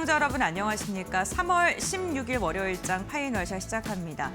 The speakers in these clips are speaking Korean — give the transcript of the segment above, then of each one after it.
시청자 여러분 안녕하십니까? 3월 16일 월요일장 파이널샷 시작합니다.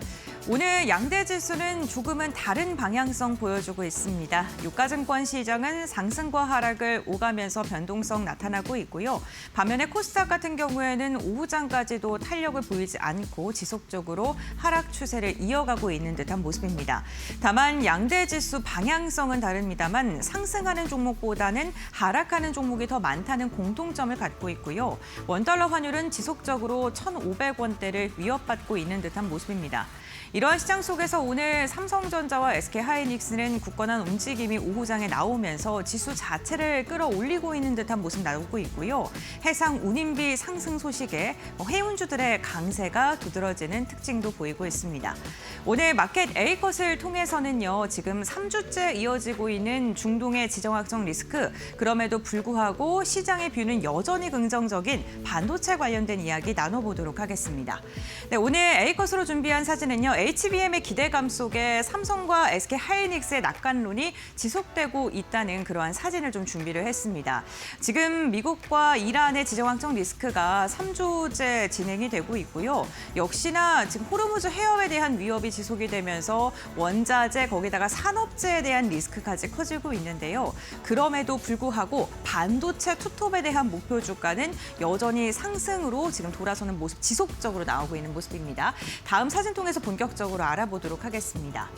오늘 양대 지수는 조금은 다른 방향성 보여주고 있습니다. 유가증권 시장은 상승과 하락을 오가면서 변동성 나타나고 있고요. 반면에 코스닥 같은 경우에는 오후장까지도 탄력을 보이지 않고 지속적으로 하락 추세를 이어가고 있는 듯한 모습입니다. 다만 양대 지수 방향성은 다릅니다만 상승하는 종목보다는 하락하는 종목이 더 많다는 공통점을 갖고 있고요. 원달러 환율은 지속적으로 1,500원대를 위협받고 있는 듯한 모습입니다. 이러한 시장 속에서 오늘 삼성전자와 SK하이닉스는 굳건한 움직임이 오후장에 나오면서 지수 자체를 끌어올리고 있는 듯한 모습 나오고 있고요. 해상 운임비 상승 소식에 해운주들의 강세가 두드러지는 특징도 보이고 있습니다. 오늘 마켓 A컷을 통해서는요. 지금 3주째 이어지고 있는 중동의 지정학적 리스크, 그럼에도 불구하고 시장의 뷰는 여전히 긍정적인 반도체 관련된 이야기 나눠보도록 하겠습니다. 네, 오늘 A컷으로 준비한 사진은요. HBM의 기대감 속에 삼성과 SK하이닉스의 낙관론이 지속되고 있다는 그러한 사진을 좀 준비를 했습니다. 지금 미국과 이란의 지정학적 리스크가 3주째 진행이 되고 있고요. 역시나 지금 호르무즈 해협에 대한 위협이 지속이 되면서 원자재 거기다가 산업재에 대한 리스크까지 커지고 있는데요. 그럼에도 불구하고 반도체 투톱에 대한 목표 주가는 여전히 상승으로 지금 돌아서는 모습 지속적으로 나오고 있는 모습입니다. 다음 사진 통해서 본격적으로 알아보도록 하겠습니다.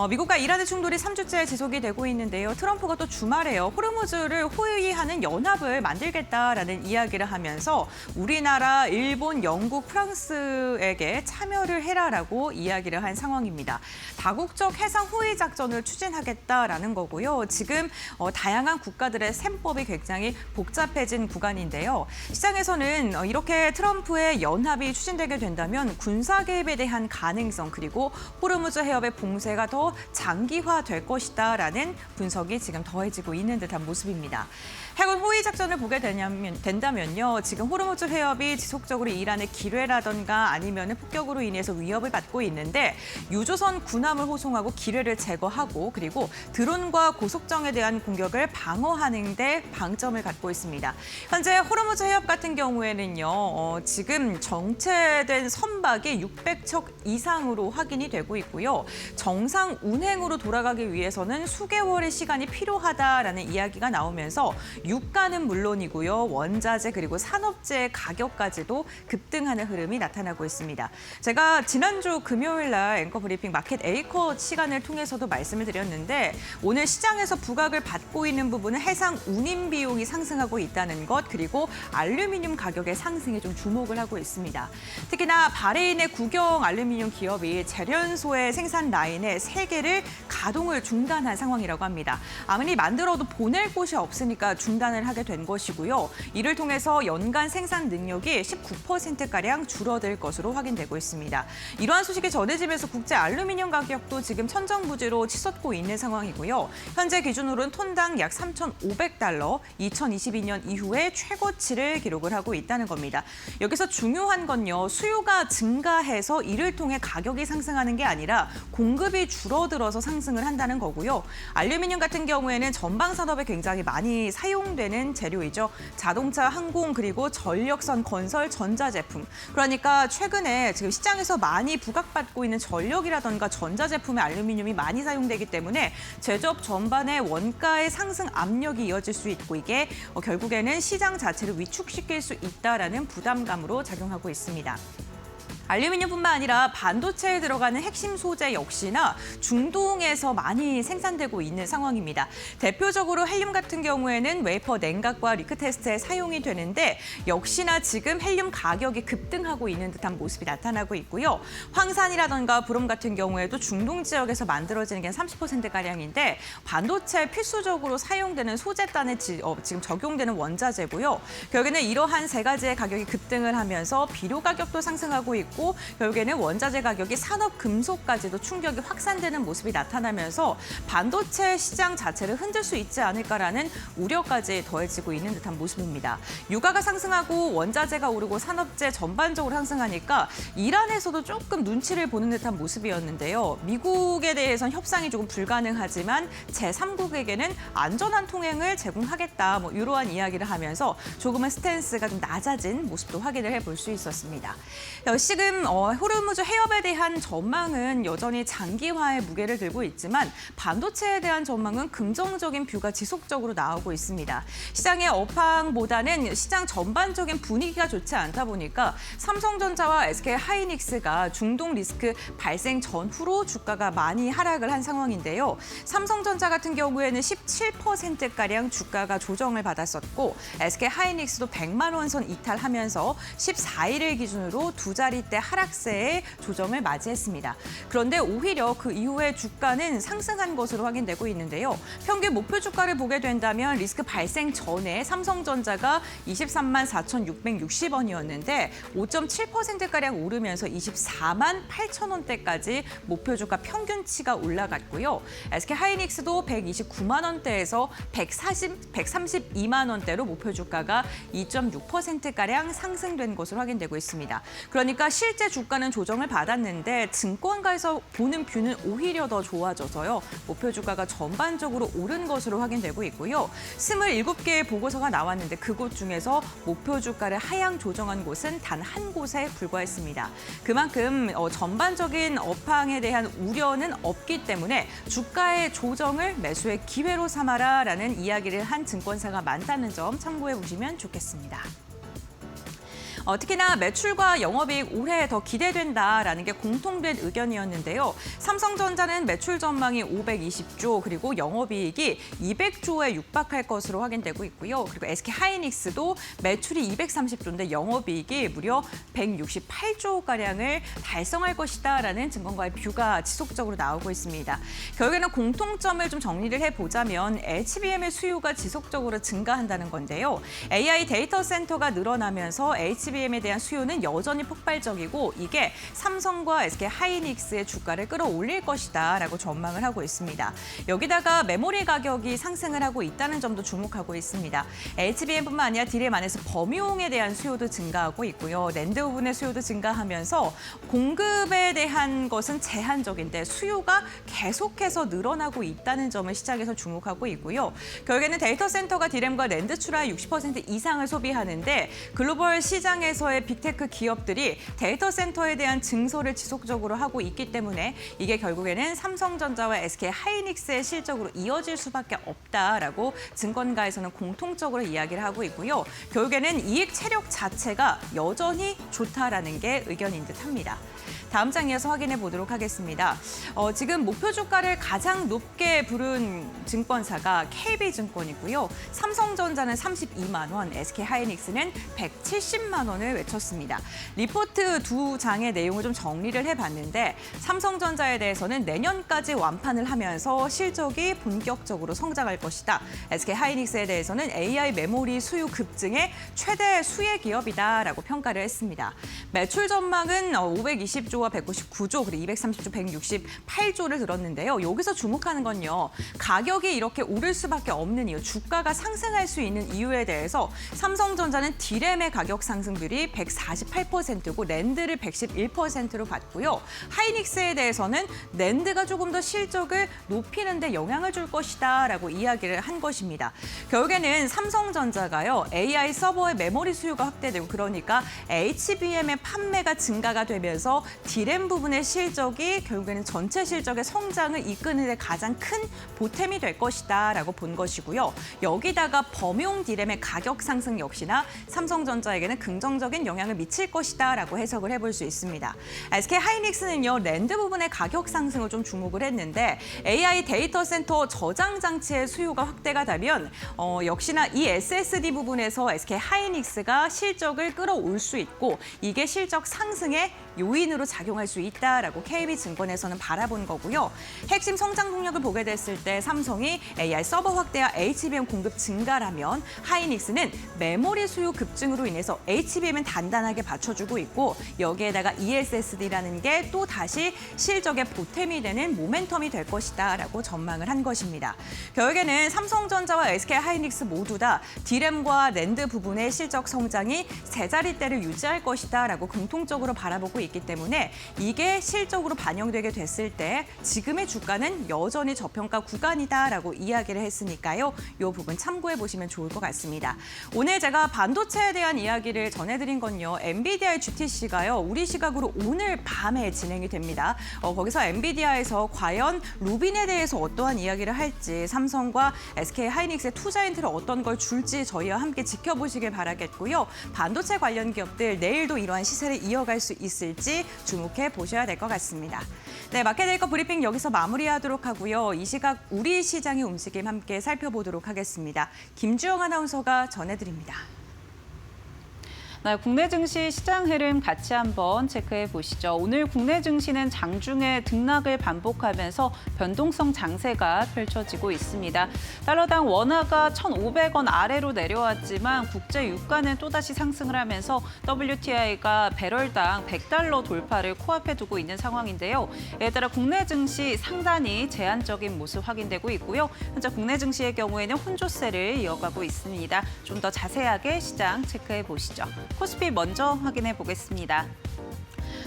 미국과 이란의 충돌이 3주째 지속이 되고 있는데요. 트럼프가 또 주말에요. 호르무즈를 호위하는 연합을 만들겠다라는 이야기를 하면서 우리나라, 일본, 영국, 프랑스에게 참여를 해라라고 이야기를 한 상황입니다. 다국적 해상 호위 작전을 추진하겠다라는 거고요. 지금 다양한 국가들의 셈법이 굉장히 복잡해진 구간인데요. 시장에서는 이렇게 트럼프의 연합이 추진되게 된다면 군사 개입에 대한 가능성 그리고 호르무즈 해협의 봉쇄가 더 장기화될 것이다라는 분석이 지금 더해지고 있는 듯한 모습입니다. 해군 호위 작전을 보게 된다면요. 지금 호르무즈 해협이 지속적으로 이란의 기뢰라던가 아니면 폭격으로 인해서 위협을 받고 있는데 유조선 군함을 호송하고 기뢰를 제거하고 그리고 드론과 고속정에 대한 공격을 방어하는 데 방점을 갖고 있습니다. 현재 호르무즈 해협 같은 경우에는요. 지금 정체된 선박이 600척 이상으로 확인이 되고 있고요. 정상 운행으로 돌아가기 위해서는 수개월의 시간이 필요하다라는 이야기가 나오면서 유가는 물론이고요. 원자재 그리고 산업재의 가격까지도 급등하는 흐름이 나타나고 있습니다. 제가 지난주 금요일 날 앵커 브리핑 마켓 A컷 시간을 통해서도 말씀을 드렸는데 오늘 시장에서 부각을 받고 있는 부분은 해상 운임 비용이 상승하고 있다는 것 그리고 알루미늄 가격의 상승에 좀 주목을 하고 있습니다. 특히나 바레인의 국영 알루미늄 기업이 재련소의 생산 라인의 3개를 가동을 중단한 상황이라고 합니다. 아무리 만들어도 보낼 곳이 없으니까 중단을 하게 된 것이고요. 이를 통해서 연간 생산 능력이 19%가량 줄어들 것으로 확인되고 있습니다. 이러한 소식이 전해지면서 국제 알루미늄 가격도 지금 천정부지로 치솟고 있는 상황이고요. 현재 기준으로는 톤당 약 3,500달러, 2022년 이후에 최고치를 기록을 하고 있다는 겁니다. 여기서 중요한 건요. 수요가 증가해서 이를 통해 가격이 상승하는 게 아니라 공급이 줄어들어서 상승을 한다는 거고요. 알루미늄 같은 경우에는 전방 산업에 굉장히 많이 사용되는 재료이죠. 자동차, 항공, 그리고 전력선, 건설, 전자제품. 그러니까 최근에 지금 시장에서 많이 부각받고 있는 전력이라던가 전자제품의 알루미늄이 많이 사용되기 때문에 제조업 전반의 원가의 상승 압력이 이어질 수 있고 이게 결국에는 시장 자체를 위축시킬 수 있다라는 부담감으로 작용하고 있습니다. 알루미늄뿐만 아니라 반도체에 들어가는 핵심 소재 역시나 중동에서 많이 생산되고 있는 상황입니다. 대표적으로 헬륨 같은 경우에는 웨이퍼 냉각과 리크 테스트에 사용이 되는데 역시나 지금 헬륨 가격이 급등하고 있는 듯한 모습이 나타나고 있고요. 황산이라던가 브롬 같은 경우에도 중동 지역에서 만들어지는 게 30%가량인데 반도체 필수적으로 사용되는 소재단에 지금 적용되는 원자재고요. 결국에는 이러한 3가지의 가격이 급등을 하면서 비료 가격도 상승하고 있고 그리고 결국에는 원자재 가격이 산업금속까지도 충격이 확산되는 모습이 나타나면서 반도체 시장 자체를 흔들 수 있지 않을까라는 우려까지 더해지고 있는 듯한 모습입니다. 유가가 상승하고 원자재가 오르고 산업재 전반적으로 상승하니까 이란에서도 조금 눈치를 보는 듯한 모습이었는데요. 미국에 대해선 협상이 조금 불가능하지만 제3국에게는 안전한 통행을 제공하겠다, 이러한 이야기를 하면서 조금은 스탠스가 좀 낮아진 모습도 확인을 해볼 수 있었습니다. 지금 호르무즈 해협에 대한 전망은 여전히 장기화의 무게를 들고 있지만 반도체에 대한 전망은 긍정적인 뷰가 지속적으로 나오고 있습니다. 시장의 업황보다는 시장 전반적인 분위기가 좋지 않다 보니까 삼성전자와 SK하이닉스가 중동 리스크 발생 전후로 주가가 많이 하락을 한 상황인데요. 삼성전자 같은 경우에는 17%가량 주가가 조정을 받았었고 SK하이닉스도 100만 원 선 이탈하면서 14일을 기준으로 두 자릿대 하락세의 조정을 맞이했습니다. 그런데 오히려 그 이후에 주가는 상승한 것으로 확인되고 있는데요. 평균 목표 주가를 보게 된다면 리스크 발생 전에 삼성전자가 23만 4,660원이었는데 5.7%가량 오르면서 24만 8천 원대까지 목표 주가 평균치가 올라갔고요. SK하이닉스도 129만 원대에서 132만 원대로 목표 주가가 2.6%가량 상승된 것으로 확인되고 있습니다. 그러니까 실제 주가는 조정을 받았는데 증권가에서 보는 뷰는 오히려 더 좋아져서요. 목표 주가가 전반적으로 오른 것으로 확인되고 있고요. 27개의 보고서가 나왔는데 그곳 중에서 목표 주가를 하향 조정한 곳은 단 한 곳에 불과했습니다. 그만큼 전반적인 업황에 대한 우려는 없기 때문에 주가의 조정을 매수의 기회로 삼아라라는 이야기를 한 증권사가 많다는 점 참고해 보시면 좋겠습니다. 특히나 매출과 영업이익 올해 더 기대된다라는 게 공통된 의견이었는데요. 삼성전자는 매출 전망이 520조 그리고 영업이익이 200조에 육박할 것으로 확인되고 있고요. 그리고 SK하이닉스도 매출이 230조인데 영업이익이 무려 168조가량을 달성할 것이다라는 증권가의 뷰가 지속적으로 나오고 있습니다. 결국에는 공통점을 좀 정리를 해보자면 HBM의 수요가 지속적으로 증가한다는 건데요. AI 데이터 센터가 늘어나면서 HBM에 대한 수요는 여전히 폭발적이고 이게 삼성과 SK하이닉스의 주가를 끌어올릴 것이다라고 전망을 하고 있습니다. 여기다가 메모리 가격이 상승을 하고 있다는 점도 주목하고 있습니다. HBM뿐만 아니라 DRAM 안에서 범용에 대한 수요도 증가하고 있고요. 낸드 부분의 수요도 증가하면서 공급에 대한 것은 제한적인데 수요가 계속해서 늘어나고 있다는 점을 시장에서 주목하고 있고요. 결국에는 데이터 센터가 DRAM과 낸드 출하의 60% 이상을 소비하는데 글로벌 시장에서의 빅테크 기업들이 데이터 센터에 대한 증설을 지속적으로 하고 있기 때문에 이게 결국에는 삼성전자와 SK하이닉스의 실적으로 이어질 수밖에 없다라고 증권가에서는 공통적으로 이야기를 하고 있고요. 결국에는 이익 체력 자체가 여전히 좋다라는 게 의견인 듯합니다. 다음 장 이어서 확인해 보도록 하겠습니다. 지금 목표 주가를 가장 높게 부른 증권사가 KB증권이고요. 삼성전자는 32만 원, SK하이닉스는 170만 원을 외쳤습니다. 리포트 두 장의 내용을 좀 정리를 해봤는데 삼성전자에 대해서는 내년까지 완판을 하면서 실적이 본격적으로 성장할 것이다. SK하이닉스에 대해서는 AI 메모리 수요 급증의 최대 수혜 기업이다라고 평가를 했습니다. 매출 전망은 520조와 199조, 그리고 230조, 168조를 들었는데요. 여기서 주목하는 건요. 가격이 이렇게 오를 수밖에 없는 이유, 주가가 상승할 수 있는 이유에 대해서 삼성전자는 DRAM의 가격 상승률이 148%고 낸드를 111%로 봤고요. 하이닉스에 대해서는 낸드가 조금 더 실적을 높이는 데 영향을 줄 것이다라고 이야기를 한 것입니다. 결국에는 삼성전자가요. AI 서버의 메모리 수요가 확대되고 그러니까 HBM의 판매가 증가가 되면서 DRAM 부분의 실적이 결국에는 전체 실적의 성장을 이끄는 데 가장 큰 보탬이 될 것이다라고 본 것이고요. 여기다가 범용 DRAM의 가격 상승 역시나 삼성전자에게는 긍정적인 영향을 미칠 것이다라고 해석을 해볼 수 있습니다. SK하이닉스는요. 낸드 부분의 가격 상승을 좀 주목을 했는데 AI 데이터 센터 저장 장치의 수요가 확대가 되면 역시나 이 SSD 부분에서 SK하이닉스가 실적을 끌어올 수 있고 이게 실적 상승의 요인으로 작용할 수 있다라고 KB증권에서는 바라본 거고요. 핵심 성장 동력을 보게 됐을 때 삼성이 AI 서버 확대와 HBM 공급 증가라면 하이닉스는 메모리 수요 급증으로 인해서 HBM은 단단하게 받쳐주고 있고 여기에다가 ESSD라는 게 또 다시 실적의 보탬이 되는 모멘텀이 될 것이다라고 전망을 한 것입니다. 결국에는 삼성전자와 SK하이닉스 모두 다 D램과 낸드 부분의 실적 성장이 제자리대를 유지할 것이다라고 공통적으로 바라보고 있기 때문에 이게 실적으로 반영되게 됐을 때 지금의 주가는 여전히 저평가 구간이다라고 이야기를 했으니까요. 이 부분 참고해 보시면 좋을 것 같습니다. 오늘 제가 반도체에 대한 이야기를 전해드린 건요. 엔비디아의 GTC가요. 우리 시각으로 오늘 밤에 진행이 됩니다. 거기서 엔비디아에서 과연 루빈에 대해서 어떠한 이야기를 할지 삼성과 SK하이닉스의 투자 힌트를 어떤 걸 줄지 저희와 함께 지켜보시길 바라겠고요. 반도체 관련 기업들 내일도 이러한 시세를 이어갈 수 있을지 주목해 보셔야 될 것 같습니다. 네, 마켓웨이커 브리핑 여기서 마무리하도록 하고요. 이 시각 우리 시장의 움직임 함께 살펴보도록 하겠습니다. 김주영 아나운서가 전해드립니다. 네, 국내 증시 시장 흐름 같이 한번 체크해 보시죠. 오늘 국내 증시는 장중에 등락을 반복하면서 변동성 장세가 펼쳐지고 있습니다. 달러당 원화가 1,500원 아래로 내려왔지만 국제 유가는 또다시 상승을 하면서 WTI가 배럴당 100달러 돌파를 코앞에 두고 있는 상황인데요. 이에 따라 국내 증시 상단이 제한적인 모습 확인되고 있고요. 현재 국내 증시의 경우에는 혼조세를 이어가고 있습니다. 좀 더 자세하게 시장 체크해 보시죠. 코스피 먼저 확인해 보겠습니다.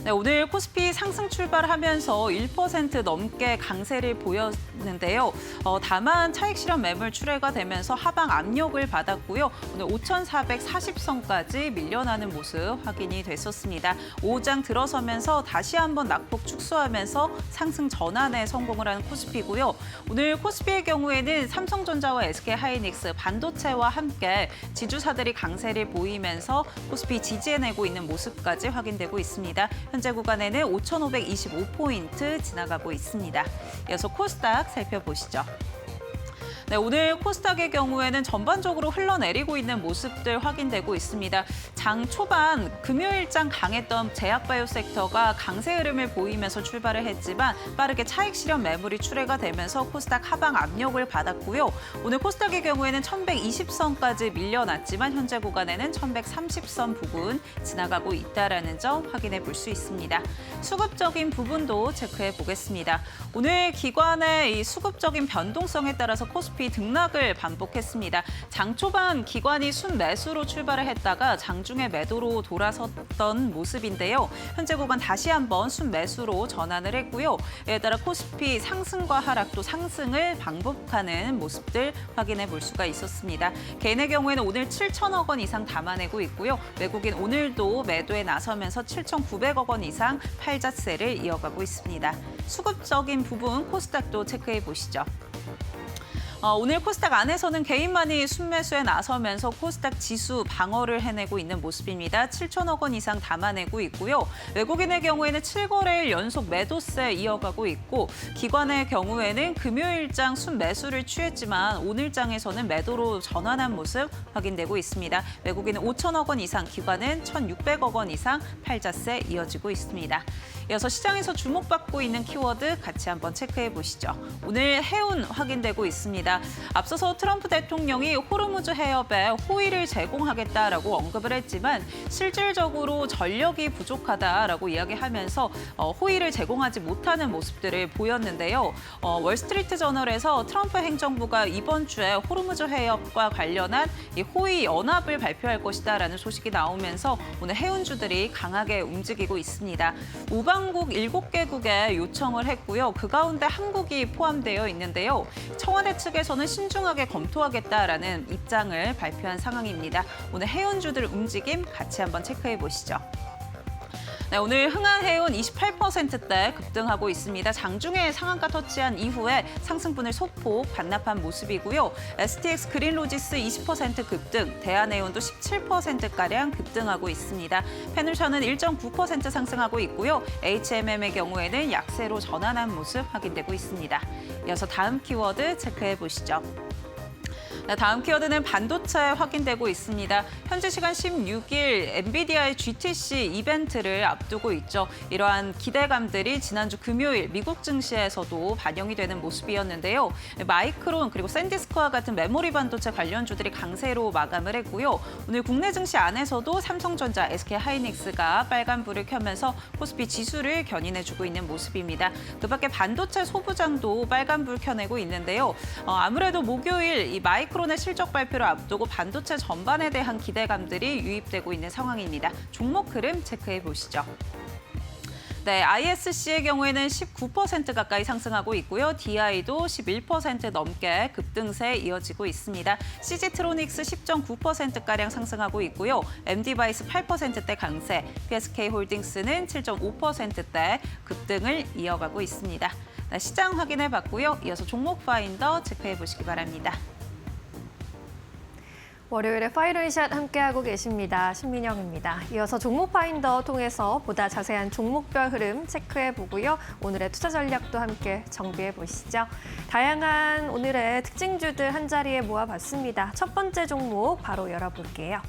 네, 오늘 코스피 상승 출발하면서 1% 넘게 강세를 보였는데요. 다만 차익 실현 매물 출회가 되면서 하방 압력을 받았고요. 오늘 5,440선까지 밀려나는 모습 확인이 됐었습니다. 5장 들어서면서 다시 한번 낙폭 축소하면서 상승 전환에 성공을 한 코스피고요. 오늘 코스피의 경우에는 삼성전자와 SK하이닉스, 반도체와 함께 지주사들이 강세를 보이면서 코스피 지지해내고 있는 모습까지 확인되고 있습니다. 현재 구간에는 5,525포인트 지나가고 있습니다. 이어서 코스닥 살펴보시죠. 네, 오늘 코스닥의 경우에는 전반적으로 흘러내리고 있는 모습들 확인되고 있습니다. 장 초반 금요일장 강했던 제약바이오 섹터가 강세 흐름을 보이면서 출발을 했지만 빠르게 차익 실현 매물이 출회가 되면서 코스닥 하방 압력을 받았고요. 오늘 코스닥의 경우에는 1,120선까지 밀려났지만 현재 구간에는 1,130선 부근 지나가고 있다는 점 확인해 볼 수 있습니다. 수급적인 부분도 체크해 보겠습니다. 오늘 기관의 이 수급적인 변동성에 따라서 코스피 등락을 반복했습니다. 장 초반 기관이 순매수로 출발을 했다가 장중에 매도로 돌아섰던 모습인데요. 현재 구간 다시 한번 순매수로 전환을 했고요. 이에 따라 코스피 상승과 하락 또 상승을 반복하는 모습들 확인해 볼 수가 있었습니다. 개인의 경우에는 오늘 7천억 원 이상 담아내고 있고요. 외국인 오늘도 매도에 나서면서 7,900억 원 이상 팔자세를 이어가고 있습니다. 수급적인 부분 코스닥도 체크해 보시죠. 오늘 코스닥 안에서는 개인만이 순매수에 나서면서 코스닥 지수 방어를 해내고 있는 모습입니다. 7천억 원 이상 담아내고 있고요. 외국인의 경우에는 7거래일 연속 매도세 이어가고 있고 기관의 경우에는 금요일장 순매수를 취했지만 오늘장에서는 매도로 전환한 모습 확인되고 있습니다. 외국인은 5천억 원 이상, 기관은 1,600억 원 이상 팔자세 이어지고 있습니다. 이어서 시장에서 주목받고 있는 키워드 같이 한번 체크해 보시죠. 오늘 해운 확인되고 있습니다. 앞서서 트럼프 대통령이 호르무즈 해협에 호의를 제공하겠다라고 언급을 했지만 실질적으로 전력이 부족하다라고 이야기하면서 호의를 제공하지 못하는 모습들을 보였는데요. 월스트리트 저널에서 트럼프 행정부가 이번 주에 호르무즈 해협과 관련한 이 호의 연합을 발표할 것이다라는 소식이 나오면서 오늘 해운주들이 강하게 움직이고 있습니다. 우방국 7개국에 요청을 했고요. 그 가운데 한국이 포함되어 있는데요. 청와대 측에서는 신중하게 검토하겠다라는 입장을 발표한 상황입니다. 오늘 해운주들 움직임 같이 한번 체크해 보시죠. 네, 오늘 흥한해운 28%대 급등하고 있습니다. 장중에 상한가 터치한 이후에 상승분을 소폭 반납한 모습이고요. STX 그린로지스 20% 급등, 대한해운도 17%가량 급등하고 있습니다. 페누션은 1.9% 상승하고 있고요. HMM의 경우에는 약세로 전환한 모습 확인되고 있습니다. 이어서 다음 키워드 체크해 보시죠. 다음 키워드는 반도체 확인되고 있습니다. 현지 시간 16일 엔비디아의 GTC 이벤트를 앞두고 있죠. 이러한 기대감들이 지난주 금요일 미국 증시에서도 반영이 되는 모습이었는데요. 마이크론 그리고 샌디스크와 같은 메모리 반도체 관련주들이 강세로 마감을 했고요. 오늘 국내 증시 안에서도 삼성전자, SK하이닉스가 빨간불을 켜면서 코스피 지수를 견인해주고 있는 모습입니다. 그밖에 반도체 소부장도 빨간불 켜내고 있는데요. 아무래도 목요일 이 마이크론의 실적 발표를 앞두고 반도체 전반에 대한 기대감들이 유입되고 있는 상황입니다. 종목 흐름 체크해 보시죠. 네, ISC의 경우에는 19% 가까이 상승하고 있고요. DI도 11% 넘게 급등세 이어지고 있습니다. CG트로닉스 10.9%가량 상승하고 있고요. MD바이스 8%대 강세, PSK홀딩스는 7.5%대 급등을 이어가고 있습니다. 네, 시장 확인해 봤고요. 이어서 종목 파인더 체크해 보시기 바랍니다. 월요일에 파이널샷 함께하고 계십니다. 신민영입니다. 이어서 종목 파인더 통해서 보다 자세한 종목별 흐름 체크해 보고요. 오늘의 투자 전략도 함께 정비해 보시죠. 다양한 오늘의 특징주들 한자리에 모아봤습니다. 첫 번째 종목 바로 열어볼게요.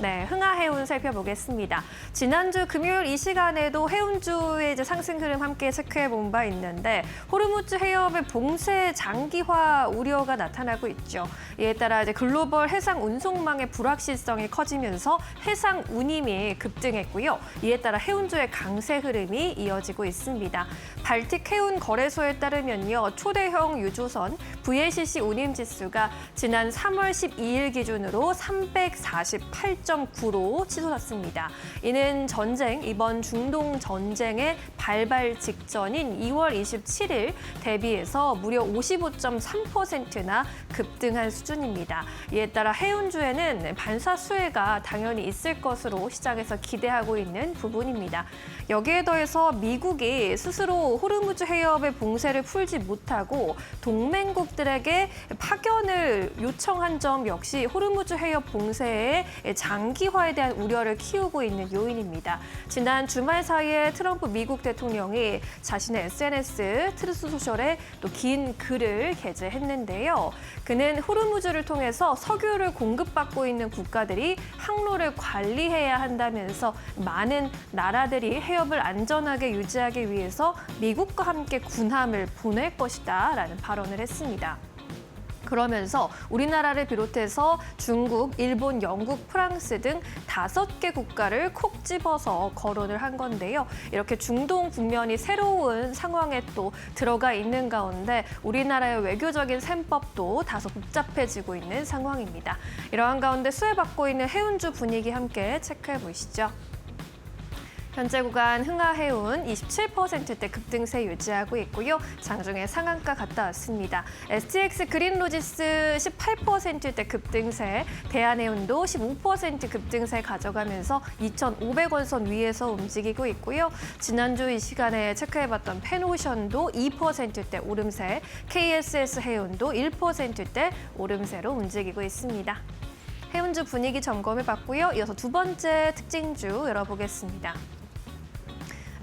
네, 흥하해운 살펴보겠습니다. 지난주 금요일 이 시간에도 해운주의 상승 흐름 함께 체크해 본 바 있는데 호르무즈 해협의 봉쇄 장기화 우려가 나타나고 있죠. 이에 따라 이제 글로벌 해상 운송망의 불확실성이 커지면서 해상 운임이 급등했고요. 이에 따라 해운주의 강세 흐름이 이어지고 있습니다. 발틱 해운 거래소에 따르면요, 초대형 유조선 VLCC 운임 지수가 지난 3월 12일 기준으로 348.9로 치솟았습니다. 이는 이번 중동 전쟁의 발발 직전인 2월 27일 대비해서 무려 55.3%나 급등한 수준입니다. 이에 따라 해운주에는 반사 수혜가 당연히 있을 것으로 시장에서 기대하고 있는 부분입니다. 여기에 더해서 미국이 스스로 호르무즈 해협의 봉쇄를 풀지 못하고 동맹국들에게 파견을 요청한 점 역시 호르무즈 해협 봉쇄의 장기화에 대한 우려를 키우고 있는 요인입니다. 지난 주말 사이에 트럼프 미국 대통령이 자신의 SNS 트루스 소셜에 또 긴 글을 게재했는데요. 그는 호르무즈를 통해서 석유를 공급받고 있는 국가들이 항로를 관리해야 한다면서 많은 나라들이 해협을 안전하게 유지하기 위해서 미국과 함께 군함을 보낼 것이다라는 발언을 했습니다. 그러면서 우리나라를 비롯해서 중국, 일본, 영국, 프랑스 등 5개 국가를 콕 집어서 거론을 한 건데요. 이렇게 중동 국면이 새로운 상황에 또 들어가 있는 가운데 우리나라의 외교적인 셈법도 다소 복잡해지고 있는 상황입니다. 이러한 가운데 수혜받고 있는 해운주 분위기 함께 체크해 보시죠. 현재 구간 흥하해운 27%대 급등세 유지하고 있고요. 장중에 상한가 갔다 왔습니다. STX 그린로지스 18%대 급등세, 대한해운도 15% 급등세 가져가면서 2,500원 선 위에서 움직이고 있고요. 지난주 이 시간에 체크해봤던 펜오션도 2%대 오름세, KSS 해운도 1%대 오름세로 움직이고 있습니다. 해운주 분위기 점검해봤고요. 이어서 두 번째 특징주 열어보겠습니다.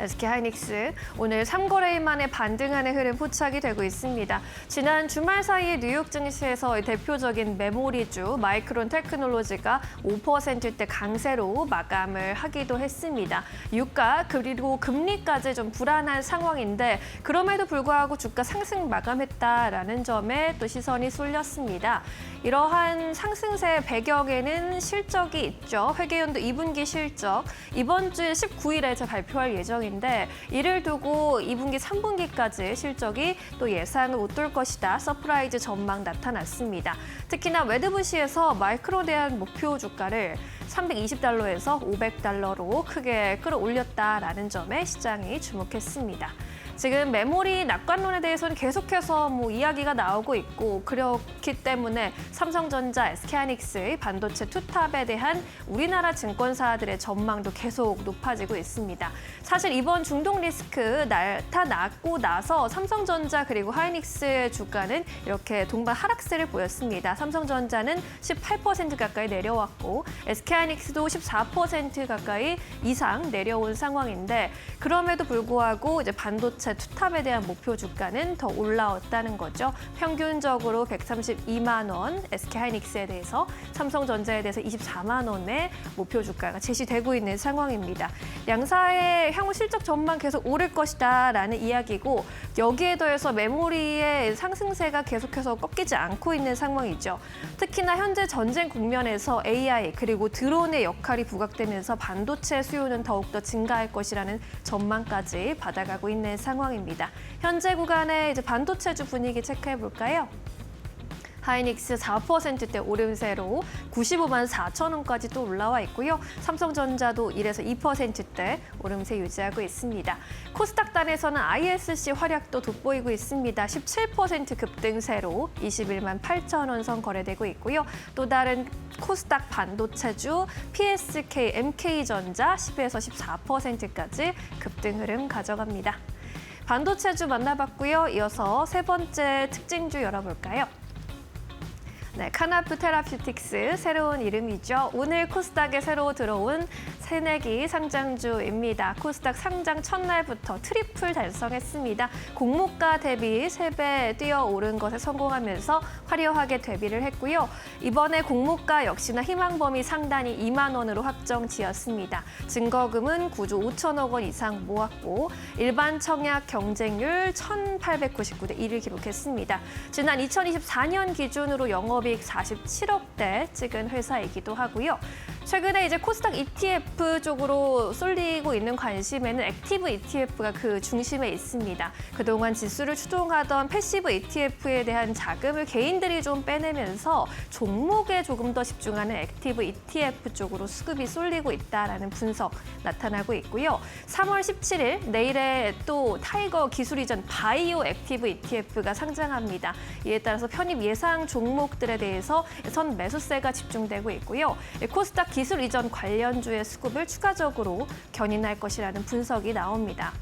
SK하이닉스 오늘 3거래일 만에 반등하는 흐름 포착이 되고 있습니다. 지난 주말 사이에 뉴욕 증시에서 대표적인 메모리주 마이크론 테크놀로지가 5%대 강세로 마감을 하기도 했습니다. 유가 그리고 금리까지 좀 불안한 상황인데 그럼에도 불구하고 주가 상승 마감했다라는 점에 또 시선이 쏠렸습니다. 이러한 상승세 배경에는 실적이 있죠. 회계연도 2분기 실적 이번 주 19일에 발표할 예정입니다. 이를 두고 2분기, 3분기까지 실적이 또 예상을 웃돌 것이다. 서프라이즈 전망 나타났습니다. 특히나 웨드부시에서 마이크론에 대한 목표 주가를 320달러에서 500달러로 크게 끌어올렸다라는 점에 시장이 주목했습니다. 지금 메모리 낙관론에 대해서는 계속해서 이야기가 나오고 있고 그렇기 때문에 삼성전자, SK하이닉스의 반도체 투탑에 대한 우리나라 증권사들의 전망도 계속 높아지고 있습니다. 사실 이번 중동 리스크 나타났고 나서 삼성전자 그리고 하이닉스의 주가는 이렇게 동반 하락세를 보였습니다. 삼성전자는 18% 가까이 내려왔고 SK하이닉스도 14% 가까이 이상 내려온 상황인데 그럼에도 불구하고 이제 반도체 반도체 투탑에 대한 목표 주가는 더 올라왔다는 거죠. 평균적으로 132만 원, SK하이닉스에 대해서 삼성전자에 대해서 24만 원의 목표 주가가 제시되고 있는 상황입니다. 양사의 향후 실적 전망 계속 오를 것이다라는 이야기고 여기에 더해서 메모리의 상승세가 계속해서 꺾이지 않고 있는 상황이죠. 특히나 현재 전쟁 국면에서 AI 그리고 드론의 역할이 부각되면서 반도체 수요는 더욱더 증가할 것이라는 전망까지 받아가고 있는 상황입니다. 현재 구간의 이제 반도체주 분위기 체크해 볼까요? 하이닉스 4%대 오름세로 95만 4천 원까지 또 올라와 있고요. 삼성전자도 1에서 2%대 오름세 유지하고 있습니다. 코스닥단에서는 ISC 활약도 돋보이고 있습니다. 17% 급등세로 21만 8천 원 선 거래되고 있고요. 또 다른 코스닥 반도체주 PSK, MK전자 10에서 14%까지 급등 흐름 가져갑니다. 반도체주 만나봤고요. 이어서 세 번째 특징주 열어볼까요? 네, 카나프 테라퓨틱스 새로운 이름이죠. 오늘 코스닥에 새로 들어온 새내기 상장주입니다. 코스닥 상장 첫날부터 트리플 달성했습니다. 공모가 대비 3배 뛰어오른 것에 성공하면서 화려하게 데뷔를 했고요. 이번에 공모가 역시나 희망 범위 상단이 2만 원으로 확정지었습니다. 증거금은 9조 5천억 원 이상 모았고 일반 청약 경쟁률 1,899대 1을 기록했습니다. 지난 2024년 기준으로 영업이익 47억대 찍은 회사이기도 하고요. 최근에 이제 코스닥 ETF 쪽으로 쏠리고 있는 관심에는 액티브 ETF가 그 중심에 있습니다. 그동안 지수를 추종하던 패시브 ETF에 대한 자금을 개인들이 좀 빼내면서 종목에 조금 더 집중하는 액티브 ETF 쪽으로 수급이 쏠리고 있다라는 분석 나타나고 있고요. 3월 17일 내일에 또 타이거 기술 이전 바이오 액티브 ETF가 상장합니다. 이에 따라서 편입 예상 종목들에 대해서 선 매수세가 집중되고 있고요. 코스닥 기술 이전 관련주의 수급을 추가적으로 견인할 것이라는 분석이 나옵니다.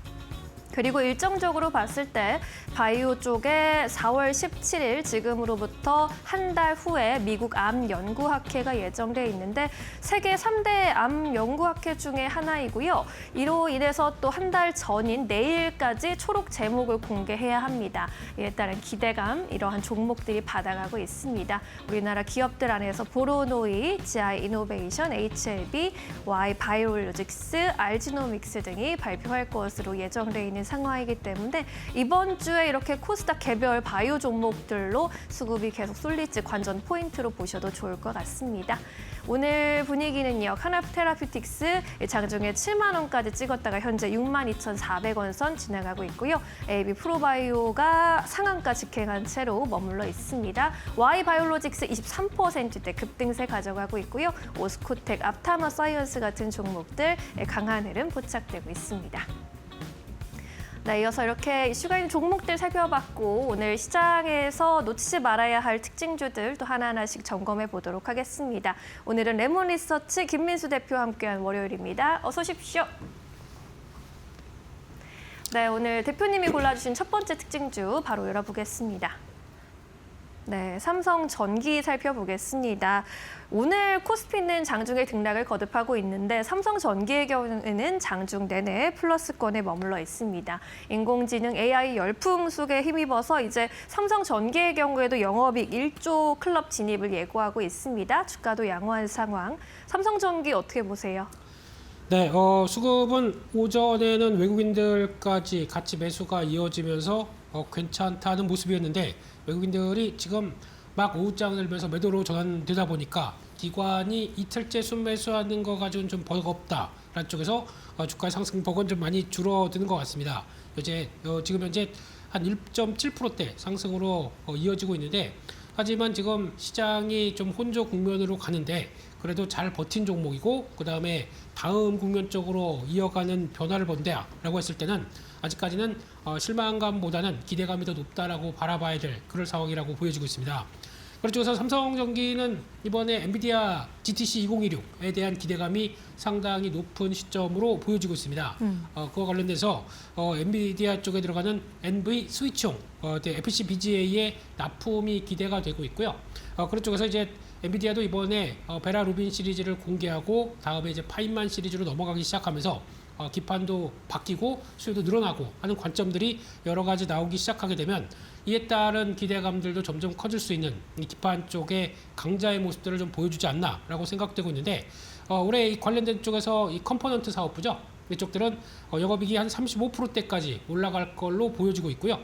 그리고 일정적으로 봤을 때 바이오 쪽에 4월 17일 지금으로부터 한 달 후에 미국 암 연구학회가 예정돼 있는데 세계 3대 암 연구학회 중에 하나이고요. 이로 인해서 또 한 달 전인 내일까지 초록 제목을 공개해야 합니다. 이에 따른 기대감 이러한 종목들이 받아가고 있습니다. 우리나라 기업들 안에서 보로노이, GI 이노베이션, HLB, Y 바이오로직스, 알지노믹스 등이 발표할 것으로 예정돼 있는 상황이기 때문에 이번 주에 이렇게 코스닥 개별 바이오 종목들로 수급이 계속 쏠릴지 관전 포인트로 보셔도 좋을 것 같습니다. 오늘 분위기는요. 카나프 테라퓨틱스 장중에 7만 원까지 찍었다가 현재 62,400원 선 지나가고 있고요. AB 프로바이오가 상한가 직행한 채로 머물러 있습니다. Y 바이오로직스 23%대 급등세 가져가고 있고요. 오스코텍, 앞타머 사이언스 같은 종목들 강한 흐름 포착되고 있습니다. 네, 이어서 이렇게 이슈가 있는 종목들 살펴봤고 오늘 시장에서 놓치지 말아야 할 특징주들 또 하나하나씩 점검해 보도록 하겠습니다. 오늘은 레몬리서치 김민수 대표와 함께한 월요일입니다. 어서 오십시오. 네, 오늘 대표님이 골라주신 첫 번째 특징주 바로 열어보겠습니다. 네, 삼성전기 살펴보겠습니다. 오늘 코스피는 장중에 등락을 거듭하고 있는데 삼성전기의 경우에는 장중 내내 플러스권에 머물러 있습니다. 인공지능 AI 열풍 속에 힘입어서 이제 삼성전기의 경우에도 영업이익 1조 클럽 진입을 예고하고 있습니다. 주가도 양호한 상황. 삼성전기 어떻게 보세요? 네, 수급은 오전에는 외국인들까지 같이 매수가 이어지면서 괜찮다는 모습이었는데 외국인들이 지금 막 오후장을 열면서 매도로 전환되다 보니까 기관이 이틀째 순매수하는 거 가지고는 좀 버겁다라는 쪽에서 주가의 상승폭은 좀 많이 줄어드는 것 같습니다. 이제 지금 현재 한 1.7%대 상승으로 이어지고 있는데 하지만 지금 시장이 좀 혼조 국면으로 가는데 그래도 잘 버틴 종목이고 그다음에 다음 국면 쪽으로 이어가는 변화를 본다라고 했을 때는 아직까지는 실망감보다는 기대감이 더 높다라고 바라봐야 될 그런 상황이라고 보여지고 있습니다. 그렇죠. 삼성전기는 이번에 엔비디아 GTC 2016에 대한 기대감이 상당히 높은 시점으로 보여지고 있습니다. 그와 관련돼서 엔비디아 쪽에 들어가는 NV 스위치용 FC BGA의 납품이 기대가 되고 있고요. 그런 쪽에서 이제 엔비디아도 이번에 베라 루빈 시리즈를 공개하고 다음에 이제 파인만 시리즈로 넘어가기 시작하면서 기판도 바뀌고 수요도 늘어나고 하는 관점들이 여러 가지 나오기 시작하게 되면 이에 따른 기대감들도 점점 커질 수 있는 이 기판 쪽의 강자의 모습들을 좀 보여주지 않나라고 생각되고 있는데 올해 이 관련된 쪽에서 이 컴포넌트 사업부죠. 이쪽들은 영업이익이 한 35%대까지 올라갈 걸로 보여지고 있고요.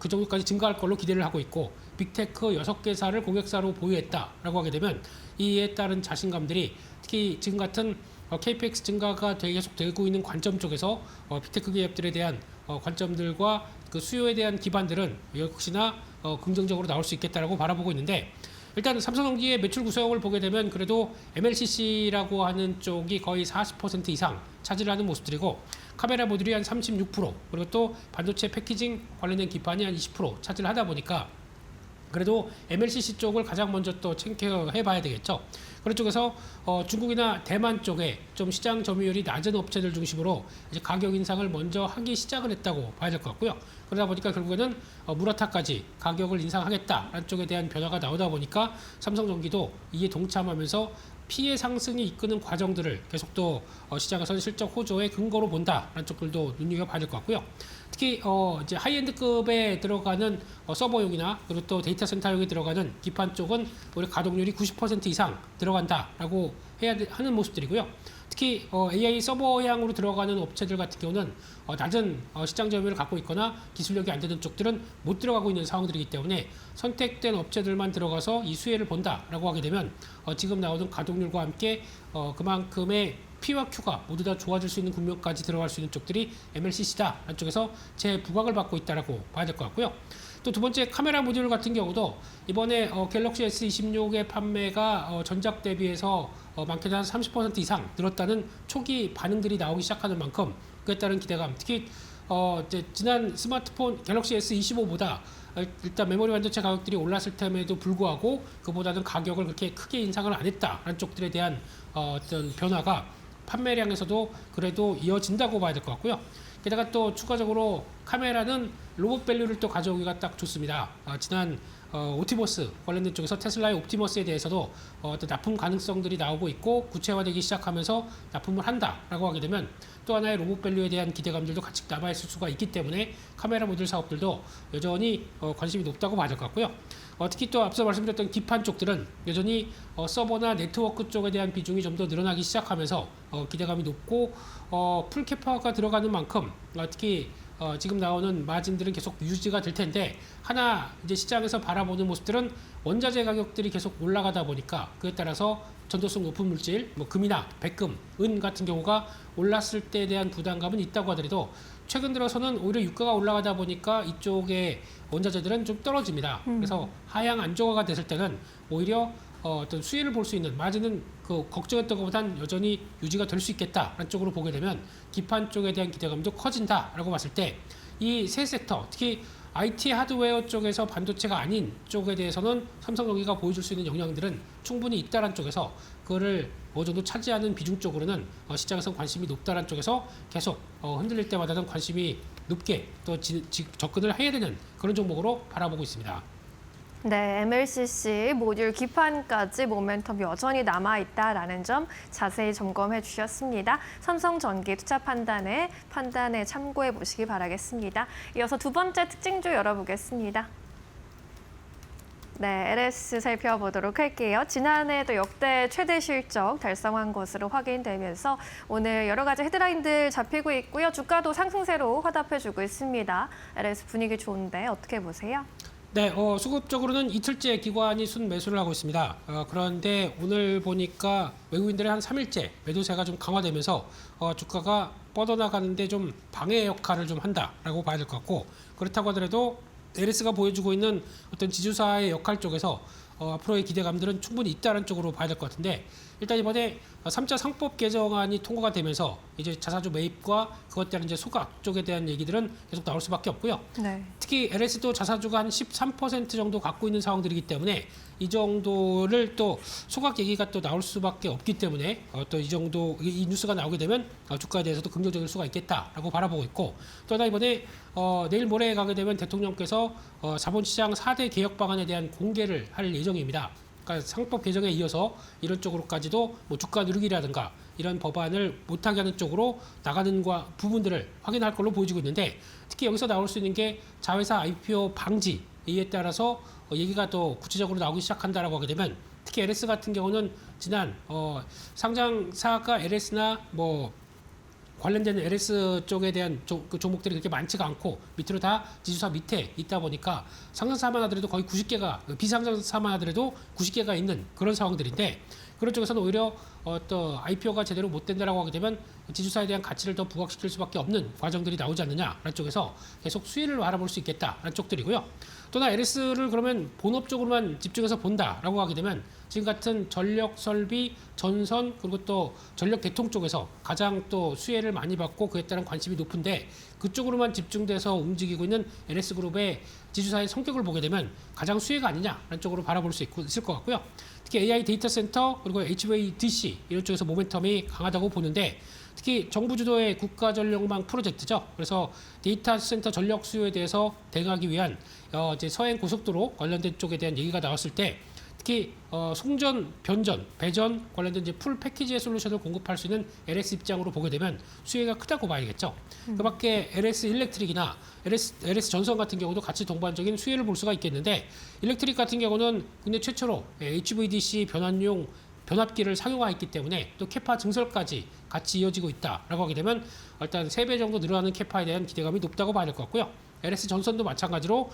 그 정도까지 증가할 걸로 기대를 하고 있고 빅테크 6개사를 고객사로 보유했다라고 하게 되면 이에 따른 자신감들이 특히 지금 같은 KPX 증가가 계속 되고 있는 관점 쪽에서 빅테크 기업들에 대한 관점들과 그 수요에 대한 기반들은 역시나 긍정적으로 나올 수 있겠다라고 바라보고 있는데 일단 삼성전기의 매출 구성을 보게 되면 그래도 MLCC라고 하는 쪽이 거의 40% 이상 차지를 하는 모습들이고 카메라 모듈이 한 36% 그리고 또 반도체 패키징 관련된 기판이 한 20% 차지를 하다 보니까 그래도 MLCC 쪽을 가장 먼저 또 챙겨해 봐야 되겠죠. 그런 쪽에서 중국이나 대만 쪽에 좀 시장 점유율이 낮은 업체들 중심으로 이제 가격 인상을 먼저 하기 시작을 했다고 봐야 될 것 같고요. 그러다 보니까 결국에는 무라타까지 가격을 인상하겠다라는 쪽에 대한 변화가 나오다 보니까 삼성전기도 이에 동참하면서 피해 상승이 이끄는 과정들을 계속 또 시장에서는 실적 호조의 근거로 본다라는 쪽들도 눈여겨봐야 될 것 같고요. 특히 이제 하이엔드급에 들어가는 서버용이나 그리고 또 데이터 센터용에 들어가는 기판 쪽은 우리 가동률이 90% 이상 들어간다라고 하는 모습들이고요. 특히 AI 서버향으로 들어가는 업체들 같은 경우는 낮은 시장 점유율을 갖고 있거나 기술력이 안 되는 쪽들은 못 들어가고 있는 상황들이기 때문에 선택된 업체들만 들어가서 이 수혜를 본다라고 하게 되면 지금 나오는 가동률과 함께 그만큼의 P와 Q가 모두 다 좋아질 수 있는 국면까지 들어갈 수 있는 쪽들이 MLCC다 안쪽에서 재부각을 받고 있다라고 봐야 될 것 같고요. 또 두 번째 카메라 모듈 같은 경우도 이번에 갤럭시 S26의 판매가 전작 대비해서 많게는 한 30% 이상 늘었다는 초기 반응들이 나오기 시작하는 만큼 그에 따른 기대감 특히 이제 지난 스마트폰 갤럭시 S25보다 일단 메모리 반도체 가격들이 올랐을 템에도 불구하고 그보다는 가격을 그렇게 크게 인상을 안 했다라는 쪽들에 대한 어떤 변화가 판매량에서도 그래도 이어진다고 봐야 될 것 같고요. 게다가 또 추가적으로 카메라는 로봇 밸류를 또 가져오기가 딱 좋습니다. 지난 옵티머스 관련된 쪽에서 테슬라의 옵티머스에 대해서도 어떤 납품 가능성들이 나오고 있고 구체화되기 시작하면서 납품을 한다라고 하게 되면 또 하나의 로봇 밸류에 대한 기대감들도 같이 남아있을 수가 있기 때문에 카메라 모듈 사업들도 여전히 관심이 높다고 봐야 될 것 같고요. 특히 또 앞서 말씀드렸던 기판 쪽들은 여전히 서버나 네트워크 쪽에 대한 비중이 좀 더 늘어나기 시작하면서 기대감이 높고 풀캐파가 들어가는 만큼 특히 지금 나오는 마진들은 계속 유지가 될 텐데 하나 이제 시장에서 바라보는 모습들은 원자재 가격들이 계속 올라가다 보니까 그에 따라서 전도성 높은 물질, 뭐 금이나 백금, 은 같은 경우가 올랐을 때에 대한 부담감은 있다고 하더라도 최근 들어서는 오히려 유가가 올라가다 보니까 이쪽의 원자재들은 좀 떨어집니다. 그래서 하향 안정화가 됐을 때는 오히려 어떤 수혜를 볼 수 있는 마진은 그 걱정했던 것보단 여전히 유지가 될 수 있겠다라는 쪽으로 보게 되면 기판 쪽에 대한 기대감도 커진다라고 봤을 때 이 세 섹터 특히 IT 하드웨어 쪽에서 반도체가 아닌 쪽에 대해서는 삼성전기가 보여줄 수 있는 역량들은 충분히 있다는 쪽에서 그거를 어느 정도 차지하는 비중 쪽으로는 시장에서 관심이 높다는 쪽에서 계속 흔들릴 때마다는 관심이 높게 또 접근을 해야 되는 그런 종목으로 바라보고 있습니다. 네, MLCC 모듈 기판까지 모멘텀 여전히 남아있다라는 점 자세히 점검해 주셨습니다. 삼성전기 투자 판단에 참고해 보시기 바라겠습니다. 이어서 두 번째 특징주 열어보겠습니다. 네, LS 살펴보도록 할게요. 지난해에도 역대 최대 실적 달성한 것으로 확인되면서 오늘 여러 가지 헤드라인들 잡히고 있고요. 주가도 상승세로 화답해주고 있습니다. LS 분위기 좋은데 어떻게 보세요? 네, 수급적으로는 이틀째 기관이 순매수를 하고 있습니다. 그런데 오늘 보니까 외국인들의 한 3일째 매도세가 좀 강화되면서 주가가 뻗어나가는데 좀 방해 역할을 좀 한다라고 봐야 될 것 같고 그렇다고 하더라도 LS가 보여주고 있는 어떤 지주사의 역할 쪽에서 앞으로의 기대감들은 충분히 있다는 쪽으로 봐야 될 것 같은데 일단 이번에 3차 상법 개정안이 통과가 되면서 이제 자사주 매입과 그것 따른 이제 소각 쪽에 대한 얘기들은 계속 나올 수밖에 없고요. 네. 특히 LS도 자사주가 한 13% 정도 갖고 있는 상황들이기 때문에 이 정도를 또 소각 얘기가 또 나올 수밖에 없기 때문에 또 이 정도 이 뉴스가 나오게 되면 주가에 대해서도 긍정적일 수가 있겠다라고 바라보고 있고 또 하나 이번에 내일 모레에 가게 되면 대통령께서 자본시장 4대 개혁 방안에 대한 공개를 할 예정입니다. 그러니까 상법 개정에 이어서 이런 쪽으로까지도 뭐 주가 누르기라든가 이런 법안을 못하게 하는 쪽으로 나가는 부분들을 확인할 걸로 보여지고 있는데, 특히 여기서 나올 수 있는 게 자회사 IPO 방지, 이에 따라서 얘기가 또 구체적으로 나오기 시작한다라고 하게 되면, 특히 LS 같은 경우는 지난 상장사가 LS나 뭐 관련된 LS 쪽에 대한 그 종목들이 그렇게 많지가 않고 밑으로 다 지주사 밑에 있다 보니까 상장사만 하더라도 거의 90개가, 비상장사만 하더라도 90개가 있는 그런 상황들인데, 그런 쪽에서는 오히려 또 IPO가 제대로 못 된다라고 하게 되면 지주사에 대한 가치를 더 부각시킬 수밖에 없는 과정들이 나오지 않느냐라는 쪽에서 계속 수혜를 바라볼 수 있겠다라는 쪽들이고요. 또나 LS를 그러면 본업 쪽으로만 집중해서 본다라고 하게 되면 지금 같은 전력 설비, 전선, 그리고 또 전력 대통 쪽에서 가장 또 수혜를 많이 받고 그에 따른 관심이 높은데, 그쪽으로만 집중돼서 움직이고 있는 LS그룹의 지주사의 성격을 보게 되면 가장 수혜가 아니냐라는 쪽으로 바라볼 수 있을 것 같고요. 특히 AI 데이터 센터 그리고 HVDC 이런 쪽에서 모멘텀이 강하다고 보는데, 특히 정부 주도의 국가전력망 프로젝트죠. 그래서 데이터 센터 전력 수요에 대해서 대응하기 위한 이제 서행 고속도로 관련된 쪽에 대한 얘기가 나왔을 때, 특히 송전, 변전, 배전 관련된 이제 풀 패키지의 솔루션을 공급할 수 있는 LS 입장으로 보게 되면 수혜가 크다고 봐야겠죠. 그밖에 LS 일렉트릭이나 LS 전선 같은 경우도 같이 동반적인 수혜를 볼 수가 있겠는데, 일렉트릭 같은 경우는 국내 최초로 HVDC 변환용 변압기를 상용화했기 때문에 또 캐파 증설까지 같이 이어지고 있다라고 하게 되면 일단 3배 정도 늘어나는 캐파에 대한 기대감이 높다고 봐야 될 것 같고요. LS 전선도 마찬가지로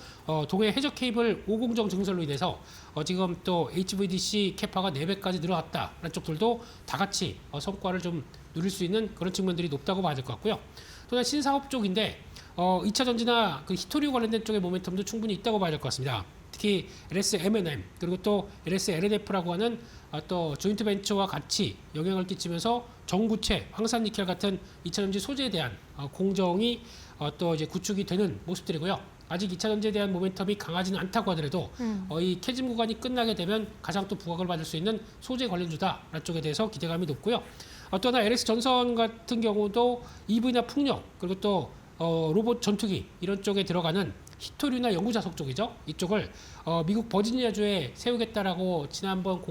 동해 해저 케이블 5공정 증설로 인해서 지금 또 HVDC 캐파가 4배까지 늘어났다라는 쪽들도 다 같이 성과를 좀 누릴 수 있는 그런 측면들이 높다고 봐야 될 것 같고요. 또한 신사업 쪽인데 2차 전지나 그 히토류 관련된 쪽의 모멘텀도 충분히 있다고 봐야 될 것 같습니다. 특히 LS M&M 그리고 또 LS LNF라고 하는 또 조인트 벤처와 같이 영향을 끼치면서 정구체, 황산니켈 같은 2차 전지 소재에 대한 공정이 또 이제 구축이 되는 모습들이고요. 아직 2차 전지에 대한 모멘텀이 강하지는 않다고 하더라도 이 캐즘 구간이 끝나게 되면 가장 또 부각을 받을 수 있는 소재 관련주다라는 쪽에 대해서 기대감이 높고요. 또 하나 LS 전선 같은 경우도 EV나 풍력 그리고 또 로봇 전투기 이런 쪽에 들어가는 히토류나 연구자석 쪽이죠. 이쪽을 미국 버지니아주에 세우겠다라고 지난번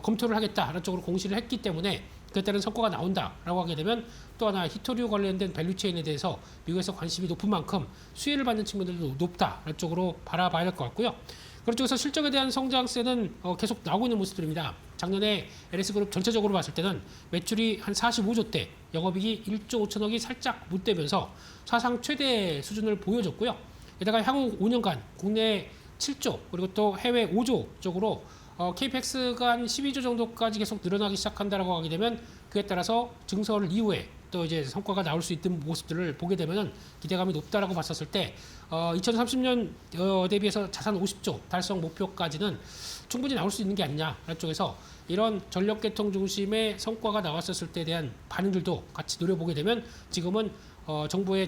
검토를 하겠다라는 쪽으로 공시를 했기 때문에 그에 따른 성과가 나온다라고 하게 되면 또 하나 히토류 관련된 밸류체인에 대해서 미국에서 관심이 높은 만큼 수혜를 받는 측면들도 높다라는 쪽으로 바라봐야 될 것 같고요. 그런 쪽에서 실적에 대한 성장세는 계속 나오고 있는 모습들입니다. 작년에 LS그룹 전체적으로 봤을 때는 매출이 한 45조대, 영업이익이 1조 5천억이 살짝 못 되면서 사상 최대 수준을 보여줬고요. 게다가 향후 5년간 국내 7조 그리고 또 해외 5조 쪽으로 KPX가 한 12조 정도까지 계속 늘어나기 시작한다라고 하게 되면 그에 따라서 증설 이후에 또 이제 성과가 나올 수 있는 모습들을 보게 되면은 기대감이 높다라고 봤었을 때 2030년 대비해서 자산 50조 달성 목표까지는 충분히 나올 수 있는 게 아니냐라는 쪽에서 이런 전력 개통 중심의 성과가 나왔었을 때에 대한 반응들도 같이 노려보게 되면 지금은 정부의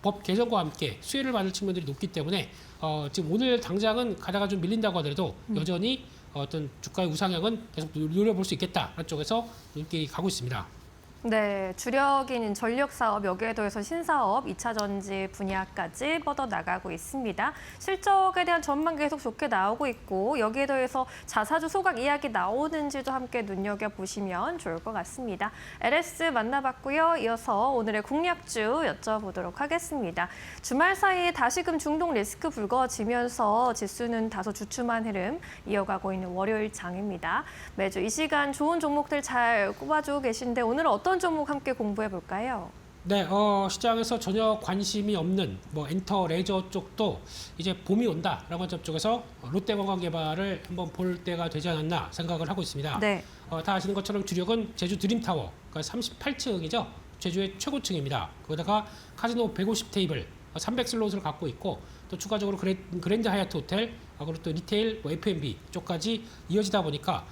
법 개정과 함께 수혜를 받을 측면들이 높기 때문에 지금 오늘 당장은 가다가 좀 밀린다고 하더라도 여전히 어떤 주가의 우상향은 계속 노려볼 수 있겠다라는 쪽에서 눈길이 가고 있습니다. 네, 주력인 전력사업, 여기에 더해서 신사업, 2차 전지 분야까지 뻗어나가고 있습니다. 실적에 대한 전망 계속 좋게 나오고 있고 여기에 더해서 자사주 소각 이야기 나오는지도 함께 눈여겨보시면 좋을 것 같습니다. LS 만나봤고요. 이어서 오늘의 공략주 여쭤보도록 하겠습니다. 주말 사이에 다시금 중동 리스크 불거지면서 지수는 다소 주춤한 흐름 이어가고 있는 월요일 장입니다. 매주 이 시간 좋은 종목들 잘 꼽아주고 계신데 오늘은 어떤 종목 함께 공부해 볼까요? 네, 시장에서 전혀 관심이 없는 뭐 엔터 레저 쪽도 이제 봄이 온다라고 하는 쪽에서 롯데관광개발을 한번 볼 때가 되지 않았나 생각을 하고 있습니다. 네. 다 아시는 것처럼 주력은 제주 드림타워, 그러니까 38층이죠. 제주의 최고층입니다. 거기다가 카지노 150 테이블, 300 슬롯을 갖고 있고 또 추가적으로 그랜드 하얏트 호텔, 그리고 또 리테일, 뭐 F&B 쪽까지 이어지다 보니까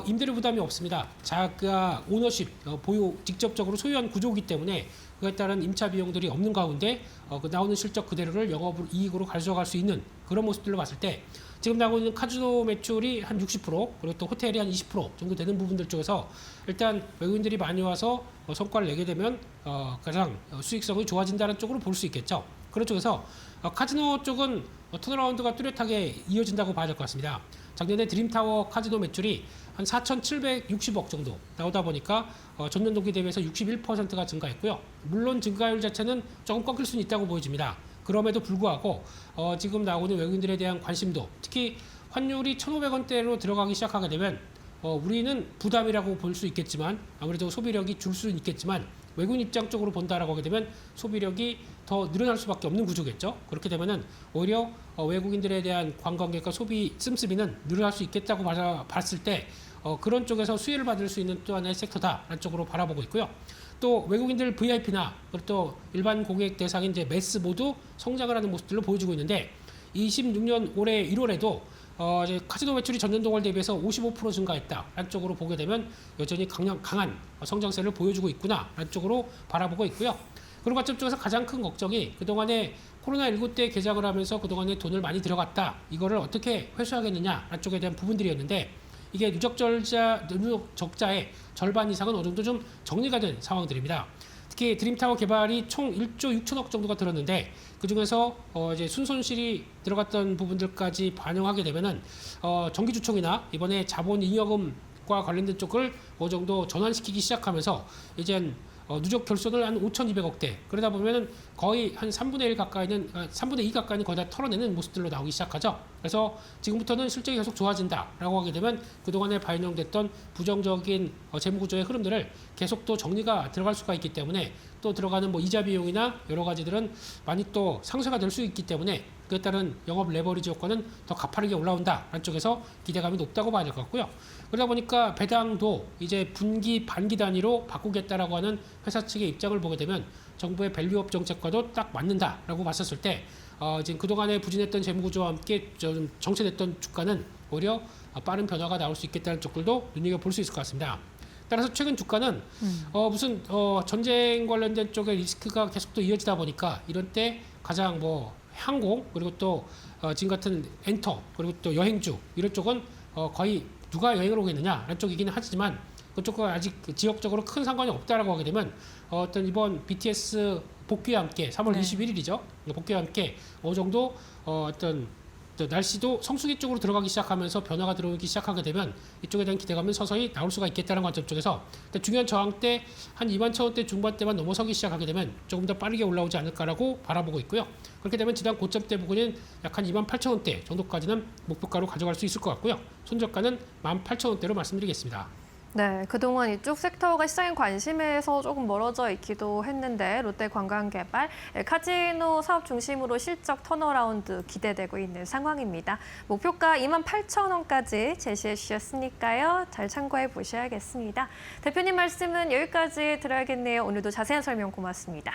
임대료 부담이 없습니다. 자가 오너십, 보유, 직접적으로 소유한 구조이기 때문에 그에 따른 임차 비용들이 없는 가운데 나오는 실적 그대로를 영업 이익으로 가져갈 수 있는 그런 모습들로 봤을 때 지금 나오고 있는 카지노 매출이 한 60% 그리고 또 호텔이 한 20% 정도 되는 부분들 쪽에서 일단 외국인들이 많이 와서 성과를 내게 되면 가장 수익성이 좋아진다는 쪽으로 볼 수 있겠죠. 그런 쪽에서 카지노 쪽은 턴어라운드가 뚜렷하게 이어진다고 봐야 될 것 같습니다. 작년에 드림타워 카지노 매출이 한 4,760억 정도 나오다 보니까 전년 동기 대비해서 61%가 증가했고요. 물론 증가율 자체는 조금 꺾일 수는 있다고 보여집니다. 그럼에도 불구하고 지금 나오는 외국인들에 대한 관심도, 특히 환율이 1,500원대로 들어가기 시작하게 되면 우리는 부담이라고 볼 수 있겠지만, 아무래도 소비력이 줄 수는 있겠지만 외국인 입장 쪽으로 본다라고 하게 되면 소비력이 더 늘어날 수밖에 없는 구조겠죠. 그렇게 되면은 오히려 외국인들에 대한 관광객과 소비 씀씀이는 늘어날 수 있겠다고 봤을 때 그런 쪽에서 수혜를 받을 수 있는 또 하나의 섹터다라는 쪽으로 바라보고 있고요. 또 외국인들 VIP나 그리고 또 일반 고객 대상인 이제 매스 모두 성장을 하는 모습들로 보여주고 있는데, 26년 올해 1월에도 이제 카지노 매출이 전년 동월 대비해서 55% 증가했다라는 쪽으로 보게 되면 여전히 강한 성장세를 보여주고 있구나라는 쪽으로 바라보고 있고요. 그런 관점 쪽에서 가장 큰 걱정이 그동안에 코로나19 때 개장을 하면서 그동안에 돈을 많이 들어갔다, 이거를 어떻게 회수하겠느냐라는 쪽에 대한 부분들이었는데, 이게 누적 적자의 절반 이상은 어느 정도 좀 정리가 된 상황들입니다. 특히 드림타워 개발이 총 1조 6천억 정도가 들었는데, 그중에서 이제 순손실이 들어갔던 부분들까지 반영하게 되면은 정기주총이나 이번에 자본잉여금과 관련된 쪽을 어느 정도 전환시키기 시작하면서 이젠 누적 결손을 한 5,200억대, 그러다 보면은 거의 한 3분의 1 가까이는 3분의 2 가까이는 거의 다 털어내는 모습들로 나오기 시작하죠. 그래서 지금부터는 실적이 계속 좋아진다라고 하게 되면 그동안에 반영됐던 부정적인 재무구조의 흐름들을 계속 또 정리가 들어갈 수가 있기 때문에, 또 들어가는 뭐 이자 비용이나 여러 가지들은 많이 또 상쇄가 될 수 있기 때문에 그에 따른 영업 레버리지 효과는 더 가파르게 올라온다라는 쪽에서 기대감이 높다고 봐야 될 것 같고요. 그러다 보니까 배당도 이제 분기 반기 단위로 바꾸겠다라고 하는 회사 측의 입장을 보게 되면 정부의 밸류업 정책과도 딱 맞는다라고 봤었을 때 지금 그동안에 부진했던 재무구조와 함께 좀 정체됐던 주가는 오히려 빠른 변화가 나올 수 있겠다는 쪽들도 눈여겨볼 수 있을 것 같습니다. 따라서 최근 주가는 무슨 전쟁 관련된 쪽의 리스크가 계속 또 이어지다 보니까 이런 때 가장 뭐 항공, 그리고 또 지금 같은 엔터, 그리고 또 여행주, 이런 쪽은 거의 누가 여행을 오겠느냐라는 쪽이기는 하지만 그쪽과 아직 지역적으로 큰 상관이 없다라고 하게 되면 어떤 이번 BTS 복귀와 함께 3월 21일이죠. 복귀와 함께 어느 정도 어떤 날씨도 성수기 쪽으로 들어가기 시작하면서 변화가 들어오기 시작하게 되면 이쪽에 대한 기대감은 서서히 나올 수가 있겠다는 관점 쪽에서 중요한 저항 때 한 21,000원대 중반대만 넘어서기 시작하게 되면 조금 더 빠르게 올라오지 않을까라고 바라보고 있고요. 그렇게 되면 지난 고점대 부근인 약 한 28,000원대 정도까지는 목표가로 가져갈 수 있을 것 같고요. 손절가는 18,000원대로 말씀드리겠습니다. 네, 그동안 이쪽 섹터가 시장의 관심에서 조금 멀어져 있기도 했는데 롯데관광개발, 카지노 사업 중심으로 실적 턴어라운드 기대되고 있는 상황입니다. 목표가 28,000원까지 제시해 주셨으니까요. 잘 참고해 보셔야겠습니다. 대표님 말씀은 여기까지 들어야겠네요. 오늘도 자세한 설명 고맙습니다.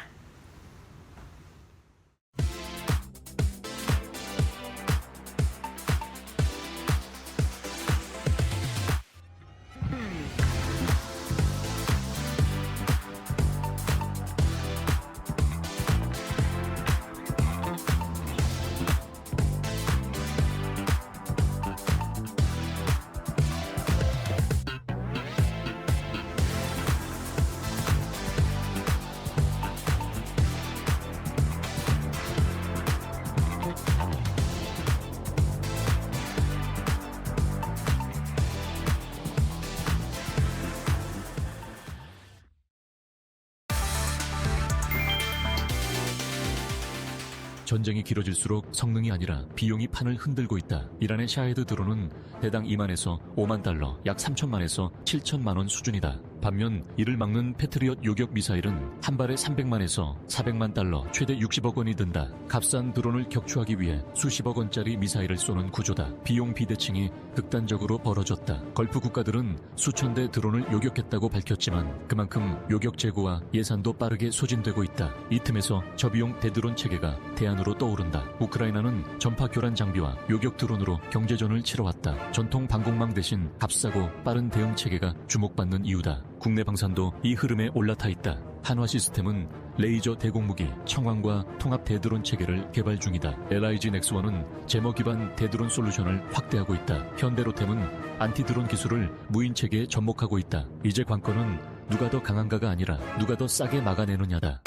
전쟁이 길어질수록 성능이 아니라 비용이 판을 흔들고 있다. 이란의 샤헤드 드론은 대당 2만에서 5만 달러, 약 3천만에서 7천만 원 수준이다. 반면 이를 막는 패트리엇 요격 미사일은 한 발에 300만에서 400만 달러, 최대 60억 원이 든다. 값싼 드론을 격추하기 위해 수십억 원짜리 미사일을 쏘는 구조다. 비용 비대칭이 극단적으로 벌어졌다. 걸프 국가들은 수천 대 드론을 요격했다고 밝혔지만 그만큼 요격 재고와 예산도 빠르게 소진되고 있다. 이 틈에서 저비용 대드론 체계가 대안으로 떠오른다. 우크라이나는 전파 교란 장비와 요격 드론으로 경제전을 치러왔다. 전통 방공망 대신 값싸고 빠른 대응 체계가 주목받는 이유다. 국내 방산도 이 흐름에 올라타 있다. 한화 시스템은 레이저 대공무기, 청황과 통합 대드론 체계를 개발 중이다. LIG 넥스원은 제모 기반 대드론 솔루션을 확대하고 있다. 현대로템은 안티드론 기술을 무인 체계에 접목하고 있다. 이제 관건은 누가 더 강한가가 아니라 누가 더 싸게 막아내느냐다.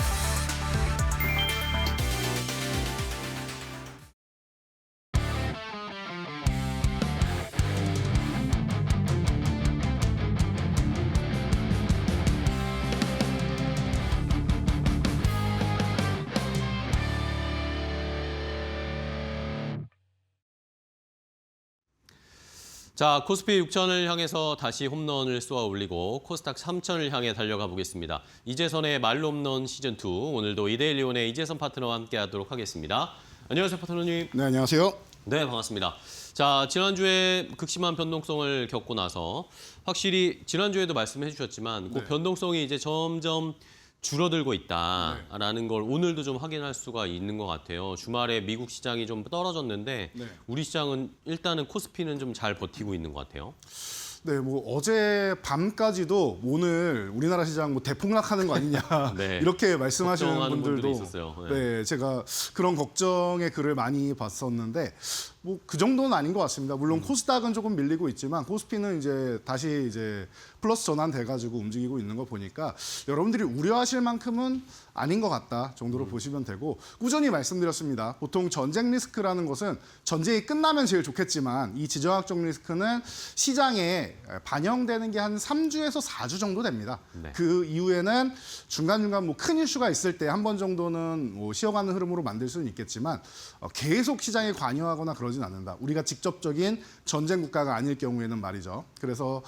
자, 코스피 6천을 향해서 다시 홈런을 쏘아 올리고 코스닥 3천을 향해 달려가 보겠습니다. 이재선의 말로 홈런 시즌2. 오늘도 이데일리온의 이재선 파트너와 함께하도록 하겠습니다. 안녕하세요, 파트너님. 네, 안녕하세요. 네, 반갑습니다. 자, 지난주에 극심한 변동성을 겪고 나서 확실히 지난주에도 말씀해 주셨지만 그 네. 변동성이 이제 점점 줄어들고 있다라는 걸 오늘도 좀 확인할 수가 있는 것 같아요. 주말에 미국 시장이 좀 떨어졌는데 네. 우리 시장은 일단은 코스피는 좀 잘 버티고 있는 것 같아요. 네, 뭐 어제 밤까지도 오늘 우리나라 시장 뭐 대폭락하는 거 아니냐 네. 이렇게 말씀하시는 걱정하는 분들도 분들이 있었어요. 네. 네, 제가 그런 걱정의 글을 많이 봤었는데 뭐 그 정도는 아닌 것 같습니다. 물론 코스닥은 조금 밀리고 있지만 코스피는 이제 다시 이제 플러스 전환돼가지고 움직이고 있는 거 보니까 여러분들이 우려하실 만큼은 아닌 것 같다 정도로 보시면 되고 꾸준히 말씀드렸습니다. 보통 전쟁 리스크라는 것은 전쟁이 끝나면 제일 좋겠지만 이 지정학적 리스크는 시장에 반영되는 게 한 3주에서 4주 정도 됩니다. 네. 그 이후에는 중간중간 뭐 큰 이슈가 있을 때 한 번 정도는 뭐 쉬어가는 흐름으로 만들 수는 있겠지만 계속 시장에 관여하거나 그러진 않는다. 우리가 직접적인 전쟁 국가가 아닐 경우에는 말이죠. 그래서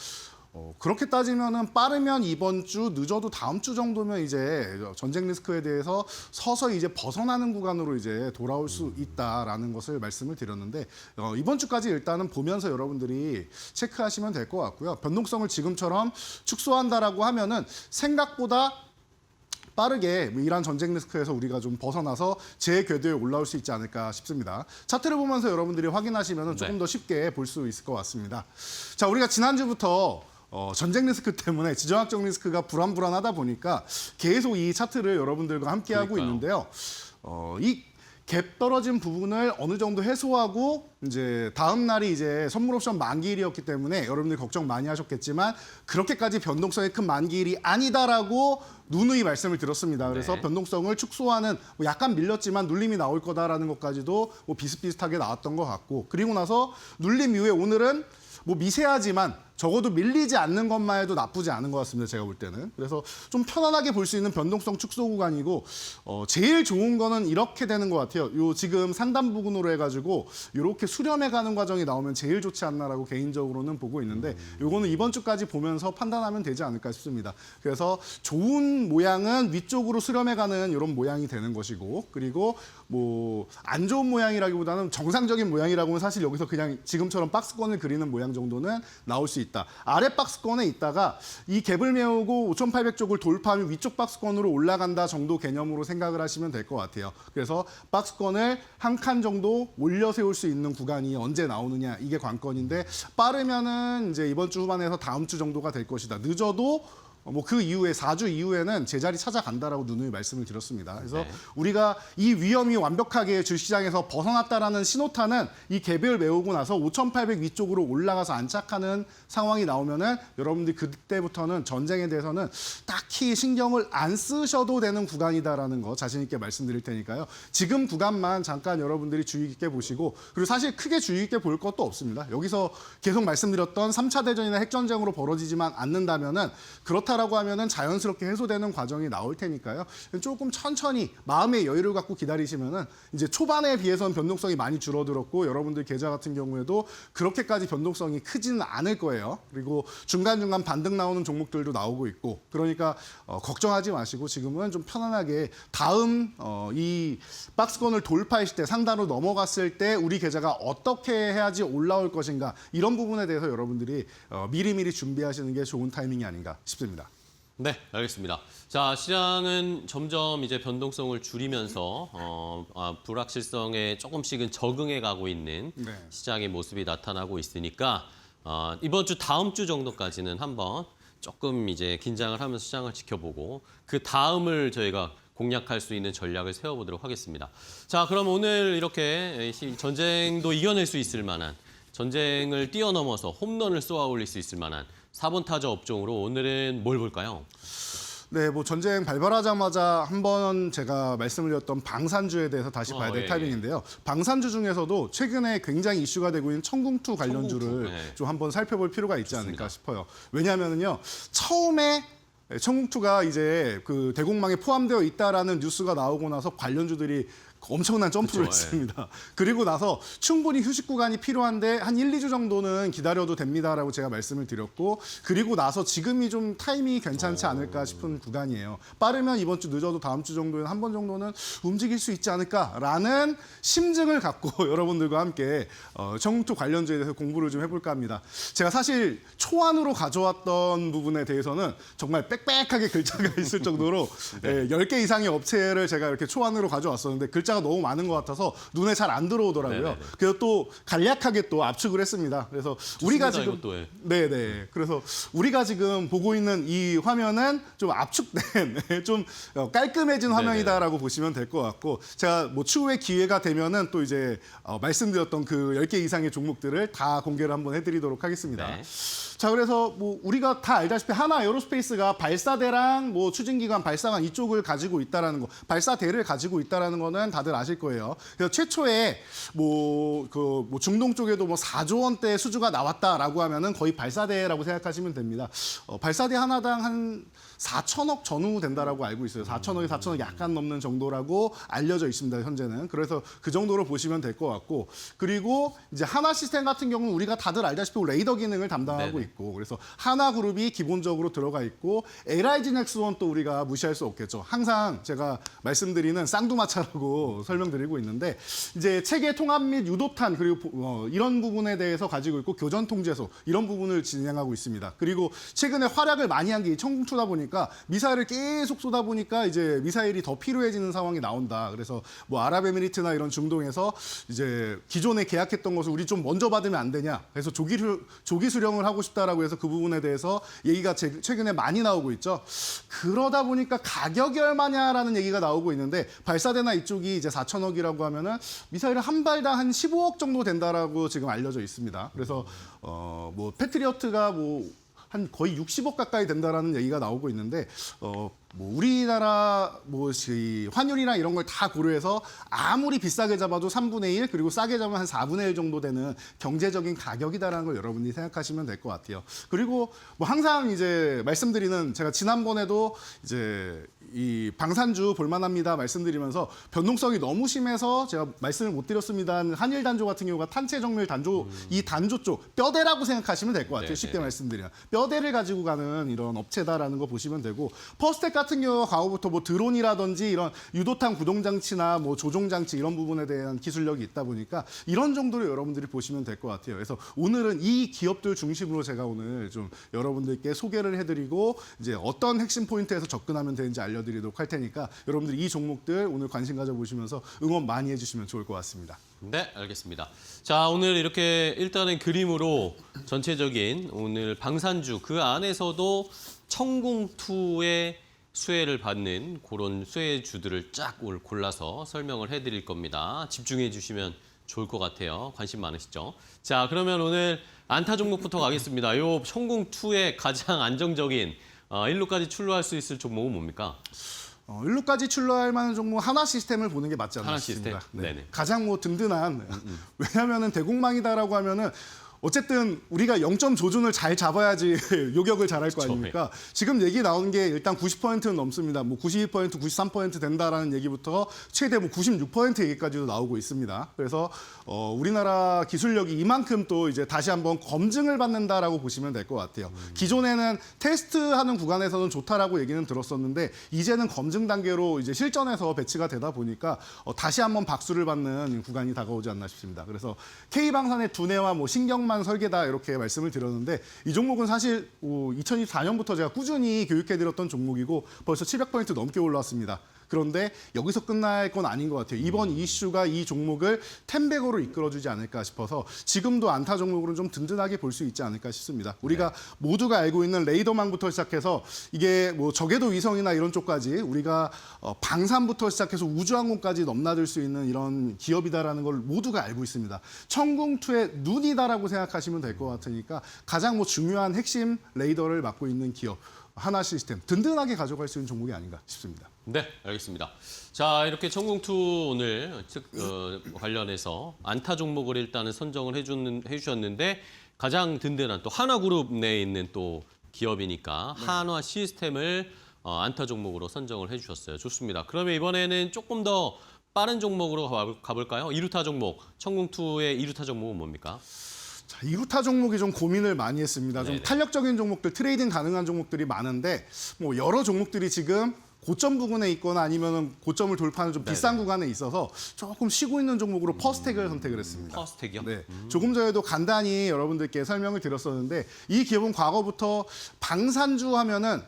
그렇게 따지면은 빠르면 이번 주, 늦어도 다음 주 정도면 이제 전쟁 리스크에 대해서 서서히 이제 벗어나는 구간으로 이제 돌아올 수 있다라는 것을 말씀을 드렸는데 이번 주까지 일단은 보면서 여러분들이 체크하시면 될 것 같고요. 변동성을 지금처럼 축소한다라고 하면은 생각보다 빠르게 이란 전쟁 리스크에서 우리가 좀 벗어나서 재궤도에 올라올 수 있지 않을까 싶습니다. 차트를 보면서 여러분들이 확인하시면 조금 더 쉽게 볼 수 있을 것 같습니다. 자, 우리가 지난주부터 전쟁 리스크 때문에 지정학적 리스크가 불안불안하다 보니까 계속 이 차트를 여러분들과 함께하고 그러니까요. 있는데요. 이 갭 떨어진 부분을 어느 정도 해소하고 이제 다음 날이 이제 선물 옵션 만기일이었기 때문에 여러분들 걱정 많이 하셨겠지만 그렇게까지 변동성이 큰 만기일이 아니다라고 누누이 말씀을 드렸습니다. 그래서 네. 변동성을 축소하는 뭐 약간 밀렸지만 눌림이 나올 거다라는 것까지도 뭐 비슷비슷하게 나왔던 것 같고 그리고 나서 눌림 이후에 오늘은 뭐 미세하지만 적어도 밀리지 않는 것만 해도 나쁘지 않은 것 같습니다. 제가 볼 때는. 그래서 좀 편안하게 볼 수 있는 변동성 축소 구간이고 제일 좋은 거는 이렇게 되는 것 같아요. 요 지금 상단 부근으로 해가지고 이렇게 수렴해 가는 과정이 나오면 제일 좋지 않나라고 개인적으로는 보고 있는데 요거는 이번 주까지 보면서 판단하면 되지 않을까 싶습니다. 그래서 좋은 모양은 위쪽으로 수렴해 가는 이런 모양이 되는 것이고 그리고 뭐 안 좋은 모양이라기보다는 정상적인 모양이라고는 사실 여기서 그냥 지금처럼 박스권을 그리는 모양 정도는 나올 수 있다. 아래 박스권에 있다가 이 갭을 메우고 5,800쪽을 돌파하면 위쪽 박스권으로 올라간다 정도 개념으로 생각을 하시면 될 것 같아요. 그래서 박스권을 한 칸 정도 올려 세울 수 있는 구간이 언제 나오느냐 이게 관건인데 빠르면은 이제 이번 주 후반에서 다음 주 정도가 될 것이다. 늦어도 뭐 그 이후에 4주 이후에는 제자리 찾아간다라고 누누이 말씀을 드렸습니다. 그래서 네. 우리가 이 위험이 완벽하게 주시장에서 벗어났다라는 신호탄은 이 갭을 메우고 나서 5,800 위쪽으로 올라가서 안착하는 상황이 나오면은 여러분들이 그때부터는 전쟁에 대해서는 딱히 신경을 안 쓰셔도 되는 구간이다라는 거 자신 있게 말씀드릴 테니까요. 지금 구간만 잠깐 여러분들이 주의 깊게 보시고 그리고 사실 크게 주의 깊게 볼 것도 없습니다. 여기서 계속 말씀드렸던 3차 대전이나 핵전쟁으로 벌어지지만 않는다면은 그렇다라고 하면은 자연스럽게 해소되는 과정이 나올 테니까요. 조금 천천히 마음의 여유를 갖고 기다리시면은 이제 초반에 비해서는 변동성이 많이 줄어들었고 여러분들 계좌 같은 경우에도 그렇게까지 변동성이 크지는 않을 거예요. 그리고 중간중간 반등 나오는 종목들도 나오고 있고 그러니까 걱정하지 마시고 지금은 좀 편안하게 다음 이 박스권을 돌파했을 때 상단으로 넘어갔을 때 우리 계좌가 어떻게 해야지 올라올 것인가 이런 부분에 대해서 여러분들이 미리미리 준비하시는 게 좋은 타이밍이 아닌가 싶습니다. 네, 알겠습니다. 자, 시장은 점점 이제 변동성을 줄이면서 불확실성에 조금씩은 적응해 가고 있는 네. 시장의 모습이 나타나고 있으니까 이번 주 다음 주 정도까지는 한번 조금 이제 긴장을 하면서 시장을 지켜보고 그 다음을 저희가 공략할 수 있는 전략을 세워보도록 하겠습니다. 자, 그럼 오늘 이렇게 전쟁도 이겨낼 수 있을 만한 전쟁을 뛰어넘어서 홈런을 쏘아 올릴 수 있을 만한 4번 타자 업종으로 오늘은 뭘 볼까요? 네, 뭐 전쟁 발발하자마자 한번 제가 말씀을 드렸던 방산주에 대해서 다시 봐야 될 예, 타이밍인데요. 방산주 중에서도 최근에 굉장히 이슈가 되고 있는 청궁투 관련주를 청궁투, 네. 좀 한번 살펴볼 필요가 있지 좋습니다. 않을까 싶어요. 왜냐하면요, 처음에 청궁투가 이제 그 대공망에 포함되어 있다라는 뉴스가 나오고 나서 관련주들이 엄청난 점프를 그쵸, 예. 했습니다. 그리고 나서 충분히 휴식 구간이 필요한데 한 1, 2주 정도는 기다려도 됩니다라고 제가 말씀을 드렸고 그리고 나서 지금이 좀 타이밍이 괜찮지 않을까 싶은 구간이에요. 빠르면 이번 주 늦어도 다음 주 정도에는 한 번 정도는 움직일 수 있지 않을까라는 심증을 갖고 여러분들과 함께 청투 관련주에 대해서 공부를 좀 해볼까 합니다. 제가 사실 초안으로 가져왔던 부분에 대해서는 정말 빽빽하게 글자가 있을 정도로 10개 이상의 업체를 제가 이렇게 초안으로 가져왔었는데 글자가 너무 많은 것 같아서 눈에 잘 안 들어오더라고요. 네네네. 그래서 또 간략하게 또 압축을 했습니다. 그래서 우리가 지금 이것도, 예. 네네. 그래서 우리가 지금 보고 있는 이 화면은 좀 압축된 좀 깔끔해진 화면이다라고 보시면 될 것 같고 제가 뭐 추후에 기회가 되면은 또 이제 말씀드렸던 그 10개 이상의 종목들을 다 공개를 한번 해드리도록 하겠습니다. 네. 자, 그래서 뭐 우리가 다 알다시피 하나 에어로스페이스가 발사대랑 뭐 추진기관, 발사관 이쪽을 가지고 있다라는 거, 발사대를 가지고 있다라는 거는 다들 아실 거예요. 그래서 최초에 뭐 중동 쪽에도 뭐 4조 원대 수주가 나왔다라고 하면은 거의 발사대라고 생각하시면 됩니다. 발사대 하나당 한 4천억 전후 된다라고 알고 있어요. 4천억에 4천억 약간 넘는 정도라고 알려져 있습니다. 현재는. 그래서 그 정도로 보시면 될 것 같고 그리고 이제 하나 시스템 같은 경우는 우리가 다들 알다시피 레이더 기능을 담당하고 네네. 있고 그래서 하나그룹이 기본적으로 들어가 있고 LIG 넥스원 또 우리가 무시할 수 없겠죠. 항상 제가 말씀드리는 쌍두마차라고 설명드리고 있는데 이제 체계 통합 및 유도탄 그리고 이런 부분에 대해서 가지고 있고 교전 통제소 이런 부분을 진행하고 있습니다. 그리고 최근에 활약을 많이 한 게 이 청궁투다 보니까 미사일을 계속 쏘다 보니까 이제 미사일이 더 필요해지는 상황이 나온다. 그래서 뭐 아랍에미리트나 이런 중동에서 이제 기존에 계약했던 것을 우리 좀 먼저 받으면 안 되냐. 그래서 조기 수령을 하고 싶다라고 해서 그 부분에 대해서 얘기가 최근에 많이 나오고 있죠. 그러다 보니까 가격이 얼마냐라는 얘기가 나오고 있는데 발사대나 이쪽이 이제 4천억이라고 하면은 미사일은 한 발당 한 15억 정도 된다라고 지금 알려져 있습니다. 그래서 뭐 패트리어트가 뭐 한 거의 60억 가까이 된다라는 얘기가 나오고 있는데 뭐 우리나라 뭐 환율이나 이런 걸 다 고려해서 아무리 비싸게 잡아도 3분의 1 그리고 싸게 잡으면 한 4분의 1 정도 되는 경제적인 가격이다라는 걸 여러분이 생각하시면 될 것 같아요. 그리고 뭐 항상 이제 말씀드리는 제가 지난번에도 이제 이 방산주 볼만합니다 말씀드리면서 변동성이 너무 심해서 제가 말씀을 못 드렸습니다. 한일 단조 같은 경우가 탄체 정밀 단조 이 단조 쪽 뼈대라고 생각하시면 될 것 같아요. 네, 쉽게 네. 말씀드리면 뼈대를 가지고 가는 이런 업체다라는 거 보시면 되고 퍼스텍 같은 경우 과거부터 뭐 드론이라든지 이런 유도탄 구동 장치나 뭐 조종 장치 이런 부분에 대한 기술력이 있다 보니까 이런 정도로 여러분들이 보시면 될 것 같아요. 그래서 오늘은 이 기업들 중심으로 제가 오늘 좀 여러분들께 소개를 해드리고 이제 어떤 핵심 포인트에서 접근하면 되는지 알려드리도록 할 테니까 여러분들이 이 종목들 오늘 관심 가져보시면서 응원 많이 해주시면 좋을 것 같습니다. 네, 알겠습니다. 자, 오늘 이렇게 일단은 그림으로 전체적인 오늘 방산주 그 안에서도 청궁2의 수혜를 받는 그런 수혜주들을 쫙 오늘 골라서 설명을 해드릴 겁니다. 집중해 주시면 좋을 것 같아요. 관심 많으시죠? 자, 그러면 오늘 안타 종목부터 가겠습니다. 요 청궁2의 가장 안정적인 1루까지 출루할 수 있을 종목은 뭡니까? 1루까지 출루할 만한 종목 하나 시스템을 보는 게 맞지 않나 하나 싶습니다. 시스템? 네네. 가장 뭐 든든한 왜냐하면은 대공망이다라고 하면은 어쨌든 우리가 0점 조준을 잘 잡아야지 요격을 잘할 거 그쵸, 아닙니까? 지금 얘기 나오는 게 일단 90%는 넘습니다. 뭐 92%, 93% 된다라는 얘기부터 최대 뭐 96% 얘기까지도 나오고 있습니다. 그래서 우리나라 기술력이 이만큼 또 이제 다시 한번 검증을 받는다라고 보시면 될 것 같아요. 기존에는 테스트하는 구간에서는 좋다라고 얘기는 들었었는데 이제는 검증 단계로 이제 실전에서 배치가 되다 보니까 다시 한번 박수를 받는 구간이 다가오지 않나 싶습니다. 그래서 K방산의 두뇌와 뭐 신경만 설계다 이렇게 말씀을 드렸는데 이 종목은 사실 2024년부터 제가 꾸준히 교육해드렸던 종목이고 벌써 700포인트 넘게 올라왔습니다. 그런데 여기서 끝날 건 아닌 것 같아요. 이번 이슈가 이 종목을 텐백으로 이끌어주지 않을까 싶어서 지금도 안타 종목으로는 좀 든든하게 볼 수 있지 않을까 싶습니다. 우리가 모두가 알고 있는 레이더망부터 시작해서 이게 뭐 저궤도 위성이나 이런 쪽까지 우리가 방산부터 시작해서 우주항공까지 넘나들 수 있는 이런 기업이다라는 걸 모두가 알고 있습니다. 청궁2의 눈이다라고 생각하시면 될 것 같으니까 가장 뭐 중요한 핵심 레이더를 맡고 있는 기업 하나 시스템 든든하게 가져갈 수 있는 종목이 아닌가 싶습니다. 네, 알겠습니다. 자, 이렇게 청궁2 오늘 관련해서 안타 종목을 일단은 선정을 해주셨는데 가장 든든한 또 하나그룹 내에 있는 또 기업이니까 한화 시스템을 안타 종목으로 선정을 해주셨어요. 좋습니다. 그러면 이번에는 조금 더 빠른 종목으로 가볼까요? 2루타 종목, 청궁투의 2루타 종목은 뭡니까? 자, 2루타 종목이 좀 고민을 많이 했습니다. 좀 네네. 탄력적인 종목들, 트레이딩 가능한 종목들이 많은데 뭐 여러 종목들이 지금 고점 부근에 있거나 아니면 고점을 돌파하는 좀 비싼 구간에 있어서 조금 쉬고 있는 종목으로 퍼스텍을 선택을 했습니다. 퍼스텍이요? 네, 조금 전에도 간단히 여러분들께 설명을 드렸었는데 이 기업은 과거부터 방산주 하면은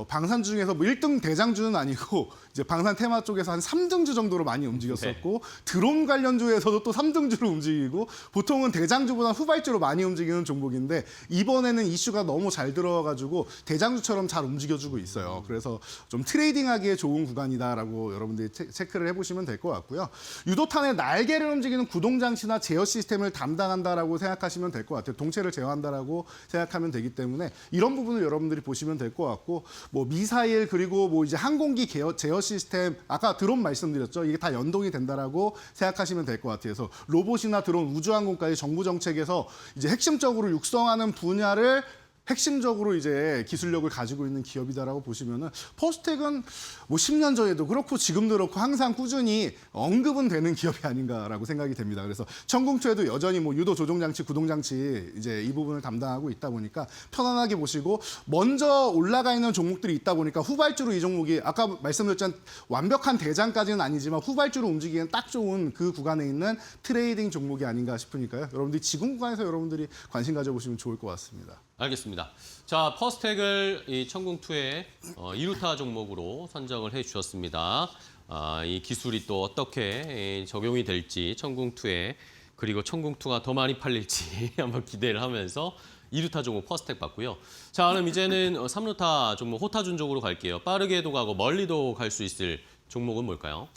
방산주 중에서 뭐 1등 대장주는 아니고 이제 방산 테마 쪽에서 한 3등주 정도로 많이 움직였었고 드론 관련주에서도 또 3등주로 움직이고 보통은 대장주보다 후발주로 많이 움직이는 종목인데 이번에는 이슈가 너무 잘 들어가지고 대장주처럼 잘 움직여주고 있어요. 그래서 좀 트레이딩하기에 좋은 구간이다라고 여러분들이 체크를 해보시면 될 것 같고요. 유도탄의 날개를 움직이는 구동장치나 제어 시스템을 담당한다라고 생각하시면 될 것 같아요. 동체를 제어한다라고 생각하면 되기 때문에 이런 부분을 여러분들이 보시면 될 것 같고 뭐 미사일 그리고 뭐 이제 항공기 제어 시스템 아까 드론 말씀드렸죠. 이게 다 연동이 된다라고 생각하시면 될 것 같아요. 그래서 로봇이나 드론, 우주항공까지 정부 정책에서 이제 핵심적으로 육성하는 분야를 핵심적으로 이제 기술력을 가지고 있는 기업이다라고 보시면은 퍼스텍은 뭐 10년 전에도 그렇고 지금도 그렇고 항상 꾸준히 언급은 되는 기업이 아닌가라고 생각이 됩니다. 그래서 청궁투에도 여전히 뭐 유도 조종 장치, 구동 장치 이제 이 부분을 담당하고 있다 보니까 편안하게 보시고 먼저 올라가 있는 종목들이 있다 보니까 후발주로 이 종목이 아까 말씀드렸지만 완벽한 대장까지는 아니지만 후발주로 움직이기엔 딱 좋은 그 구간에 있는 트레이딩 종목이 아닌가 싶으니까요. 여러분들이 지금 구간에서 여러분들이 관심 가져보시면 좋을 것 같습니다. 알겠습니다. 자, 퍼스텍을 이 청궁투의 2루타 종목으로 선정을 해주셨습니다. 이 기술이 또 어떻게 적용이 될지 청궁투에 그리고 청궁투가 더 많이 팔릴지 한번 기대를 하면서 2루타 종목 퍼스텍 봤고요. 자, 그럼 이제는 3루타 종목 호타준 쪽으로 갈게요. 빠르게도 가고 멀리도 갈 수 있을 종목은 뭘까요?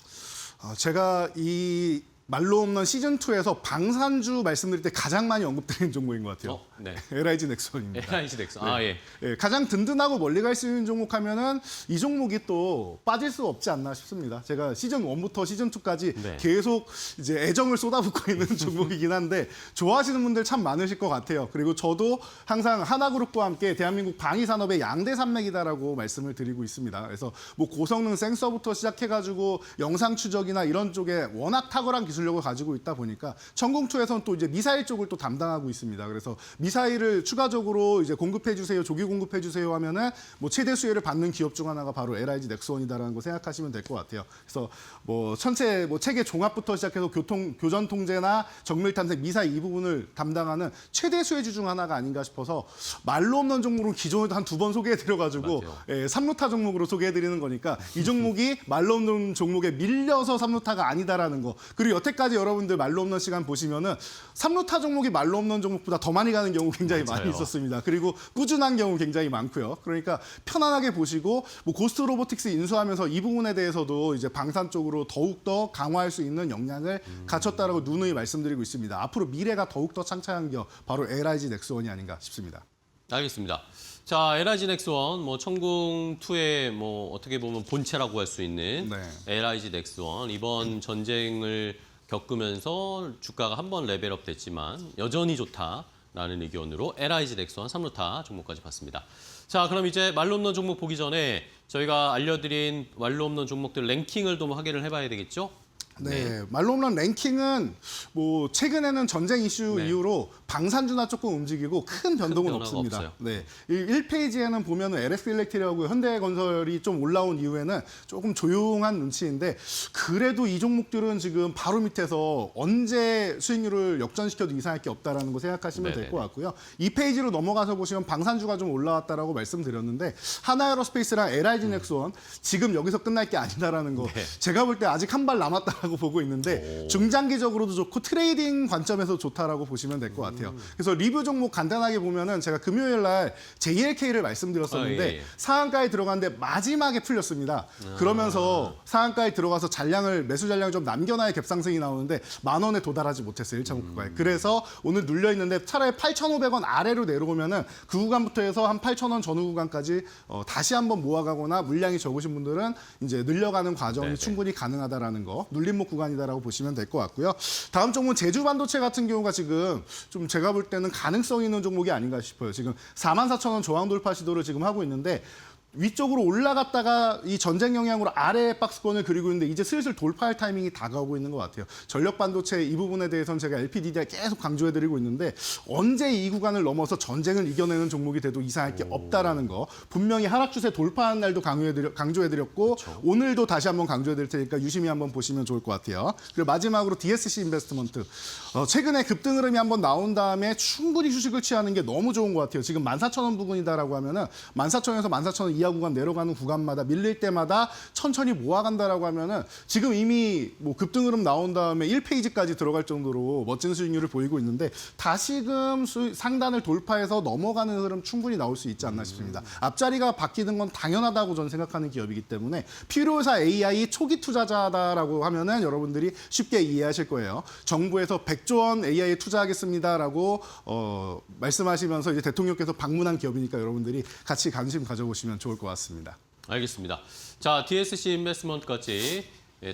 제가 이 말로 없는 시즌2에서 방산주 말씀드릴 때 가장 많이 언급드리는 종목인 것 같아요. 네. LIG 넥슨입니다. LIG 넥슨. 아, 예. 예, 가장 든든하고 멀리 갈 수 있는 종목 하면은 이 종목이 또 빠질 수 없지 않나 싶습니다. 제가 시즌 1부터 시즌 2까지 네. 계속 이제 애정을 쏟아붓고 있는 종목이긴 한데 좋아하시는 분들 참 많으실 것 같아요. 그리고 저도 항상 하나그룹과 함께 대한민국 방위 산업의 양대 산맥이다라고 말씀을 드리고 있습니다. 그래서 뭐 고성능 센서부터 시작해가지고 영상 추적이나 이런 쪽에 워낙 탁월한 기술력을 가지고 있다 보니까 청궁투에서는 또 이제 미사일 쪽을 또 담당하고 있습니다. 그래서 미사일을 추가적으로 이제 공급해 주세요, 조기 공급해 주세요 하면은 뭐 최대 수혜를 받는 기업 중 하나가 바로 LIG 넥스원이다라는 거 생각하시면 될 것 같아요. 그래서 뭐 전체 뭐 체계 종합부터 시작해서 교전 통제나 정밀 탐색, 미사일 이 부분을 담당하는 최대 수혜주 중 하나가 아닌가 싶어서 말로 없는 종목은 기존에도 한 2번 소개해 드려가지고 예, 3루타 종목으로 소개해 드리는 거니까 이 종목이 말로 없는 종목에 밀려서 3루타가 아니다라는 거. 그리고 여태까지 여러분들 말로 없는 시간 보시면은 3루타 종목이 말로 없는 종목보다 더 많이 가는 경우 굉장히 많이 있었습니다. 그리고 꾸준한 경우 굉장히 많고요. 그러니까 편안하게 보시고 뭐 고스트 로보틱스 인수하면서 이 부분에 대해서도 이제 방산 쪽으로 더욱더 강화할 수 있는 역량을 갖췄다라고 누누이 말씀드리고 있습니다. 앞으로 미래가 더욱더 창창한 기업 바로 LIG 넥스원이 아닌가 싶습니다. 알겠습니다. 자, LIG 넥스원, 뭐 청궁2의 뭐 어떻게 보면 본체라고 할 수 있는 LIG 넥스원 이번 전쟁을 겪으면서 주가가 한 번 레벨업 됐지만 여전히 좋다라는 의견으로 LIG 넥스원 3루타 종목까지 봤습니다. 자, 그럼 이제 말로 없는 종목 보기 전에 저희가 알려드린 말로 없는 종목들 랭킹을 좀 확인을 해봐야 되겠죠? 네, 말로 없는 랭킹은 뭐 최근에는 전쟁 이슈 이후로 방산주나 조금 움직이고 큰 변동은 없습니다. 없어요. 네, 1페이지에는 보면은 LS 일렉트릭하고 현대건설이 좀 올라온 이후에는 조금 조용한 눈치인데 그래도 이 종목들은 지금 바로 밑에서 언제 수익률을 역전시켜도 이상할 게 없다라는 거 생각하시면 될 것 같고요. 2페이지로 넘어가서 보시면 방산주가 좀 올라왔다라고 말씀드렸는데 하나에어로스페이스랑 LIG 넥스원 지금 여기서 끝날 게 아니다라는 거 제가 볼 때 아직 한 발 남았다. 라고 보고 있는데 중장기적으로도 좋고 트레이딩 관점에서 좋다라고 보시면 될 것 같아요. 그래서 리뷰 종목 간단하게 보면은 제가 금요일 날 JLK를 말씀드렸었는데 상한가에 들어갔는데 마지막에 풀렸습니다. 그러면서 상한가에 들어가서 매수 잔량을 좀 남겨놔야 갭상승이 나오는데 10,000원에 도달하지 못했어요. 1차 목표가에. 그래서 오늘 눌려 있는데 차라리 8,500원 아래로 내려오면은 그 구간부터 해서 한 8,000원 전후 구간까지 다시 한번 모아가거나 물량이 적으신 분들은 이제 늘려가는 과정이 충분히 가능하다라는 거. 눌림목 구간이다라고 보시면 될 것 같고요. 다음 종목은 제주반도체 같은 경우가 지금 좀 제가 볼 때는 가능성 있는 종목이 아닌가 싶어요. 지금 44,000원 저항 돌파 시도를 지금 하고 있는데 위쪽으로 올라갔다가 이 전쟁 영향으로 아래의 박스권을 그리고 있는데 이제 슬슬 돌파할 타이밍이 다가오고 있는 것 같아요. 전력 반도체 이 부분에 대해서는 제가 LPDDR 계속 강조해드리고 있는데 언제 이 구간을 넘어서 전쟁을 이겨내는 종목이 돼도 이상할 게 없다라는 거 분명히 하락 추세 돌파한 날도 강조해드렸고 오늘도 다시 한번 강조해드릴 테니까 유심히 한번 보시면 좋을 것 같아요. 그리고 마지막으로 DSC 인베스트먼트 최근에 급등 흐름이 한번 나온 다음에 충분히 휴식을 취하는 게 너무 좋은 것 같아요. 지금 14,000원 부근이다라고 하면은 14,000원에서 14,000원 이하 구간 내려가는 구간마다 밀릴 때마다 천천히 모아간다라고 하면은 지금 이미 뭐 급등 흐름 나온 다음에 1페이지까지 들어갈 정도로 멋진 수익률을 보이고 있는데 다시금 상단을 돌파해서 넘어가는 흐름 충분히 나올 수 있지 않나 싶습니다. 앞자리가 바뀌는 건 당연하다고 저는 생각하는 기업이기 때문에 필요사 AI 초기 투자자다라고 하면은 여러분들이 쉽게 이해하실 거예요. 정부에서 100조 원 AI 투자하겠습니다라고 말씀하시면서 이제 대통령께서 방문한 기업이니까 여러분들이 같이 관심 가져보시면 좋을 것 같습니다. 알겠습니다. 자, DSC 인베스트먼트까지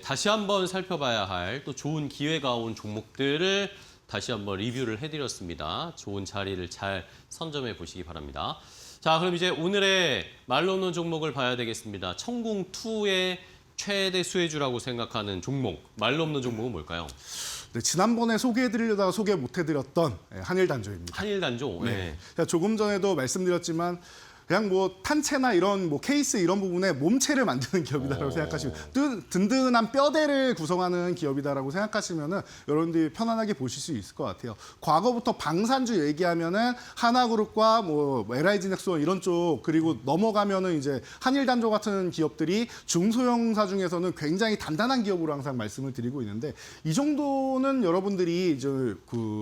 다시 한번 살펴봐야 할 또 좋은 기회가 온 종목들을 다시 한번 리뷰를 해드렸습니다. 좋은 자리를 잘 선점해 보시기 바랍니다. 자, 그럼 이제 오늘의 말로 없는 종목을 봐야 되겠습니다. 천궁2의 최대 수혜주라고 생각하는 종목, 말로 없는 종목은 뭘까요? 네, 지난번에 소개해드리려다가 소개 못해드렸던 한일단조입니다. 한일단조. 네. 조금 전에도 말씀드렸지만 그냥 뭐 탄체나 이런 뭐 케이스 이런 부분에 몸체를 만드는 기업이다라고 생각하시면 든든한 뼈대를 구성하는 기업이다라고 생각하시면은 여러분들이 편안하게 보실 수 있을 것 같아요. 과거부터 방산주 얘기하면은 하나그룹과 뭐 LIG넥스원 이런 쪽 그리고 넘어가면은 이제 한일단조 같은 기업들이 중소형사 중에서는 굉장히 단단한 기업으로 항상 말씀을 드리고 있는데 이 정도는 여러분들이 이제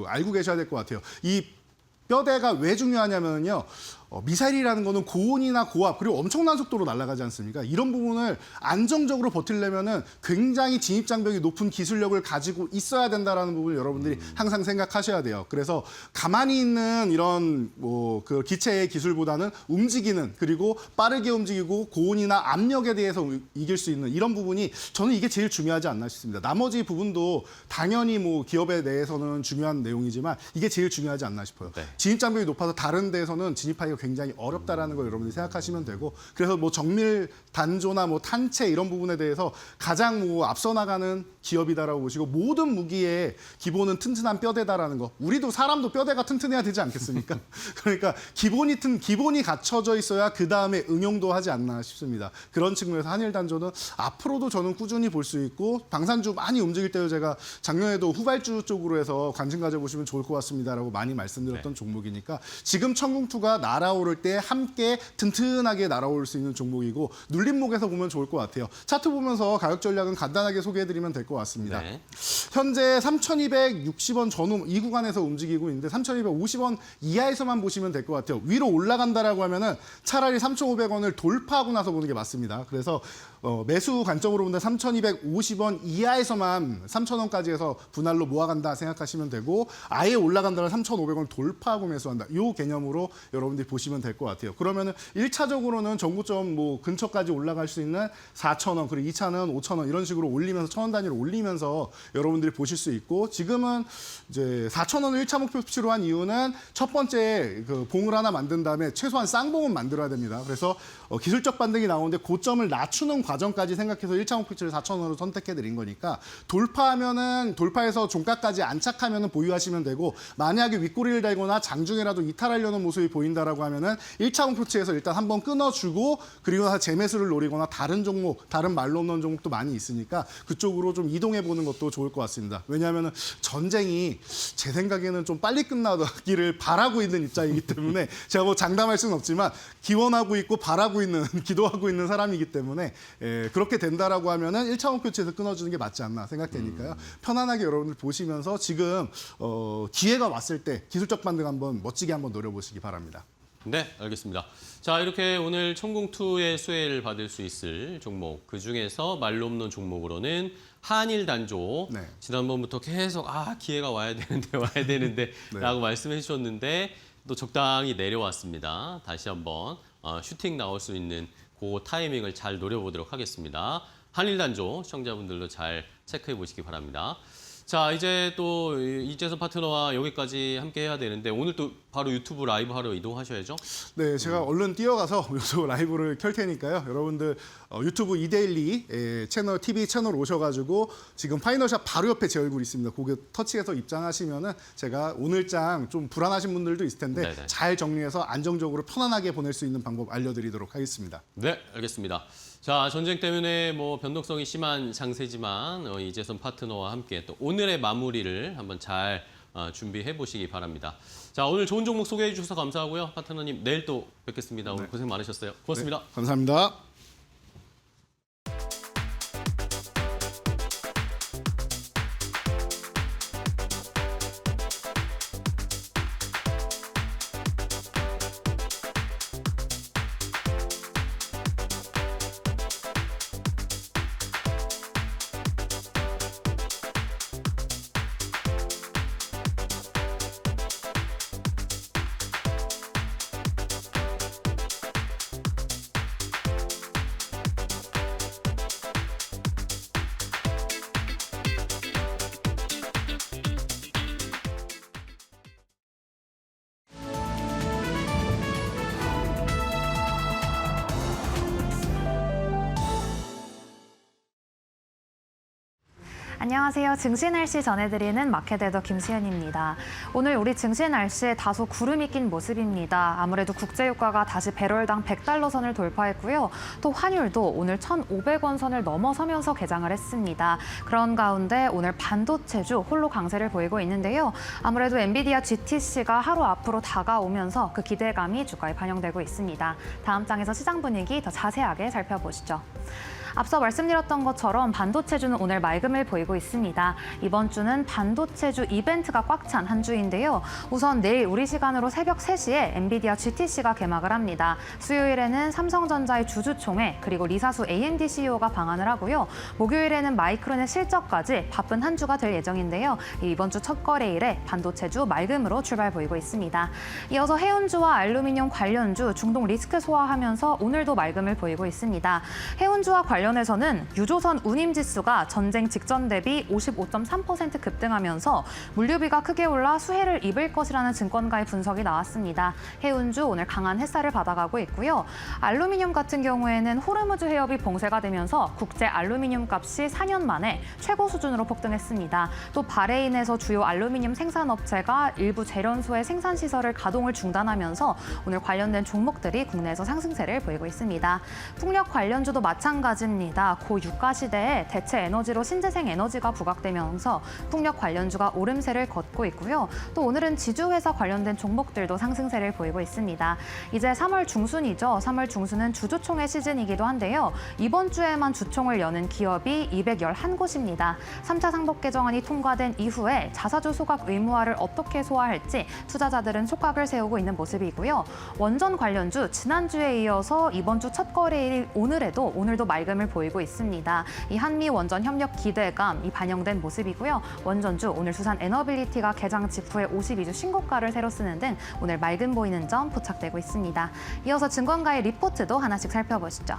알고 계셔야 될 것 같아요. 이 뼈대가 왜 중요하냐면요. 미사일이라는 거는 고온이나 고압 그리고 엄청난 속도로 날아가지 않습니까? 이런 부분을 안정적으로 버티려면은 굉장히 진입 장벽이 높은 기술력을 가지고 있어야 된다라는 부분을 여러분들이 항상 생각하셔야 돼요. 그래서 가만히 있는 이런 뭐 그 기체의 기술보다는 움직이는 그리고 빠르게 움직이고 고온이나 압력에 대해서 이길 수 있는 이런 부분이 저는 이게 제일 중요하지 않나 싶습니다. 나머지 부분도 당연히 뭐 기업에 대해서는 중요한 내용이지만 이게 제일 중요하지 않나 싶어요. 네. 진입 장벽이 높아서 다른 데에서는 진입하기가 굉장히 어렵다라는 걸 여러분들이 생각하시면 되고 그래서 뭐 정밀 단조나 뭐 탄체 이런 부분에 대해서 가장 뭐 앞서 나가는 기업이다라고 보시고 모든 무기의 기본은 튼튼한 뼈대다라는 거. 우리도 사람도 뼈대가 튼튼해야 되지 않겠습니까? 그러니까 기본이 갖춰져 있어야 그 다음에 응용도 하지 않나 싶습니다. 그런 측면에서 한일단조는 앞으로도 저는 꾸준히 볼 수 있고 방산주 많이 움직일 때도 제가 작년에도 후발주 쪽으로 해서 관심 가져보시면 좋을 것 같습니다라고 많이 말씀드렸던 종목이니까 지금 천궁2가 날아오를 때 함께 튼튼하게 날아올 수 있는 종목이고 눌림목에서 보면 좋을 것 같아요. 차트 보면서 가격 전략은 간단하게 소개해드리면 될 것 같습니다. 네. 현재 3,260원 전후 이 구간에서 움직이고 있는데 3,250원 이하에서만 보시면 될 것 같아요. 위로 올라간다라고 하면은 차라리 3,500원을 돌파하고 나서 보는 게 맞습니다. 그래서 매수 관점으로 본다 3,250원 이하에서만 3,000원까지 해서 분할로 모아간다 생각하시면 되고 아예 올라간다면 3,500원 돌파하고 매수한다. 이 개념으로 여러분들이 보시면 될 것 같아요. 그러면은 1차적으로는 정고점 뭐 근처까지 올라갈 수 있는 4,000원 그리고 2차는 5,000원 이런 식으로 올리면서 1,000원 단위로 올리면서 여러분들이 보실 수 있고 지금은 이제 4,000원을 1차 목표치로 한 이유는 첫 번째 그 봉을 하나 만든 다음에 최소한 쌍봉은 만들어야 됩니다. 그래서 기술적 반등이 나오는데 고점을 낮추는 과정까지 생각해서 1차 목표치를 4,000원으로 선택해 드린 거니까 돌파해서 종가까지 안착하면은 보유하시면 되고 만약에 윗꼬리를 달거나 장중에라도 이탈하려는 모습이 보인다라고 하면은 1차 목표치에서 일단 한번 끊어주고 그리고 나서 재매수를 노리거나 다른 종목, 다른 말로 없는 종목도 많이 있으니까 그쪽으로 좀 이동해 보는 것도 좋을 것 같습니다. 왜냐하면은 전쟁이 제 생각에는 좀 빨리 끝나기를 바라고 있는 입장이기 때문에 제가 뭐 장담할 수는 없지만 기원하고 있고 바라고 있는 기도하고 있는 사람이기 때문에 그렇게 된다라고 하면은 1차 목표치에서 끊어주는 게 맞지 않나 생각되니까요. 편안하게 여러분들 보시면서 지금 기회가 왔을 때 기술적 반등 한번 멋지게 한번 노려보시기 바랍니다. 네, 알겠습니다. 자, 이렇게 오늘 천궁2의 수혜를 받을 수 있을 종목, 그중에서 말로 없는 종목으로는 한일단조. 네. 지난번부터 계속 기회가 와야 되는데 네. 라고 말씀해 주셨는데 또 적당히 내려왔습니다. 다시 한번 슈팅 나올 수 있는 그 타이밍을 잘 노려보도록 하겠습니다. 한일단조 시청자분들도 잘 체크해 보시기 바랍니다. 자, 이제 또 이재선 파트너와 여기까지 함께 해야 되는데 오늘 또 바로 유튜브 라이브 하러 이동하셔야죠. 네, 제가 얼른 뛰어가서 요즘 라이브를 켤 테니까요. 여러분들 유튜브 이데일리 채널 TV 채널 오셔가지고 지금 파이널샷 바로 옆에 제 얼굴 있습니다. 거기 터치해서 입장하시면은 제가 오늘장 좀 불안하신 분들도 있을 텐데 네네. 잘 정리해서 안정적으로 편안하게 보낼 수 있는 방법 알려드리도록 하겠습니다. 네, 알겠습니다. 자, 전쟁 때문에 뭐 변동성이 심한 장세지만 이재선 파트너와 함께 또 오늘의 마무리를 한번 잘 준비해 보시기 바랍니다. 자, 오늘 좋은 종목 소개해 주셔서 감사하고요. 파트너님 내일 또 뵙겠습니다. 오늘 고생 많으셨어요. 고맙습니다. 네, 감사합니다. 안녕하세요. 증시 날씨 전해드리는 마켓에더 김수현입니다. 오늘 우리 증시 날씨에 다소 구름이 낀 모습입니다. 아무래도 국제유가가 다시 배럴당 100달러 선을 돌파했고요. 또 환율도 오늘 1,500원 선을 넘어서면서 개장을 했습니다. 그런 가운데 오늘 반도체주 홀로 강세를 보이고 있는데요. 아무래도 엔비디아 GTC가 하루 앞으로 다가오면서 그 기대감이 주가에 반영되고 있습니다. 다음 장에서 시장 분위기 더 자세하게 살펴보시죠. 앞서 말씀드렸던 것처럼 반도체주는 오늘 맑음을 보이고 있습니다. 이번 주는 반도체주 이벤트가 꽉 찬 한 주인데요. 우선 내일 우리 시간으로 새벽 3시에 엔비디아 GTC가 개막을 합니다. 수요일에는 삼성전자의 주주총회 그리고 리사수 AMD CEO가 방한을 하고요. 목요일에는 마이크론의 실적까지 바쁜 한 주가 될 예정인데요. 이번 주 첫 거래일에 반도체주 맑음으로 출발 보이고 있습니다. 이어서 해운주와 알루미늄 관련주 중동 리스크 소화하면서 오늘도 맑음을 보이고 있습니다. 해운주와 관련해서는 유조선 운임지수가 전쟁 직전 대비 55.3% 급등하면서 물류비가 크게 올라 수혜를 입을 것이라는 증권가의 분석이 나왔습니다. 해운주 오늘 강한 햇살을 받아가고 있고요. 알루미늄 같은 경우에는 호르무즈 해협이 봉쇄가 되면서 국제 알루미늄 값이 4년 만에 최고 수준으로 폭등했습니다. 또 바레인에서 주요 알루미늄 생산업체가 일부 재련소의 생산시설을 가동을 중단하면서 오늘 관련된 종목들이 국내에서 상승세를 보이고 있습니다. 풍력 관련주도 마찬가지입니다. 고유가 시대에 대체 에너지로 신재생 에너지가 부각되면서 풍력 관련주가 오름세를 걷고 있고요. 또 오늘은 지주회사 관련된 종목들도 상승세를 보이고 있습니다. 이제 3월 중순이죠. 3월 중순은 주주총회 시즌이기도 한데요. 이번 주에만 주총을 여는 기업이 211곳입니다. 3차 상법 개정안이 통과된 이후에 자사주 소각 의무화를 어떻게 소화할지 투자자들은 촉각을 세우고 있는 모습이고요. 원전 관련주 지난주에 이어서 이번 주 첫 거래일 오늘도 맑음을 보이고 있습니다. 이 한미 원전 협력 기대감이 반영된 모습이고요. 원전주 오늘 두산 에너빌리티가 개장 직후에 52주 신고가를 새로 쓰는 등 오늘 맑음 보이는 점 포착되고 있습니다. 이어서 증권가의 리포트도 하나씩 살펴보시죠.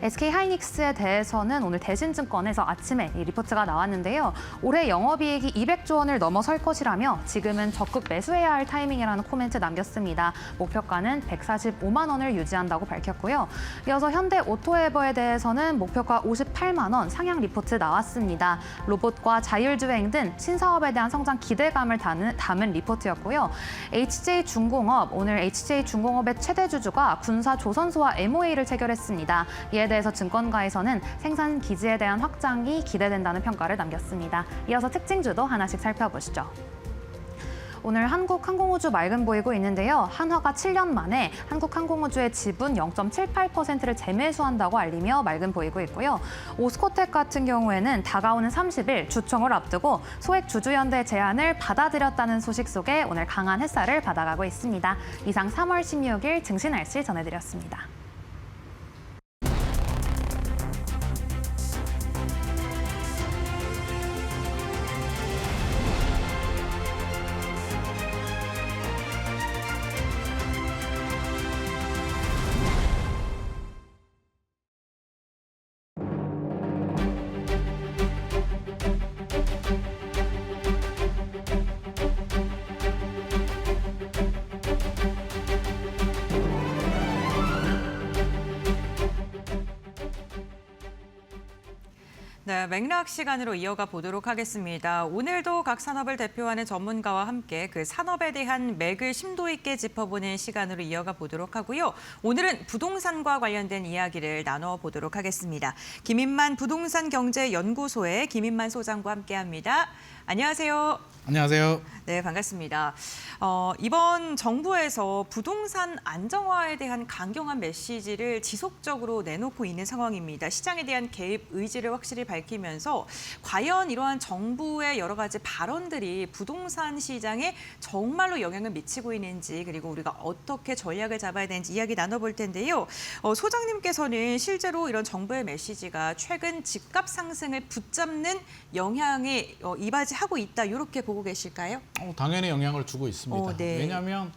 SK하이닉스에 대해서는 오늘 대신증권에서 아침에 이 리포트가 나왔는데요. 올해 영업이익이 200조 원을 넘어설 것이라며 지금은 적극 매수해야 할 타이밍이라는 코멘트 남겼습니다. 목표가는 145만 원을 유지한다고 밝혔고요. 이어서 현대오토에버에 대해서는 목표가 58만 원 상향 리포트 나왔습니다. 로봇과 자율주행 등 신사업에 대한 성장 기대감을 담은 리포트였고요. HJ중공업, 오늘 HJ중공업의 최대 주주가 군사조선소와 MOA를 체결했습니다. 이에 대해서 증권가에서는 생산 기지에 대한 확장이 기대된다는 평가를 남겼습니다. 이어서 특징주도 하나씩 살펴보시죠. 오늘 한국항공우주 맑음 보이고 있는데요. 한화가 7년 만에 한국항공우주의 지분 0.78%를 재매수한다고 알리며 맑음 보이고 있고요. 오스코텍 같은 경우에는 다가오는 30일 주총을 앞두고 소액 주주연대 제안을 받아들였다는 소식 속에 오늘 강한 햇살을 받아가고 있습니다. 이상 3월 16일 증시 날씨 전해드렸습니다. 네, 맥락 시간으로 이어가 보도록 하겠습니다. 오늘도 각 산업을 대표하는 전문가와 함께 그 산업에 대한 맥을 심도 있게 짚어보는 시간으로 이어가 보도록 하고요. 오늘은 부동산과 관련된 이야기를 나눠보도록 하겠습니다. 김인만 부동산경제연구소의 김인만 소장과 함께합니다. 안녕하세요. 안녕하세요. 네, 반갑습니다. 이번 정부에서 부동산 안정화에 대한 강경한 메시지를 지속적으로 내놓고 있는 상황입니다. 시장에 대한 개입 의지를 확실히 밝히면서 과연 이러한 정부의 여러 가지 발언들이 부동산 시장에 정말로 영향을 미치고 있는지, 그리고 우리가 어떻게 전략을 잡아야 되는지 이야기 나눠볼 텐데요. 소장님께서는 실제로 이런 정부의 메시지가 최근 집값 상승을 붙잡는 영향에 이바지하고 있다, 이렇게 보고 계실까요? 당연히 영향을 주고 있습니다. 네. 왜냐하면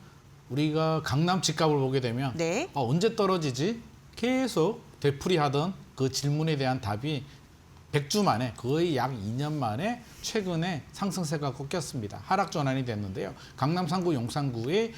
우리가 강남 집값을 보게 되면 네. 언제 떨어지지? 계속 되풀이하던 그 질문에 대한 답이 100주 만에, 거의 약 2년 만에 최근에 상승세가 꺾였습니다. 하락 전환이 됐는데요. 강남 3구, 용산구의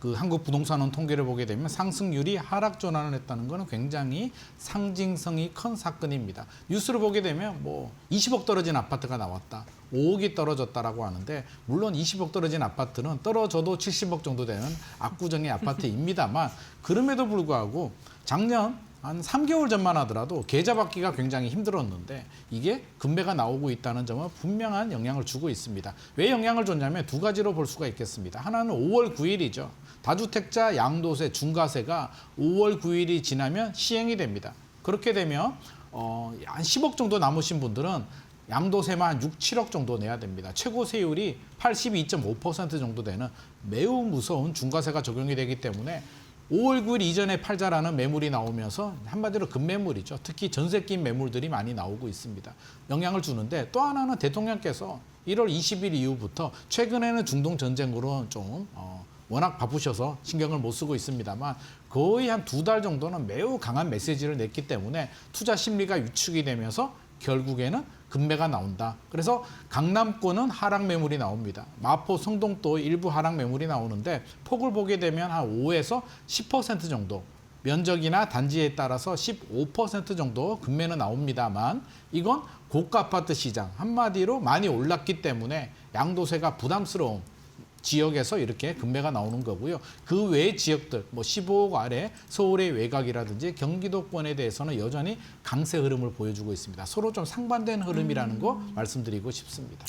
그 한국부동산원 통계를 보게 되면 상승률이 하락 전환을 했다는 것은 굉장히 상징성이 큰 사건입니다. 뉴스를 보게 되면 뭐 20억 떨어진 아파트가 나왔다, 5억이 떨어졌다라고 하는데, 물론 20억 떨어진 아파트는 떨어져도 70억 정도 되는 압구정의 아파트입니다만, 그럼에도 불구하고 작년 한 3개월 전만 하더라도 계좌 받기가 굉장히 힘들었는데 이게 급매가 나오고 있다는 점은 분명한 영향을 주고 있습니다. 왜 영향을 줬냐면 두 가지로 볼 수가 있겠습니다. 하나는 5월 9일이죠. 다주택자 양도세 중과세가 5월 9일이 지나면 시행이 됩니다. 그렇게 되면 한 10억 정도 남으신 분들은 양도세만 한 6, 7억 정도 내야 됩니다. 최고 세율이 82.5% 정도 되는 매우 무서운 중과세가 적용이 되기 때문에 5월 9일 이전에 팔자라는 매물이 나오면서 한마디로 급매물이죠. 특히 전세 낀 매물들이 많이 나오고 있습니다. 영향을 주는데, 또 하나는 대통령께서 1월 20일 이후부터, 최근에는 중동 전쟁으로 좀 워낙 바쁘셔서 신경을 못 쓰고 있습니다만, 거의 한 2달 정도는 매우 강한 메시지를 냈기 때문에 투자 심리가 위축이 되면서 결국에는 급매가 나온다. 그래서 강남권은 하락 매물이 나옵니다. 마포, 성동도 일부 하락 매물이 나오는데 폭을 보게 되면 한 5에서 10% 정도, 면적이나 단지에 따라서 15% 정도 급매는 나옵니다만, 이건 고가 아파트 시장, 한마디로 많이 올랐기 때문에 양도세가 부담스러운 지역에서 이렇게 급매가 나오는 거고요. 그 외의 지역들, 뭐 15억 아래 서울의 외곽이라든지 경기도권에 대해서는 여전히 강세 흐름을 보여주고 있습니다. 서로 좀 상반된 흐름이라는 거 말씀드리고 싶습니다.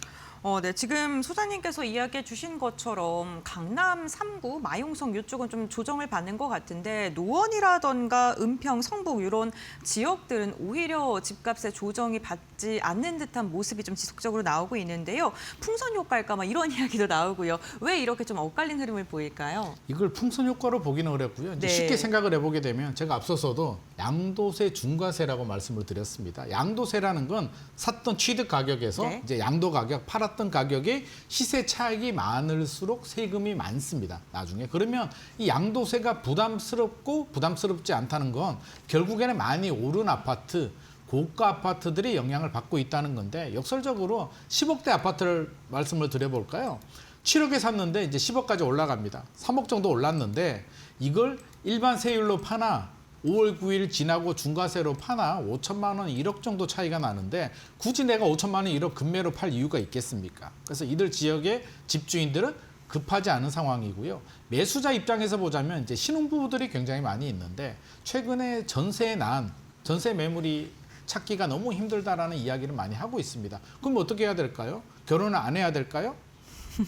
네, 지금 소장님께서 이야기해 주신 것처럼 강남 3구, 마용성 이쪽은 좀 조정을 받는 것 같은데, 노원이라던가 은평, 성북 이런 지역들은 오히려 집값의 조정이 받지 않는 듯한 모습이 좀 지속적으로 나오고 있는데요. 풍선 효과일까 막 이런 이야기도 나오고요. 왜 이렇게 좀 엇갈린 흐름을 보일까요? 이걸 풍선 효과로 보기는 어렵고요. 이제 네. 쉽게 생각을 해보게 되면, 제가 앞서서도 양도세 중과세라고 말씀을 드렸습니다. 양도세라는 건 샀던 취득 가격에서 네. 이제 양도 가격, 팔았던 가격의 시세 차익이 많을수록 세금이 많습니다. 나중에. 그러면 이 양도세가 부담스럽고 부담스럽지 않다는 건 결국에는 많이 오른 아파트, 고가 아파트들이 영향을 받고 있다는 건데, 역설적으로 10억대 아파트를 말씀을 드려볼까요? 7억에 샀는데 이제 10억까지 올라갑니다. 3억 정도 올랐는데 이걸 일반 세율로 파나 5월 9일 지나고 중과세로 파나 5천만 원, 1억 정도 차이가 나는데, 굳이 내가 5천만 원, 1억 급매로 팔 이유가 있겠습니까? 그래서 이들 지역의 집주인들은 급하지 않은 상황이고요. 매수자 입장에서 보자면 이제 신혼부부들이 굉장히 많이 있는데, 최근에 전세 매물이 찾기가 너무 힘들다라는 이야기를 많이 하고 있습니다. 그럼 어떻게 해야 될까요? 결혼을 안 해야 될까요?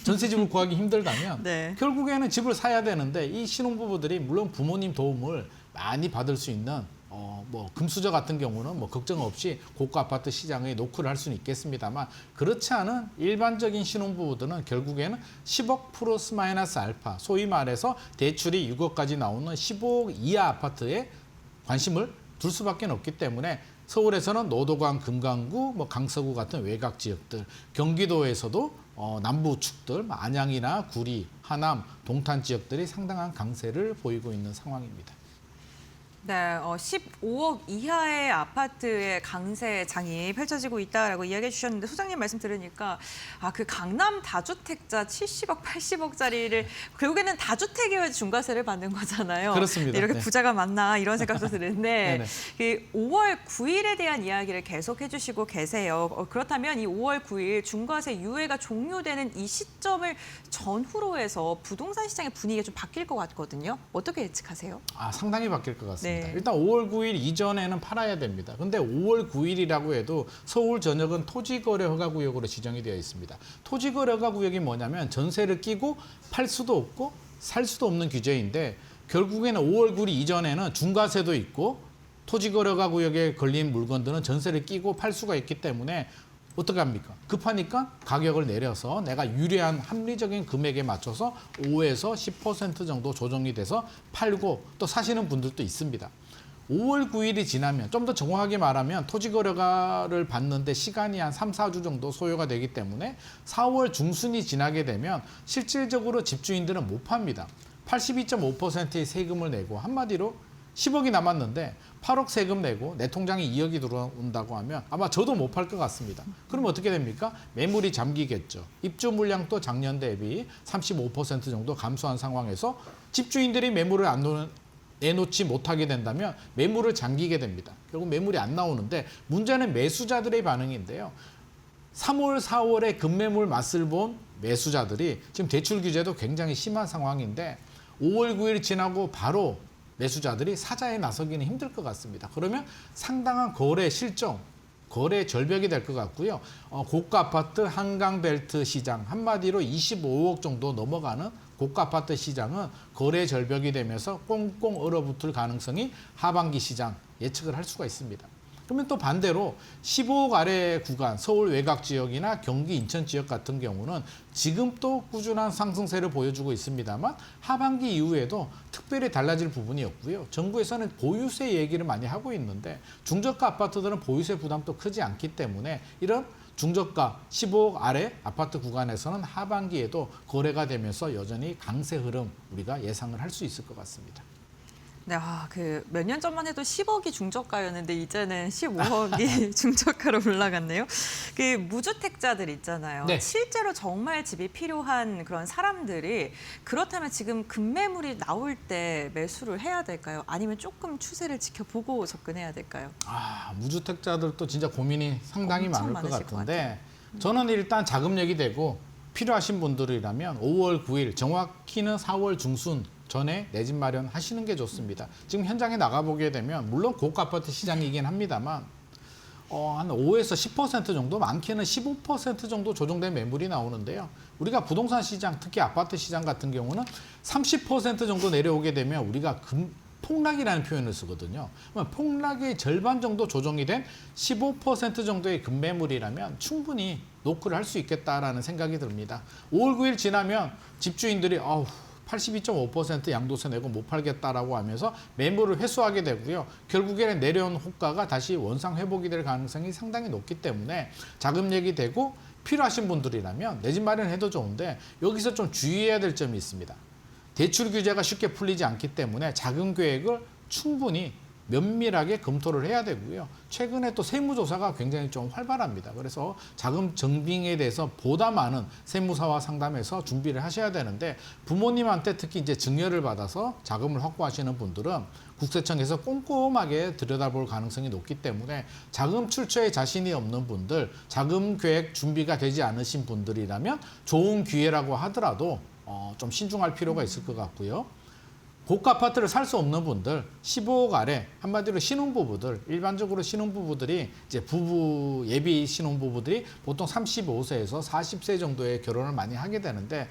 전세집을 구하기 힘들다면 네. 결국에는 집을 사야 되는데, 이 신혼부부들이 물론 부모님 도움을 많이 받을 수 있는 뭐 금수저 같은 경우는 뭐 걱정 없이 고가 아파트 시장에 노크를 할 수는 있겠습니다만, 그렇지 않은 일반적인 신혼부부들은 결국에는 10억 플러스 마이너스 알파, 소위 말해서 대출이 6억까지 나오는 15억 이하 아파트에 관심을 둘 수밖에 없기 때문에, 서울에서는 노도강, 금강구, 뭐 강서구 같은 외곽 지역들, 경기도에서도 남부축들, 안양이나 구리, 하남, 동탄 지역들이 상당한 강세를 보이고 있는 상황입니다. 네, 15억 이하의 아파트의 강세장이 펼쳐지고 있다라고 이야기해 주셨는데 소장님 말씀 들으니까 그 강남 다주택자 70억, 80억짜리를 결국에는 다주택이어야 중과세를 받는 거잖아요. 그렇습니다. 이렇게 네. 부자가 많나 이런 생각도 드는데 네네. 그 5월 9일에 대한 이야기를 계속해 주시고 계세요. 그렇다면 이 5월 9일 중과세 유예가 종료되는 이 시점을 전후로 해서 부동산 시장의 분위기가 좀 바뀔 것 같거든요. 어떻게 예측하세요? 상당히 바뀔 것 같습니다. 네. 일단 5월 9일 이전에는 팔아야 됩니다. 근데 5월 9일이라고 해도 서울 전역은 토지거래 허가구역으로 지정이 되어 있습니다. 토지거래 허가구역이 뭐냐면 전세를 끼고 팔 수도 없고 살 수도 없는 규제인데 결국에는 5월 9일 이전에는 중과세도 있고 토지거래 허가구역에 걸린 물건들은 전세를 끼고 팔 수가 있기 때문에 어떻게 합니까? 급하니까 가격을 내려서 내가 유리한 합리적인 금액에 맞춰서 5에서 10% 정도 조정이 돼서 팔고 또 사시는 분들도 있습니다. 5월 9일이 지나면 좀 더 정확하게 말하면 토지거래가를 받는데 시간이 한 3, 4주 정도 소요가 되기 때문에 4월 중순이 지나게 되면 실질적으로 집주인들은 못 팝니다. 82.5%의 세금을 내고 한마디로 10억이 남았는데 8억 세금 내고 내 통장에 2억이 들어온다고 하면 아마 저도 못 팔 것 같습니다. 그럼 어떻게 됩니까? 매물이 잠기겠죠. 입주 물량도 작년 대비 35% 정도 감소한 상황에서 집주인들이 매물을 내놓지 못하게 된다면 매물을 잠기게 됩니다. 결국 매물이 안 나오는데 문제는 매수자들의 반응인데요. 3월, 4월에 급매물 맛을 본 매수자들이 지금 대출 규제도 굉장히 심한 상황인데 5월 9일 지나고 바로 매수자들이 사자에 나서기는 힘들 것 같습니다. 그러면 상당한 거래 실종, 거래 절벽이 될 것 같고요. 고가 아파트 한강벨트 시장, 한마디로 25억 정도 넘어가는 고가 아파트 시장은 거래 절벽이 되면서 꽁꽁 얼어붙을 가능성이 하반기 시장 예측을 할 수가 있습니다. 그러면 또 반대로 15억 아래 구간, 서울 외곽 지역이나 경기 인천 지역 같은 경우는 지금 또 꾸준한 상승세를 보여주고 있습니다만 하반기 이후에도 특별히 달라질 부분이 없고요. 정부에서는 보유세 얘기를 많이 하고 있는데 중저가 아파트들은 보유세 부담도 크지 않기 때문에 이런 중저가 15억 아래 아파트 구간에서는 하반기에도 거래가 되면서 여전히 강세 흐름 우리가 예상을 할 수 있을 것 같습니다. 네, 몇 년 전만 해도 10억이 중저가였는데 이제는 15억이 중저가로 올라갔네요. 그 무주택자들 있잖아요. 네. 실제로 정말 집이 필요한 그런 사람들이 그렇다면 지금 급매물이 나올 때 매수를 해야 될까요? 아니면 조금 추세를 지켜보고 접근해야 될까요? 무주택자들도 진짜 고민이 상당히 엄청 많을 것 많으실 것 같은데 저는 일단 자금력이 되고 필요하신 분들이라면 5월 9일 정확히는 4월 중순 전에 내 집 마련하시는 게 좋습니다. 지금 현장에 나가보게 되면 물론 고가 아파트 시장이긴 합니다만 한 5에서 10% 정도, 많게는 15% 정도 조정된 매물이 나오는데요. 우리가 부동산 시장, 특히 아파트 시장 같은 경우는 30% 정도 내려오게 되면 우리가 폭락이라는 표현을 쓰거든요. 폭락의 절반 정도 조정이 된 15% 정도의 급매물이라면 충분히 노크를 할 수 있겠다라는 생각이 듭니다. 5월 9일 지나면 집주인들이 82.5% 양도세 내고 못 팔겠다라고 하면서 매물을 회수하게 되고요. 결국에는 내려온 호가가 다시 원상 회복이 될 가능성이 상당히 높기 때문에 자금력이 되고 필요하신 분들이라면 내 집 마련해도 좋은데 여기서 좀 주의해야 될 점이 있습니다. 대출 규제가 쉽게 풀리지 않기 때문에 자금 계획을 충분히 면밀하게 검토를 해야 되고요. 최근에 또 세무조사가 굉장히 좀 활발합니다. 그래서 자금 증빙에 대해서 보다 많은 세무사와 상담해서 준비를 하셔야 되는데 부모님한테 특히 이제 증여를 받아서 자금을 확보하시는 분들은 국세청에서 꼼꼼하게 들여다볼 가능성이 높기 때문에 자금 출처에 자신이 없는 분들, 자금 계획 준비가 되지 않으신 분들이라면 좋은 기회라고 하더라도 좀 신중할 필요가 있을 것 같고요. 고가 아파트를 살 수 없는 분들, 15억 아래, 한마디로 신혼부부들, 일반적으로 신혼부부들이 이제 예비 신혼부부들이 보통 35세에서 40세 정도의 결혼을 많이 하게 되는데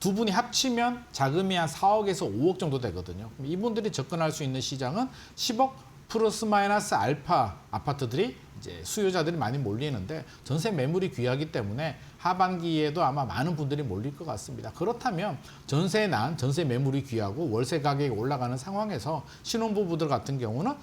두 분이 합치면 자금이 한 4억에서 5억 정도 되거든요. 이분들이 접근할 수 있는 시장은 10억 플러스 마이너스 알파 아파트들이 이제 수요자들이 많이 몰리는데 전세 매물이 귀하기 때문에 하반기에도 아마 많은 분들이 몰릴 것 같습니다. 그렇다면 전세 매물이 귀하고 월세 가격이 올라가는 상황에서 신혼부부들 같은 경우는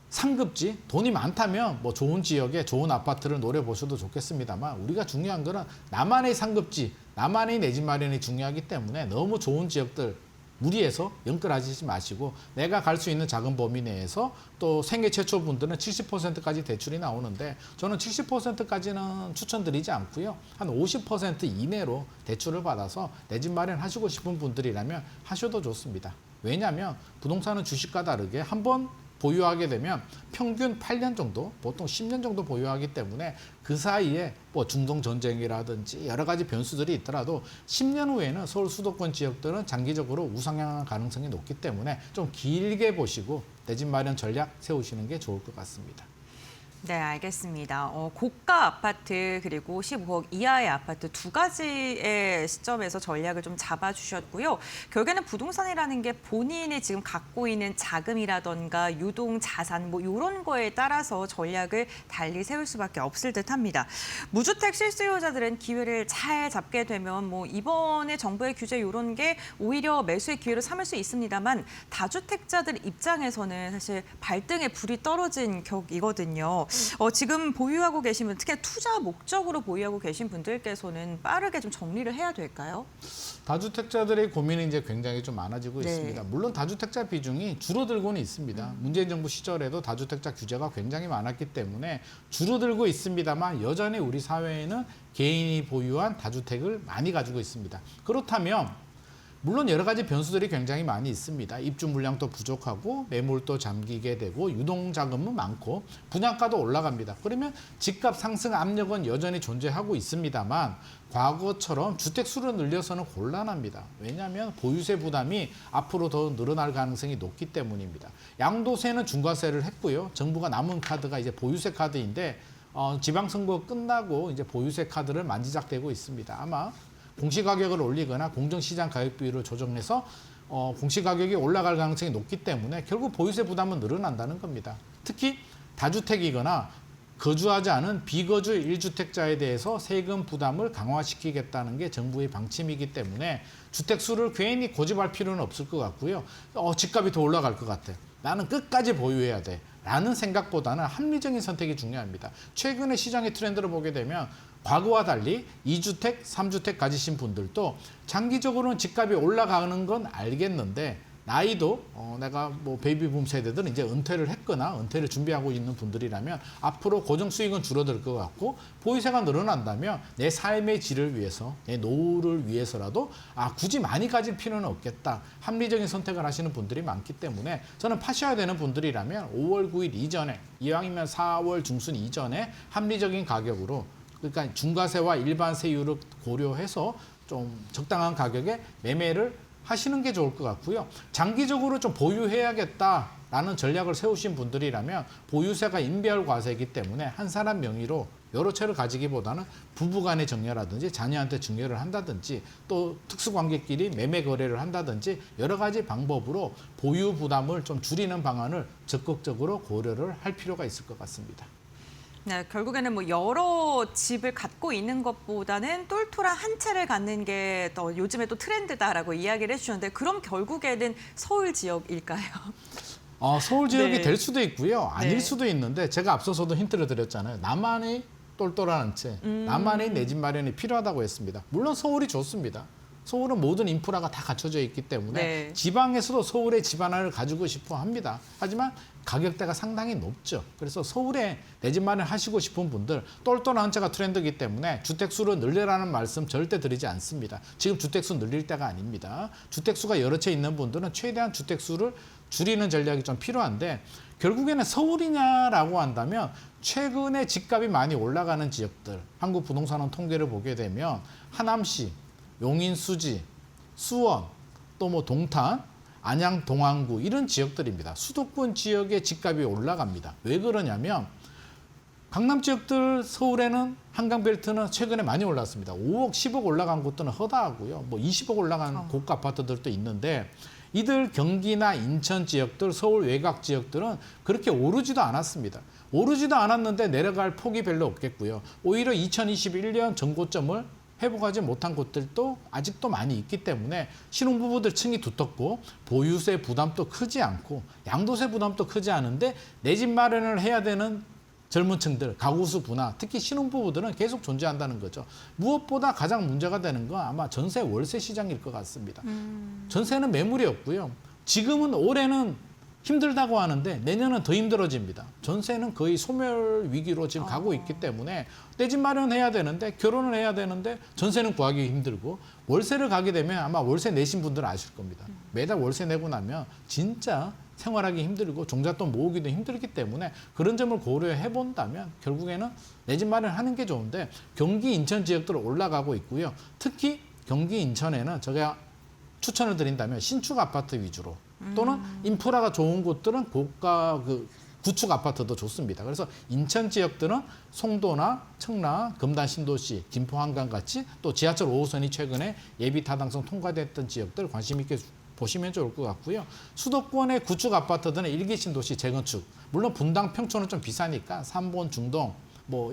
상급지, 돈이 많다면 뭐 좋은 지역에 좋은 아파트를 노려보셔도 좋겠습니다만 우리가 중요한 거는 나만의 상급지, 나만의 내 집 마련이 중요하기 때문에 너무 좋은 지역들 무리해서 연끌하시지 마시고 내가 갈 수 있는 작은 범위 내에서 또 생애 최초 분들은 70%까지 대출이 나오는데 저는 70%까지는 추천드리지 않고요. 한 50% 이내로 대출을 받아서 내 집 마련하시고 싶은 분들이라면 하셔도 좋습니다. 왜냐하면 부동산은 주식과 다르게 한번 보유하게 되면 평균 8년 정도, 보통 10년 정도 보유하기 때문에 그 사이에 뭐 중동 전쟁이라든지 여러 가지 변수들이 있더라도 10년 후에는 서울 수도권 지역들은 장기적으로 우상향할 가능성이 높기 때문에 좀 길게 보시고 내 집 마련 전략 세우시는 게 좋을 것 같습니다. 네, 알겠습니다. 고가 아파트 그리고 15억 이하의 아파트 두 가지의 시점에서 전략을 좀 잡아주셨고요. 결국에는 부동산이라는 게 본인이 지금 갖고 있는 자금이라던가 유동 자산 뭐 이런 거에 따라서 전략을 달리 세울 수밖에 없을 듯합니다. 무주택 실수요자들은 기회를 잘 잡게 되면 뭐 이번에 정부의 규제 이런 게 오히려 매수의 기회로 삼을 수 있습니다만 다주택자들 입장에서는 사실 발등에 불이 떨어진 격이거든요. 지금 보유하고 계신 분, 특히 투자 목적으로 보유하고 계신 분들께서는 빠르게 좀 정리를 해야 될까요? 다주택자들의 고민이 이제 굉장히 좀 많아지고 네. 있습니다. 물론 다주택자 비중이 줄어들고는 있습니다. 문재인 정부 시절에도 다주택자 규제가 굉장히 많았기 때문에 줄어들고 있습니다만 여전히 우리 사회에는 개인이 보유한 다주택을 많이 가지고 있습니다. 그렇다면 물론 여러 가지 변수들이 굉장히 많이 있습니다. 입주 물량도 부족하고 매물도 잠기게 되고 유동자금은 많고 분양가도 올라갑니다. 그러면 집값 상승 압력은 여전히 존재하고 있습니다만 과거처럼 주택 수를 늘려서는 곤란합니다. 왜냐하면 보유세 부담이 앞으로 더 늘어날 가능성이 높기 때문입니다. 양도세는 중과세를 했고요. 정부가 남은 카드가 이제 보유세 카드인데 지방선거 끝나고 이제 보유세 카드를 만지작대고 있습니다. 아마 공시가격을 올리거나 공정시장 가격 비율을 조정해서 공시가격이 올라갈 가능성이 높기 때문에 결국 보유세 부담은 늘어난다는 겁니다. 특히 다주택이거나 거주하지 않은 비거주 1주택자에 대해서 세금 부담을 강화시키겠다는 게 정부의 방침이기 때문에 주택수를 괜히 고집할 필요는 없을 것 같고요. 집값이 더 올라갈 것 같아. 나는 끝까지 보유해야 돼. 라는 생각보다는 합리적인 선택이 중요합니다. 최근에 시장의 트렌드를 보게 되면 과거와 달리 2주택, 3주택 가지신 분들도 장기적으로는 집값이 올라가는 건 알겠는데 나이도 내가 뭐 베이비붐 세대들은 이제 은퇴를 했거나 은퇴를 준비하고 있는 분들이라면 앞으로 고정 수익은 줄어들 것 같고 보유세가 늘어난다면 내 삶의 질을 위해서 내 노후를 위해서라도 굳이 많이 가질 필요는 없겠다. 합리적인 선택을 하시는 분들이 많기 때문에 저는 파셔야 되는 분들이라면 5월 9일 이전에 이왕이면 4월 중순 이전에 합리적인 가격으로 그러니까 중과세와 일반 세율을 고려해서 좀 적당한 가격에 매매를 하시는 게 좋을 것 같고요. 장기적으로 좀 보유해야겠다라는 전략을 세우신 분들이라면 보유세가 인별 과세이기 때문에 한 사람 명의로 여러 채를 가지기보다는 부부간의 정려라든지 자녀한테 증여를 한다든지 또 특수관계끼리 매매 거래를 한다든지 여러 가지 방법으로 보유 부담을 좀 줄이는 방안을 적극적으로 고려를 할 필요가 있을 것 같습니다. 네, 결국에는 뭐 여러 집을 갖고 있는 것보다는 똘똘한 한 채를 갖는 게 더 요즘에 또 트렌드다라고 이야기를 해주셨는데 그럼 결국에는 서울 지역일까요? 서울 지역이 네. 될 수도 있고요. 아닐 네. 수도 있는데 제가 앞서서도 힌트를 드렸잖아요. 나만의 똘똘한 한 채, 나만의 내 집 마련이 필요하다고 했습니다. 물론 서울이 좋습니다. 서울은 모든 인프라가 다 갖춰져 있기 때문에 네. 지방에서도 서울의 집 하나를 가지고 싶어 합니다. 하지만 가격대가 상당히 높죠. 그래서 서울에 내 집 마련 하시고 싶은 분들 똘똘한 한 채가 트렌드이기 때문에 주택수를 늘리라는 말씀 절대 드리지 않습니다. 지금 주택수 늘릴 때가 아닙니다. 주택수가 여러 채 있는 분들은 최대한 주택수를 줄이는 전략이 좀 필요한데 결국에는 서울이냐라고 한다면 최근에 집값이 많이 올라가는 지역들 한국부동산원 통계를 보게 되면 하남시, 용인, 수지, 수원, 또 뭐 동탄, 안양, 동안구 이런 지역들입니다. 수도권 지역의 집값이 올라갑니다. 왜 그러냐면 강남 지역들 서울에는 한강벨트는 최근에 많이 올랐습니다. 5억, 10억 올라간 곳들은 허다하고요. 뭐 20억 올라간 고가 아파트들도 있는데 이들 경기나 인천 지역들, 서울 외곽 지역들은 그렇게 오르지도 않았습니다. 오르지도 않았는데 내려갈 폭이 별로 없겠고요. 오히려 2021년 전고점을 회복하지 못한 곳들도 아직도 많이 있기 때문에 신혼부부들 층이 두텁고 보유세 부담도 크지 않고 양도세 부담도 크지 않은데 내 집 마련을 해야 되는 젊은 층들, 가구수 분화, 특히 신혼부부들은 계속 존재한다는 거죠. 무엇보다 가장 문제가 되는 건 아마 전세 월세 시장일 것 같습니다. 전세는 매물이 없고요. 지금은 올해는 힘들다고 하는데 내년은 더 힘들어집니다. 전세는 거의 소멸 위기로 지금 가고 있기 때문에 내 집 마련해야 되는데 결혼을 해야 되는데 전세는 구하기 힘들고 월세를 가게 되면 아마 월세 내신 분들은 아실 겁니다. 매달 월세 내고 나면 진짜 생활하기 힘들고 종잣돈 모으기도 힘들기 때문에 그런 점을 고려해 본다면 결국에는 내 집 마련하는 게 좋은데 경기 인천 지역들 올라가고 있고요. 특히 경기 인천에는 제가 추천을 드린다면 신축 아파트 위주로 또는 인프라가 좋은 곳들은 고가 구축 아파트도 좋습니다. 그래서 인천 지역들은 송도나 청라, 금단 신도시, 김포 한강 같이 또 지하철 5호선이 최근에 예비 타당성 통과됐던 지역들 관심 있게 보시면 좋을 것 같고요. 수도권의 구축 아파트들은 일기 신도시 재건축, 물론 분당 평촌은 좀 비싸니까 삼본, 중동,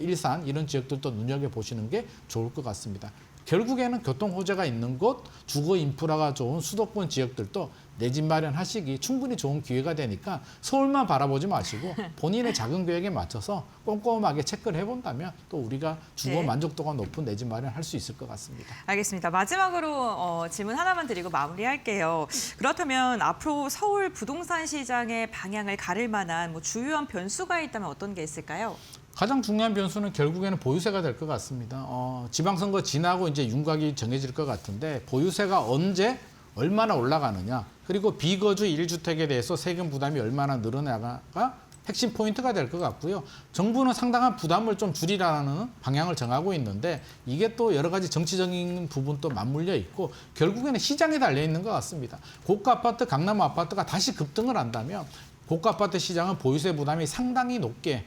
일산 이런 지역들도 눈여겨보시는 게 좋을 것 같습니다. 결국에는 교통 호재가 있는 곳, 주거 인프라가 좋은 수도권 지역들도 내 집 마련하시기 충분히 좋은 기회가 되니까 서울만 바라보지 마시고 본인의 작은 계획에 맞춰서 꼼꼼하게 체크를 해본다면 또 우리가 주거 만족도가 높은 내 집 마련할 수 있을 것 같습니다. 알겠습니다. 마지막으로 질문 하나만 드리고 마무리할게요. 그렇다면 앞으로 서울 부동산 시장의 방향을 가를 만한 주요한 변수가 있다면 어떤 게 있을까요? 가장 중요한 변수는 결국에는 보유세가 될 것 같습니다. 지방선거 지나고 이제 윤곽이 정해질 것 같은데 보유세가 언제 얼마나 올라가느냐 그리고 비거주 1주택에 대해서 세금 부담이 얼마나 늘어나가가 핵심 포인트가 될 것 같고요. 정부는 상당한 부담을 좀 줄이라는 방향을 정하고 있는데 이게 또 여러 가지 정치적인 부분도 맞물려 있고 결국에는 시장에 달려 있는 것 같습니다. 고가 아파트, 강남 아파트가 다시 급등을 한다면 고가 아파트 시장은 보유세 부담이 상당히 높게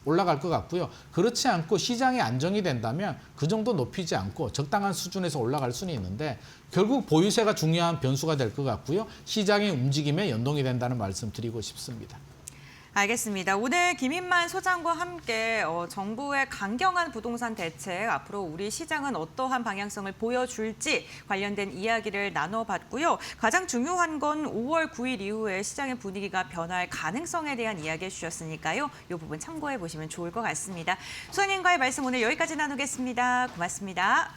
올라갈 것 같고요. 그렇지 않고 시장이 안정이 된다면 그 정도 높이지 않고 적당한 수준에서 올라갈 수는 있는데 결국 보유세가 중요한 변수가 될 것 같고요. 시장의 움직임에 연동이 된다는 말씀 드리고 싶습니다. 알겠습니다. 오늘 김인만 소장과 함께 정부의 강경한 부동산 대책, 앞으로 우리 시장은 어떠한 방향성을 보여줄지 관련된 이야기를 나눠봤고요. 가장 중요한 건 5월 9일 이후에 시장의 분위기가 변할 가능성에 대한 이야기 해주셨으니까요. 이 부분 참고해 보시면 좋을 것 같습니다. 소장님과의 말씀 오늘 여기까지 나누겠습니다. 고맙습니다.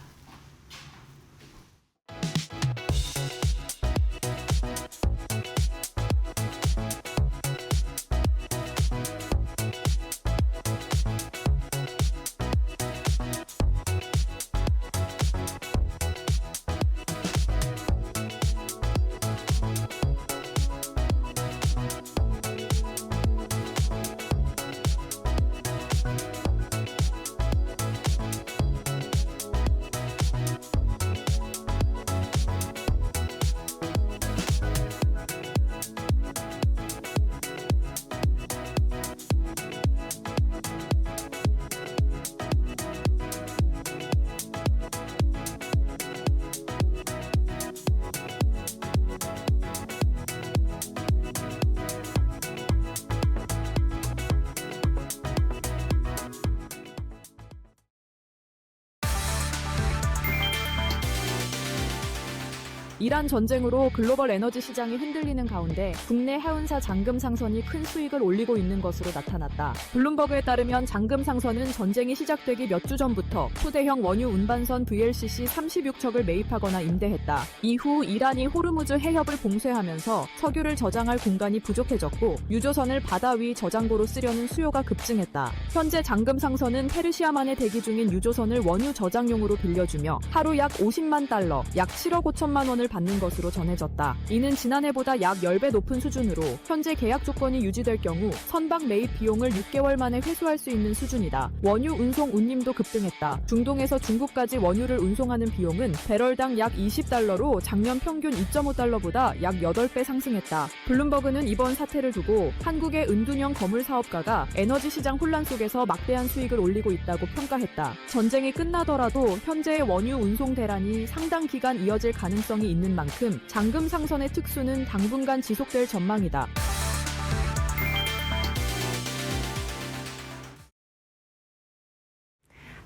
이란 전쟁으로 글로벌 에너지 시장이 흔들리는 가운데 국내 해운사 잔금 상선이 큰 수익을 올리고 있는 것으로 나타났다. 블룸버그에 따르면 잔금 상선은 전쟁이 시작되기 몇 주 전부터 초대형 원유 운반선 VLCC 36척을 매입하거나 임대했다. 이후 이란이 호르무즈 해협을 봉쇄하면서 석유를 저장할 공간이 부족해졌고 유조선을 바다 위 저장고로 쓰려는 수요가 급증했다. 현재 잔금 상선은 페르시아만에 대기 중인 유조선을 원유 저장용으로 빌려주며 하루 약 50만 달러, 약 7억 5천만 원을 받는 것으로 전해졌다. 이는 지난해보다 약 10배 높은 수준으로 현재 계약 조건이 유지될 경우 선박 매입 비용을 6개월 만에 회수할 수 있는 수준이다. 원유 운송 운임도 급등했다. 중동에서 중국까지 원유를 운송하는 비용은 배럴당 약 20달러로 작년 평균 2.5달러보다 약 8배 상승했다. 블룸버그는 이번 사태를 두고 한국의 은둔형 거물 사업가가 에너지 시장 혼란 속에서 막대한 수익을 올리고 있다고 평가했다. 전쟁이 끝나더라도 현재의 원유 운송 대란이 상당 기간 이어질 가능성이 있는 만큼 잔금 상선의 특수는 당분간 지속될 전망이다.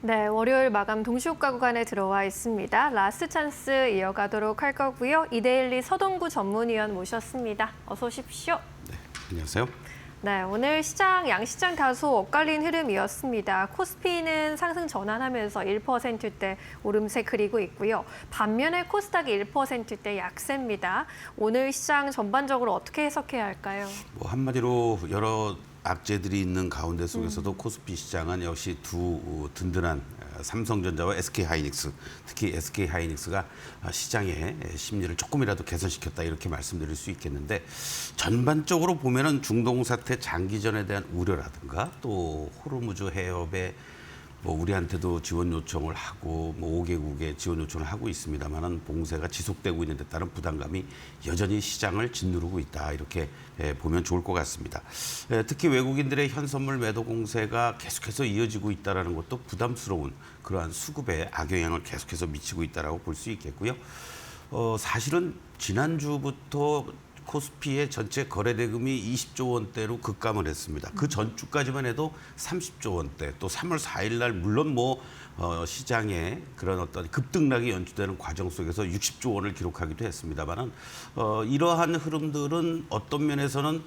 네, 월요일 마감 동시효과 구간에 들어와 있습니다. 라스트 찬스 이어가도록 할 거고요. 이데일리 서동구 전문위원 모셨습니다. 어서 오십시오. 네, 안녕하세요. 네, 오늘 양시장 다소 엇갈린 흐름이었습니다. 코스피는 상승 전환하면서 1%대 오름세 그리고 있고요. 반면에 코스닥이 1%대 약세입니다. 오늘 시장 전반적으로 어떻게 해석해야 할까요? 뭐 한마디로 여러 악재들이 있는 가운데 속에서도 코스피 시장은 역시 두 든든한 삼성전자와 SK하이닉스, 특히 SK하이닉스가 시장의 심리를 조금이라도 개선시켰다 이렇게 말씀드릴 수 있겠는데, 전반적으로 보면은 중동 사태 장기전에 대한 우려라든가 또 호르무즈 해협에 뭐 우리한테도 지원 요청을 하고 뭐 5개국에 지원 요청을 하고 있습니다만은 봉쇄가 지속되고 있는 데 따른 부담감이 여전히 시장을 짓누르고 있다 이렇게 보면 좋을 것 같습니다. 특히 외국인들의 현선물 매도 공세가 계속해서 이어지고 있다는 것도 부담스러운 그러한 수급에 악영향을 계속해서 미치고 있다라고 볼 수 있겠고요. 사실은 지난주부터 코스피의 전체 거래 대금이 20조 원대로 급감을 했습니다. 그 전주까지만 해도 30조 원대, 또 3월 4일 날 물론 시장에 그런 어떤 급등락이 연출되는 과정 속에서 60조 원을 기록하기도 했습니다만은 이러한 흐름들은 어떤 면에서는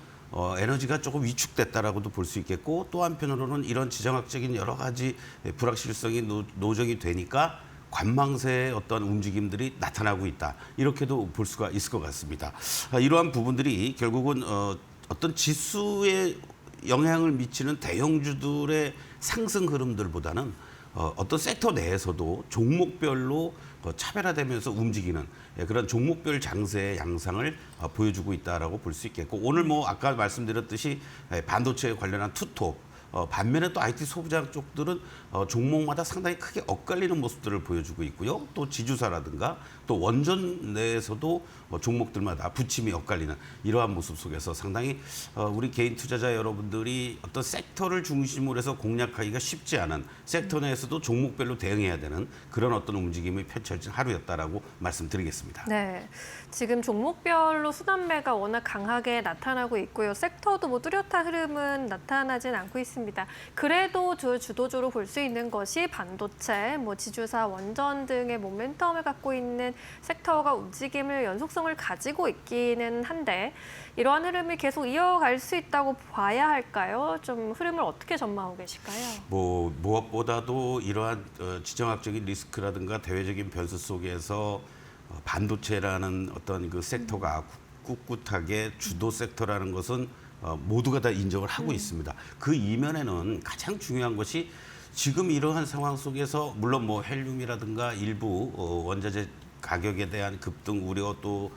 에너지가 조금 위축됐다라고도 볼 수 있겠고, 또 한편으로는 이런 지정학적인 여러 가지 불확실성이 노정이 되니까 관망세의 어떤 움직임들이 나타나고 있다. 이렇게도 볼 수가 있을 것 같습니다. 이러한 부분들이 결국은 어떤 지수에 영향을 미치는 대형주들의 상승 흐름들보다는 어떤 섹터 내에서도 종목별로 차별화되면서 움직이는 그런 종목별 장세의 양상을 보여주고 있다라고 볼 수 있겠고, 오늘 아까 말씀드렸듯이 반도체에 관련한 투톱, 반면에 또 IT 소비자 쪽들은 종목마다 상당히 크게 엇갈리는 모습들을 보여주고 있고요. 또 지주사라든가 또 원전 내에서도 종목들마다 부침이 엇갈리는 이러한 모습 속에서 상당히 우리 개인 투자자 여러분들이 어떤 섹터를 중심으로 해서 공략하기가 쉽지 않은, 섹터 내에서도 종목별로 대응해야 되는 그런 어떤 움직임이 펼쳐진 하루였다라고 말씀드리겠습니다. 네, 지금 종목별로 순환매가 워낙 강하게 나타나고 있고요. 섹터도 뚜렷한 흐름은 나타나진 않고 있습니다. 그래도 주도주로 볼 수 있는 것이 반도체, 지주사, 원전 등의 모멘텀을 갖고 있는 섹터가 움직임을 연속성을 가지고 있기는 한데, 이러한 흐름이 계속 이어갈 수 있다고 봐야 할까요? 좀 흐름을 어떻게 전망하고 계실까요? 무엇보다도 이러한 지정학적인 리스크라든가 대외적인 변수 속에서 반도체라는 어떤 그 섹터가 꿋꿋하게 주도 섹터라는 것은 모두가 다 인정을 하고 있습니다. 그 이면에는 가장 중요한 것이 지금 이러한 상황 속에서 물론 헬륨이라든가 일부 원자재 가격에 대한 급등 우려, 또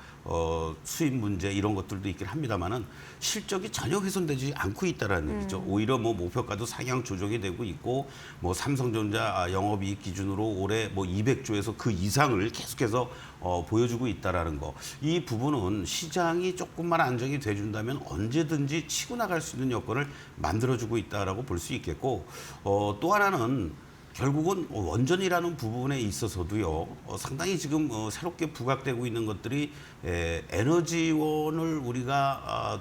수입 문제 이런 것들도 있긴 합니다만은 실적이 전혀 훼손되지 않고 있다라는 얘기죠. 오히려 목표가도 상향 조정이 되고 있고, 삼성전자 영업이익 기준으로 올해 200조에서 그 이상을 계속해서 보여주고 있다라는 거. 이 부분은 시장이 조금만 안정이 돼준다면 언제든지 치고 나갈 수 있는 여건을 만들어주고 있다라고 볼 수 있겠고, 또 하나는 결국은 원전이라는 부분에 있어서도요, 상당히 지금 새롭게 부각되고 있는 것들이 에너지원을 우리가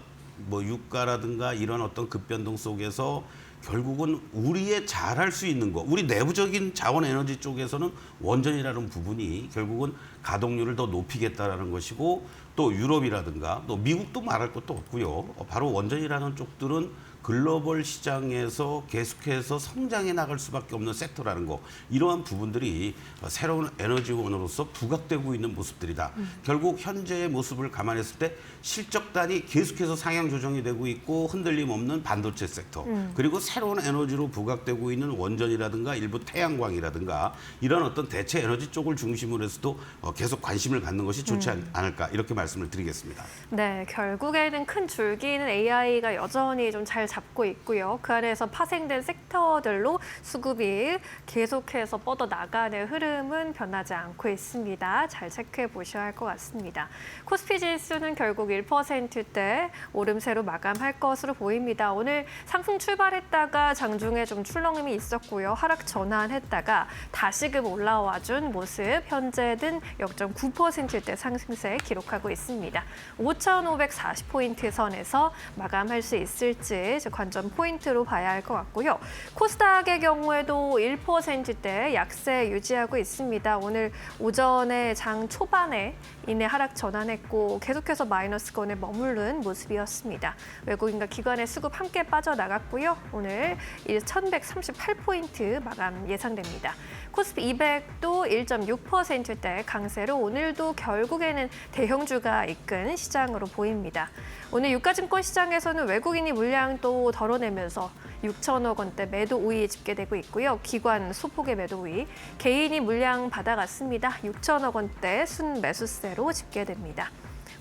유가라든가 이런 어떤 급변동 속에서 결국은 우리의 잘할 수 있는 거, 우리 내부적인 자원 에너지 쪽에서는 원전이라는 부분이 결국은 가동률을 더 높이겠다라는 것이고, 또 유럽이라든가 또 미국도 말할 것도 없고요. 바로 원전이라는 쪽들은 글로벌 시장에서 계속해서 성장해 나갈 수밖에 없는 섹터라는 거, 이러한 부분들이 새로운 에너지원으로서 부각되고 있는 모습들이다. 결국 현재의 모습을 감안했을 때 실적단이 계속해서 상향 조정이 되고 있고 흔들림 없는 반도체 섹터, 그리고 새로운 에너지로 부각되고 있는 원전이라든가 일부 태양광이라든가 이런 어떤 대체 에너지 쪽을 중심으로 해서도 계속 관심을 갖는 것이 좋지 않을까 이렇게 말씀을 드리겠습니다. 네, 결국에는 큰 줄기는 AI가 여전히 좀 잘 잡고 있고요. 그 안에서 파생된 섹터들로 수급이 계속해서 뻗어나가는 흐름은 변하지 않고 있습니다. 잘 체크해 보셔야 할 것 같습니다. 코스피 지수는 결국 1%대 오름세로 마감할 것으로 보입니다. 오늘 상승 출발했다가 장중에 좀 출렁임이 있었고요. 하락 전환했다가 다시금 올라와준 모습, 현재는 0.9%대 상승세 기록하고 있습니다. 5,540포인트 선에서 마감할 수 있을지 관전 포인트로 봐야 할 것 같고요. 코스닥의 경우에도 1%대 약세 유지하고 있습니다. 오늘 오전에 장 초반에 이내 하락 전환했고 계속해서 마이너스권에 머무른 모습이었습니다. 외국인과 기관의 수급 함께 빠져나갔고요. 오늘 1138포인트 마감 예상됩니다. 코스피 200도 1.6%대 강세로 오늘도 결국에는 대형주가 이끈 시장으로 보입니다. 오늘 유가증권 시장에서는 외국인이 물량 또 덜어내면서 6천억 원대 매도 우위 집계되고 있고요. 기관 소폭의 매도 우위, 개인이 물량 받아갔습니다. 6천억 원대 순매수세로 집계됩니다.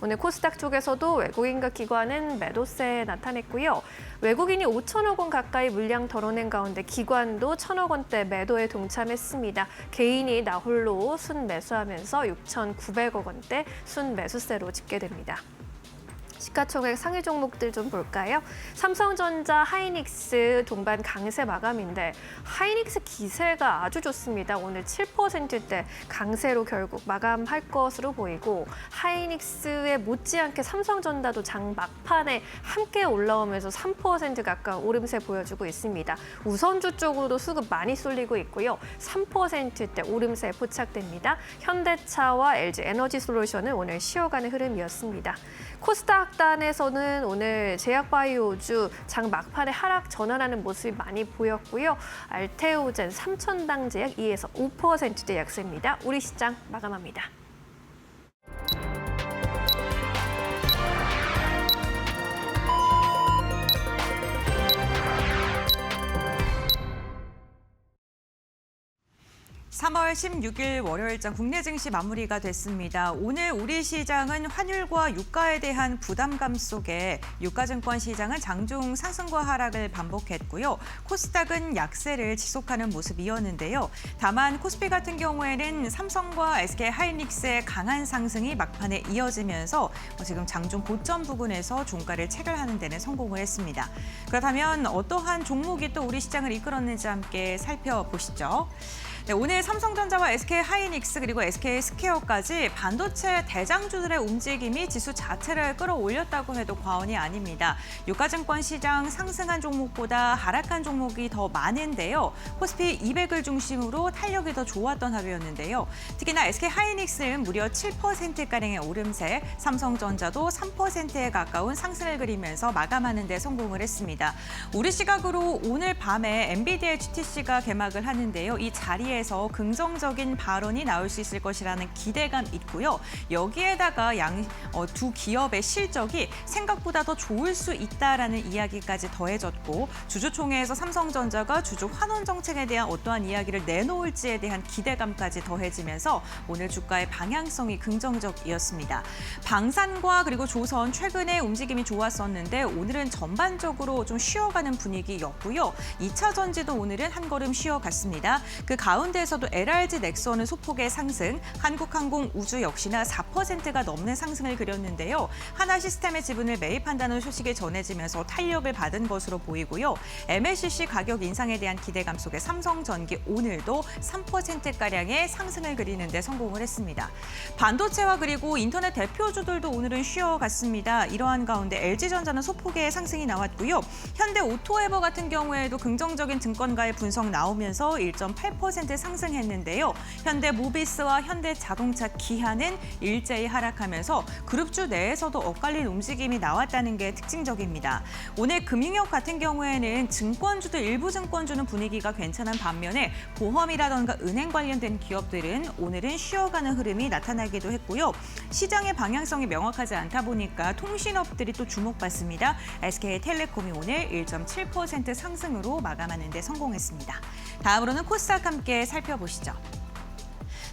오늘 코스닥 쪽에서도 외국인과 기관은 매도세 나타냈고요. 외국인이 5천억 원 가까이 물량 덜어낸 가운데 기관도 1천억 원대 매도에 동참했습니다. 개인이 나홀로 순매수하면서 6,900억 원대 순매수세로 집계됩니다. 시가총액 상위 종목들 좀 볼까요? 삼성전자, 하이닉스 동반 강세 마감인데 하이닉스 기세가 아주 좋습니다. 오늘 7%대 강세로 결국 마감할 것으로 보이고 하이닉스에 못지않게 삼성전자도 장 막판에 함께 올라오면서 3% 가까운 오름세 보여주고 있습니다. 우선주 쪽으로도 수급 많이 쏠리고 있고요. 3%대 오름세 포착됩니다. 현대차와 LG 에너지솔루션은 오늘 쉬어가는 흐름이었습니다. 코스닥 단에서는 오늘 제약바이오주 장 막판에 하락 전환하는 모습이 많이 보였고요. 알테오젠, 삼천당 제약 2에서 5%대 약세입니다. 우리 시장 마감합니다. (3월 16일) 월요일장 국내 증시 마무리가 됐습니다. 오늘 우리 시장은 환율과 유가에 대한 부담감 속에 유가증권 시장은 장중 상승과 하락을 반복했고요. 코스닥은 약세를 지속하는 모습이었는데요. 다만 코스피 같은 경우에는 삼성과 SK하이닉스의 강한 상승이 막판에 이어지면서 지금 장중 고점 부근에서 종가를 체결하는 데는 성공을 했습니다. 그렇다면 어떠한 종목이 또 우리 시장을 이끌었는지 함께 살펴보시죠. 네, 오늘 삼성전자와 SK하이닉스 그리고 SK스퀘어까지 반도체 대장주들의 움직임이 지수 자체를 끌어올렸다고 해도 과언이 아닙니다. 유가증권 시장 상승한 종목보다 하락한 종목이 더 많은데요. 코스피 200을 중심으로 탄력이 더 좋았던 하루였는데요. 특히나 SK하이닉스는 무려 7%가량의 오름세, 삼성전자도 3%에 가까운 상승을 그리면서 마감하는 데 성공을 했습니다. 우리 시각으로 오늘 밤에 엔비디아 GTC가 개막을 하는데요. 이 자리에 에서 긍정적인 발언이 나올 수 있을 것이라는 기대감 있고요. 여기에다가 두 기업의 실적이 생각보다 더 좋을 수 있다라는 이야기까지 더해졌고 주주총회에서 삼성전자가 주주 환원 정책에 대한 어떠한 이야기를 내놓을지에 대한 기대감까지 더해지면서 오늘 주가의 방향성이 긍정적이었습니다. 방산과 그리고 조선 최근에 움직임이 좋았었는데 오늘은 전반적으로 좀 쉬어가는 분위기였고요. 2차 전지도 오늘은 한 걸음 쉬어갔습니다. 그 가운데에서도 LRG 넥슨은 소폭의 상승, 한국항공 우주 역시나 4%가 넘는 상승을 그렸는데요. 하나시스템의 지분을 매입한다는 소식이 전해지면서 탄력을 받은 것으로 보이고요. MLCC 가격 인상에 대한 기대감 속에 삼성전기 오늘도 3%가량의 상승을 그리는 데 성공을 했습니다. 반도체와 그리고 인터넷 대표주들도 오늘은 쉬어갔습니다. 이러한 가운데 LG전자는 소폭의 상승이 나왔고요. 현대오토에버 같은 경우에도 긍정적인 증권가의 분석 나오면서 1.8% 상승했는데요. 현대모비스와 현대자동차, 기아는 일제히 하락하면서 그룹주 내에서도 엇갈린 움직임이 나왔다는 게 특징적입니다. 오늘 금융업 같은 경우에는 증권주도 일부 증권주는 분위기가 괜찮은 반면에 보험이라던가 은행 관련된 기업들은 오늘은 쉬어가는 흐름이 나타나기도 했고요. 시장의 방향성이 명확하지 않다 보니까 통신업들이 또 주목받습니다. SK텔레콤이 오늘 1.7% 상승으로 마감하는 데 성공했습니다. 다음으로는 코스닥 함께 살펴보시죠.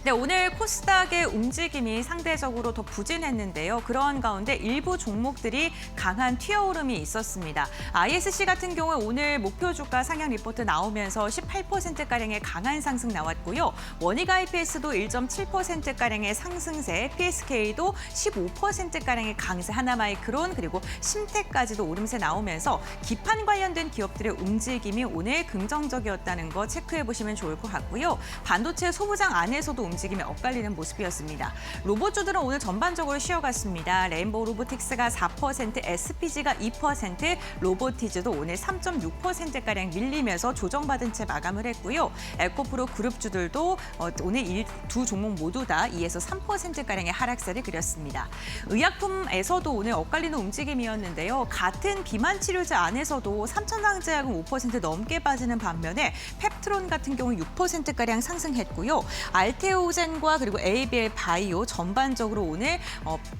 네, 오늘 코스닥의 움직임이 상대적으로 더 부진했는데요. 그러한 가운데 일부 종목들이 강한 튀어오름이 있었습니다. ISC 같은 경우 오늘 목표 주가 상향 리포트 나오면서 18%가량의 강한 상승 나왔고요. 원익 IPS도 1.7%가량의 상승세, PSK도 15%가량의 강세, 하나마이크론 그리고 심택까지도 오름세 나오면서 기판 관련된 기업들의 움직임이 오늘 긍정적이었다는 거 체크해 보시면 좋을 것 같고요. 반도체 소부장 안에서도 움직임이 엇갈리는 모습이었습니다. 로봇주들은 오늘 전반적으로 쉬어갔습니다. 레인보우 로보틱스가 4%, SPG가 2%, 로보티즈도 오늘 3.6%가량 밀리면서 조정받은 채 마감을 했고요. 에코프로 그룹주들도 오늘 두 종목 모두 다 2에서 3%가량의 하락세를 그렸습니다. 의약품에서도 오늘 엇갈리는 움직임이었는데요. 같은 비만 치료제 안에서도 삼천상제약은 5% 넘게 빠지는 반면에 펩트론 같은 경우 6%가량 상승했고요. 알테오젠과 그리고 ABL 바이오 전반적으로 오늘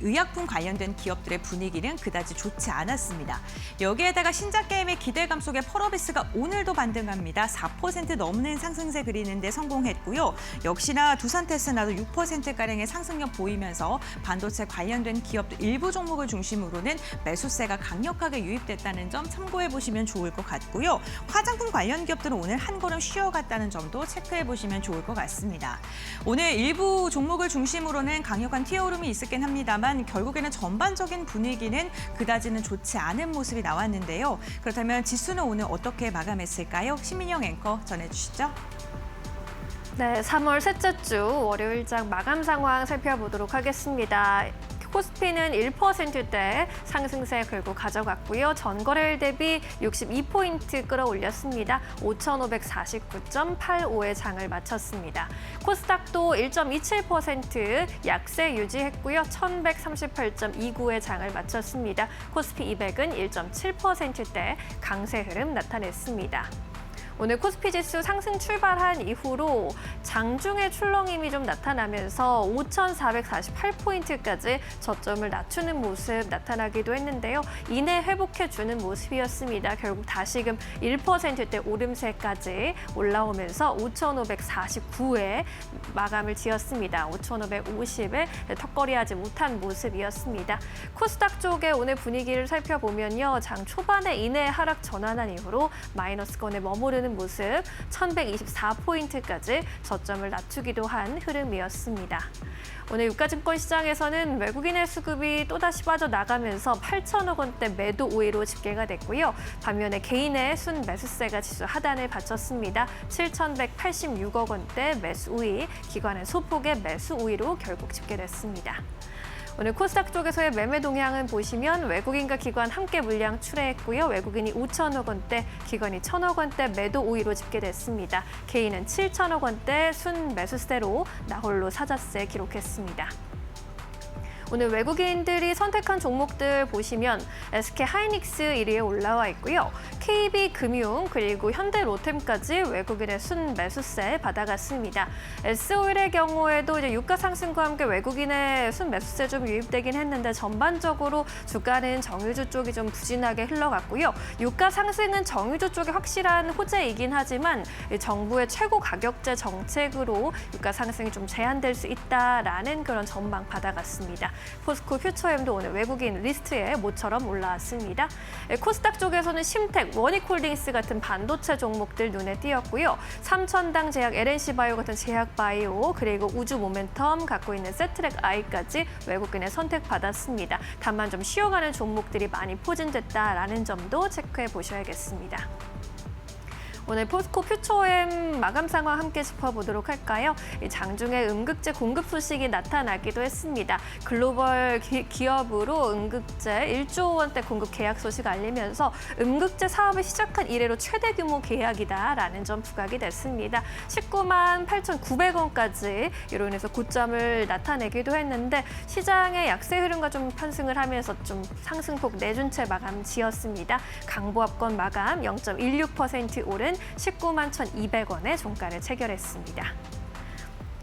의약품 관련된 기업들의 분위기는 그다지 좋지 않았습니다. 여기에다가 신작 게임의 기대감 속에 펄어비스가 오늘도 반등합니다. 4% 넘는 상승세 그리는데 성공했고요. 역시나 두산테스나도 6%가량의 상승력 보이면서 반도체 관련된 기업들 일부 종목을 중심으로는 매수세가 강력하게 유입됐다는 점 참고해 보시면 좋을 것 같고요. 화장품 관련 기업들은 오늘 한 걸음 쉬어갔다는 점도 체크해 보시면 좋을 것 같습니다. 오늘 일부 종목을 중심으로는 강력한 튀어오름이 있었긴 합니다만 결국에는 전반적인 분위기는 그다지는 좋지 않은 모습이 나왔는데요. 그렇다면 지수는 오늘 어떻게 마감했을까요? 신민영 앵커 전해주시죠. 네, 3월 셋째 주 월요일장 마감 상황 살펴보도록 하겠습니다. 코스피는 1%대 상승세 결국 가져갔고요. 전거래일 대비 62포인트 끌어올렸습니다. 5,549.85의 장을 마쳤습니다. 코스닥도 1.27% 약세 유지했고요. 1,138.29의 장을 마쳤습니다. 코스피 200은 1.7%대 강세 흐름 나타냈습니다. 오늘 코스피 지수 상승 출발한 이후로 장중에 출렁임이 좀 나타나면서 5,448포인트까지 저점을 낮추는 모습 나타나기도 했는데요. 이내 회복해주는 모습이었습니다. 결국 다시금 1%대 오름세까지 올라오면서 5,549에 마감을 지었습니다. 5,550에 턱걸이하지 못한 모습이었습니다. 코스닥 쪽의 오늘 분위기를 살펴보면요. 장 초반에 이내 하락 전환한 이후로 마이너스권에 머무르는 모습 1,124포인트까지 저점을 낮추기도 한 흐름이었습니다. 오늘 유가증권 시장에서는 외국인의 수급이 또다시 빠져나가면서 8천억 원대 매도 우위로 집계가 됐고요. 반면에 개인의 순 매수세가 지수 하단을 받쳤습니다. 7,186억 원대 매수 우위, 기관의 소폭의 매수 우위로 결국 집계됐습니다. 오늘 코스닥 쪽에서의 매매 동향은 보시면 외국인과 기관 함께 물량 출회했고요. 외국인이 5천억 원대, 기관이 1,000억 원대 매도 우위로 집계됐습니다. 개인은 7천억 원대 순 매수세로 나홀로 사자세 기록했습니다. 오늘 외국인들이 선택한 종목들 보시면 SK하이닉스 1위에 올라와 있고요. KB금융 그리고 현대로템까지 외국인의 순 매수세 받아갔습니다. S오일의 경우에도 이제 유가 상승과 함께 외국인의 순 매수세 좀 유입되긴 했는데 전반적으로 주가는 정유주 쪽이 좀 부진하게 흘러갔고요. 유가 상승은 정유주 쪽에 확실한 호재이긴 하지만 정부의 최고 가격제 정책으로 유가 상승이 좀 제한될 수 있다라는 그런 전망 받아갔습니다. 포스코 퓨처엠도 오늘 외국인 리스트에 모처럼 올라왔습니다. 코스닥 쪽에서는 심텍, 원익홀딩스 같은 반도체 종목들 눈에 띄었고요. 삼천당 제약, LNC바이오 같은 제약바이오, 그리고 우주 모멘텀 갖고 있는 세트랙 아이까지 외국인의 선택받았습니다. 다만 좀 쉬어가는 종목들이 많이 포진됐다라는 점도 체크해 보셔야겠습니다. 오늘 포스코 퓨처엠 마감 상황 함께 짚어보도록 할까요? 장중에 음극재 공급 소식이 나타나기도 했습니다. 글로벌 기업으로 음극재 1조 원대 공급 계약 소식 알리면서 음극재 사업을 시작한 이래로 최대 규모 계약이다라는 점 부각이 됐습니다. 19만 8,900원까지 이로 인해서 고점을 나타내기도 했는데 시장의 약세 흐름과 좀 편승을 하면서 좀 상승폭 내준 채 마감 지었습니다. 강보합권 마감 0.16% 오른 19만 1,200원의 종가를 체결했습니다.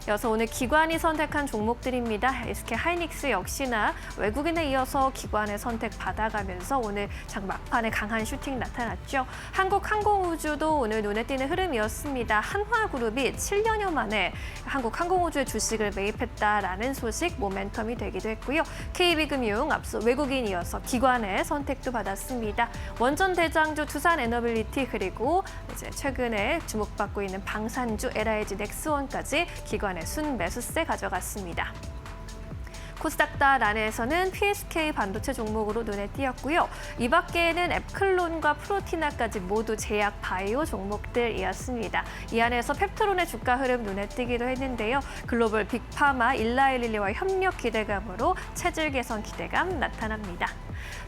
이어서 오늘 기관이 선택한 종목들입니다. SK하이닉스 역시나 외국인에 이어서 기관의 선택 받아가면서 오늘 장 막판에 강한 슈팅 나타났죠. 한국항공우주도 오늘 눈에 띄는 흐름이었습니다. 한화그룹이 7년여 만에 한국항공우주의 주식을 매입했다라는 소식 모멘텀이 되기도 했고요. KB금융 앞서 외국인 이어서 기관의 선택도 받았습니다. 원전대장주 두산에너빌리티 그리고 이제 최근에 주목받고 있는 방산주 LIG 넥스원까지 기관 순 매수세 가져갔습니다. 코스닥단안에서는 PSK 반도체 종목으로 눈에 띄었고요. 이 밖에는 앱클론과 프로티나까지 모두 제약 바이오 종목들이었습니다. 이 안에서 펩트론의 주가 흐름 눈에 띄기도 했는데요. 글로벌 빅파마 일라일릴리와 협력 기대감으로 체질 개선 기대감 나타납니다.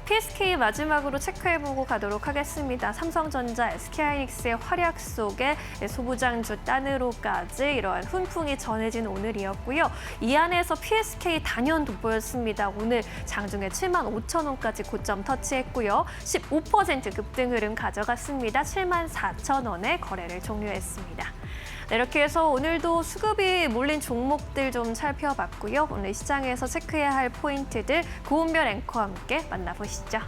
PSK 마지막으로 체크해보고 가도록 하겠습니다. 삼성전자, SK하이닉스의 활약 속에 소부장주 단으로까지 이러한 훈풍이 전해진 오늘이었고요. 이 안에서 PSK 단연 돋보였습니다. 오늘 장중에 75,000원까지 고점 터치했고요. 15% 급등 흐름 가져갔습니다. 74,000원에 거래를 종료했습니다. 네, 이렇게 해서 오늘도 수급이 몰린 종목들 좀 살펴봤고요. 오늘 시장에서 체크해야 할 포인트들 고은별 앵커와 함께 만나보시죠.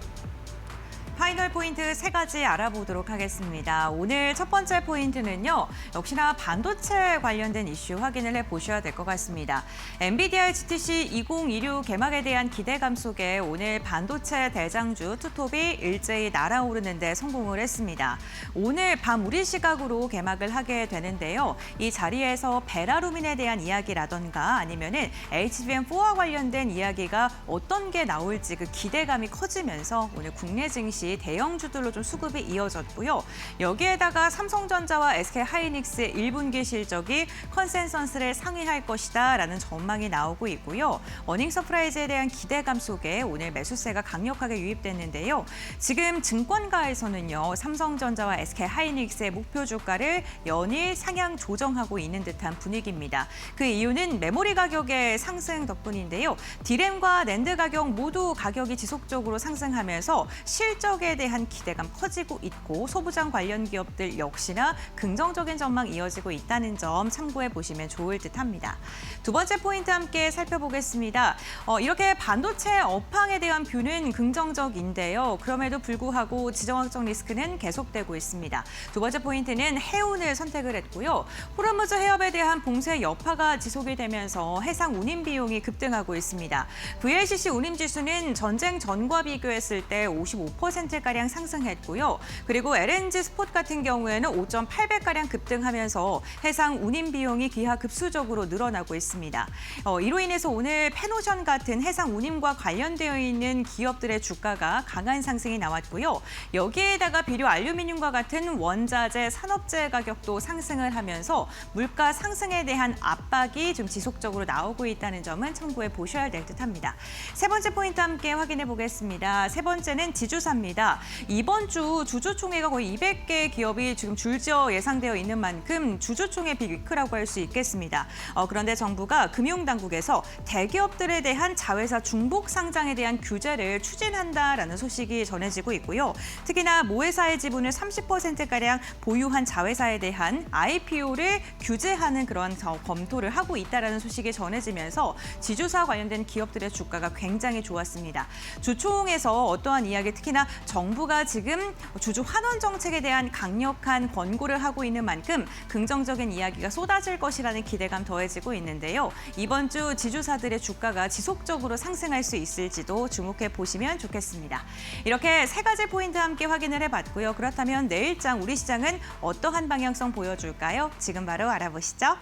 파이널 포인트 3가지 알아보도록 하겠습니다. 오늘 첫 번째 포인트는요. 역시나 반도체 관련된 이슈 확인을 해보셔야 될 것 같습니다. 엔비디아 GTC 2026 개막에 대한 기대감 속에 오늘 반도체 대장주 투톱이 일제히 날아오르는 데 성공을 했습니다. 오늘 밤 우리 시각으로 개막을 하게 되는데요. 이 자리에서 베라루민에 대한 이야기라던가 아니면은 HBM4와 관련된 이야기가 어떤 게 나올지 그 기대감이 커지면서 오늘 국내 증시 대형주들로 좀 수급이 이어졌고요. 여기에다가 삼성전자와 SK하이닉스의 1분기 실적이 컨센서스를 상회할 것이다라는 전망이 나오고 있고요. 어닝 서프라이즈에 대한 기대감 속에 오늘 매수세가 강력하게 유입됐는데요. 지금 증권가에서는요. 삼성전자와 SK하이닉스의 목표 주가를 연일 상향 조정하고 있는 듯한 분위기입니다. 그 이유는 메모리 가격의 상승 덕분인데요. 디램과 낸드 가격 모두 가격이 지속적으로 상승하면서 실적에 대한 기대감 커지고 있고 소부장 관련 기업들 역시나 긍정적인 전망 이어지고 있다는 점 참고해 보시면 좋을 듯합니다. 두 번째 포인트 함께 살펴보겠습니다. 이렇게 반도체 업황에 대한 뷰는 긍정적인데요. 그럼에도 불구하고 지정학적 리스크는 계속되고 있습니다. 두 번째 포인트는 해운을 선택을 했고요. 호르무즈 해협에 대한 봉쇄 여파가 지속이 되면서 해상 운임 비용이 급등하고 있습니다. VLCC 운임 지수는 전쟁 전과 비교했을 때 55%가량 상승했고요. 그리고 LNG 스폿 같은 경우에는 5.8배가량 급등하면서 해상 운임 비용이 기하급수적으로 늘어나고 있습니다. 이로 인해서 오늘 펜오션 같은 해상 운임과 관련되어 있는 기업들의 주가가 강한 상승이 나왔고요. 여기에다가 비료 알루미늄과 같은 원자재, 산업재 가격도 상승을 하면서 물가 상승에 대한 압박이 좀 지속적으로 나오고 있다는 점은 참고해 보셔야 될 듯합니다. 세 번째 포인트 함께 확인해 보겠습니다. 세 번째는 지주사입니다. 이번 주 주주총회가 거의 200개 기업이 지금 줄지어 예상되어 있는 만큼 주주총회 빅위크라고 할 수 있겠습니다. 그런데 정부가 금융당국에서 대기업들에 대한 자회사 중복 상장에 대한 규제를 추진한다라는 소식이 전해지고 있고요. 특히나 모회사의 지분을 30%가량 보유한 자회사에 대한 IPO를 규제하는 그런 검토를 하고 있다라는 소식이 전해지면서 지주사 관련된 기업들의 주가가 굉장히 좋았습니다. 주총에서 어떠한 이야기, 특히나 정부가 지금 주주 환원 정책에 대한 강력한 권고를 하고 있는 만큼 긍정적인 이야기가 쏟아질 것이라는 기대감 더해지고 있는데요. 이번 주 지주사들의 주가가 지속적으로 상승할 수 있을지도 주목해 보시면 좋겠습니다. 이렇게 3가지 포인트 함께 확인을 해봤고요. 그렇다면 내일장 우리 시장은 어떠한 방향성 보여줄까요? 지금 바로 알아보시죠.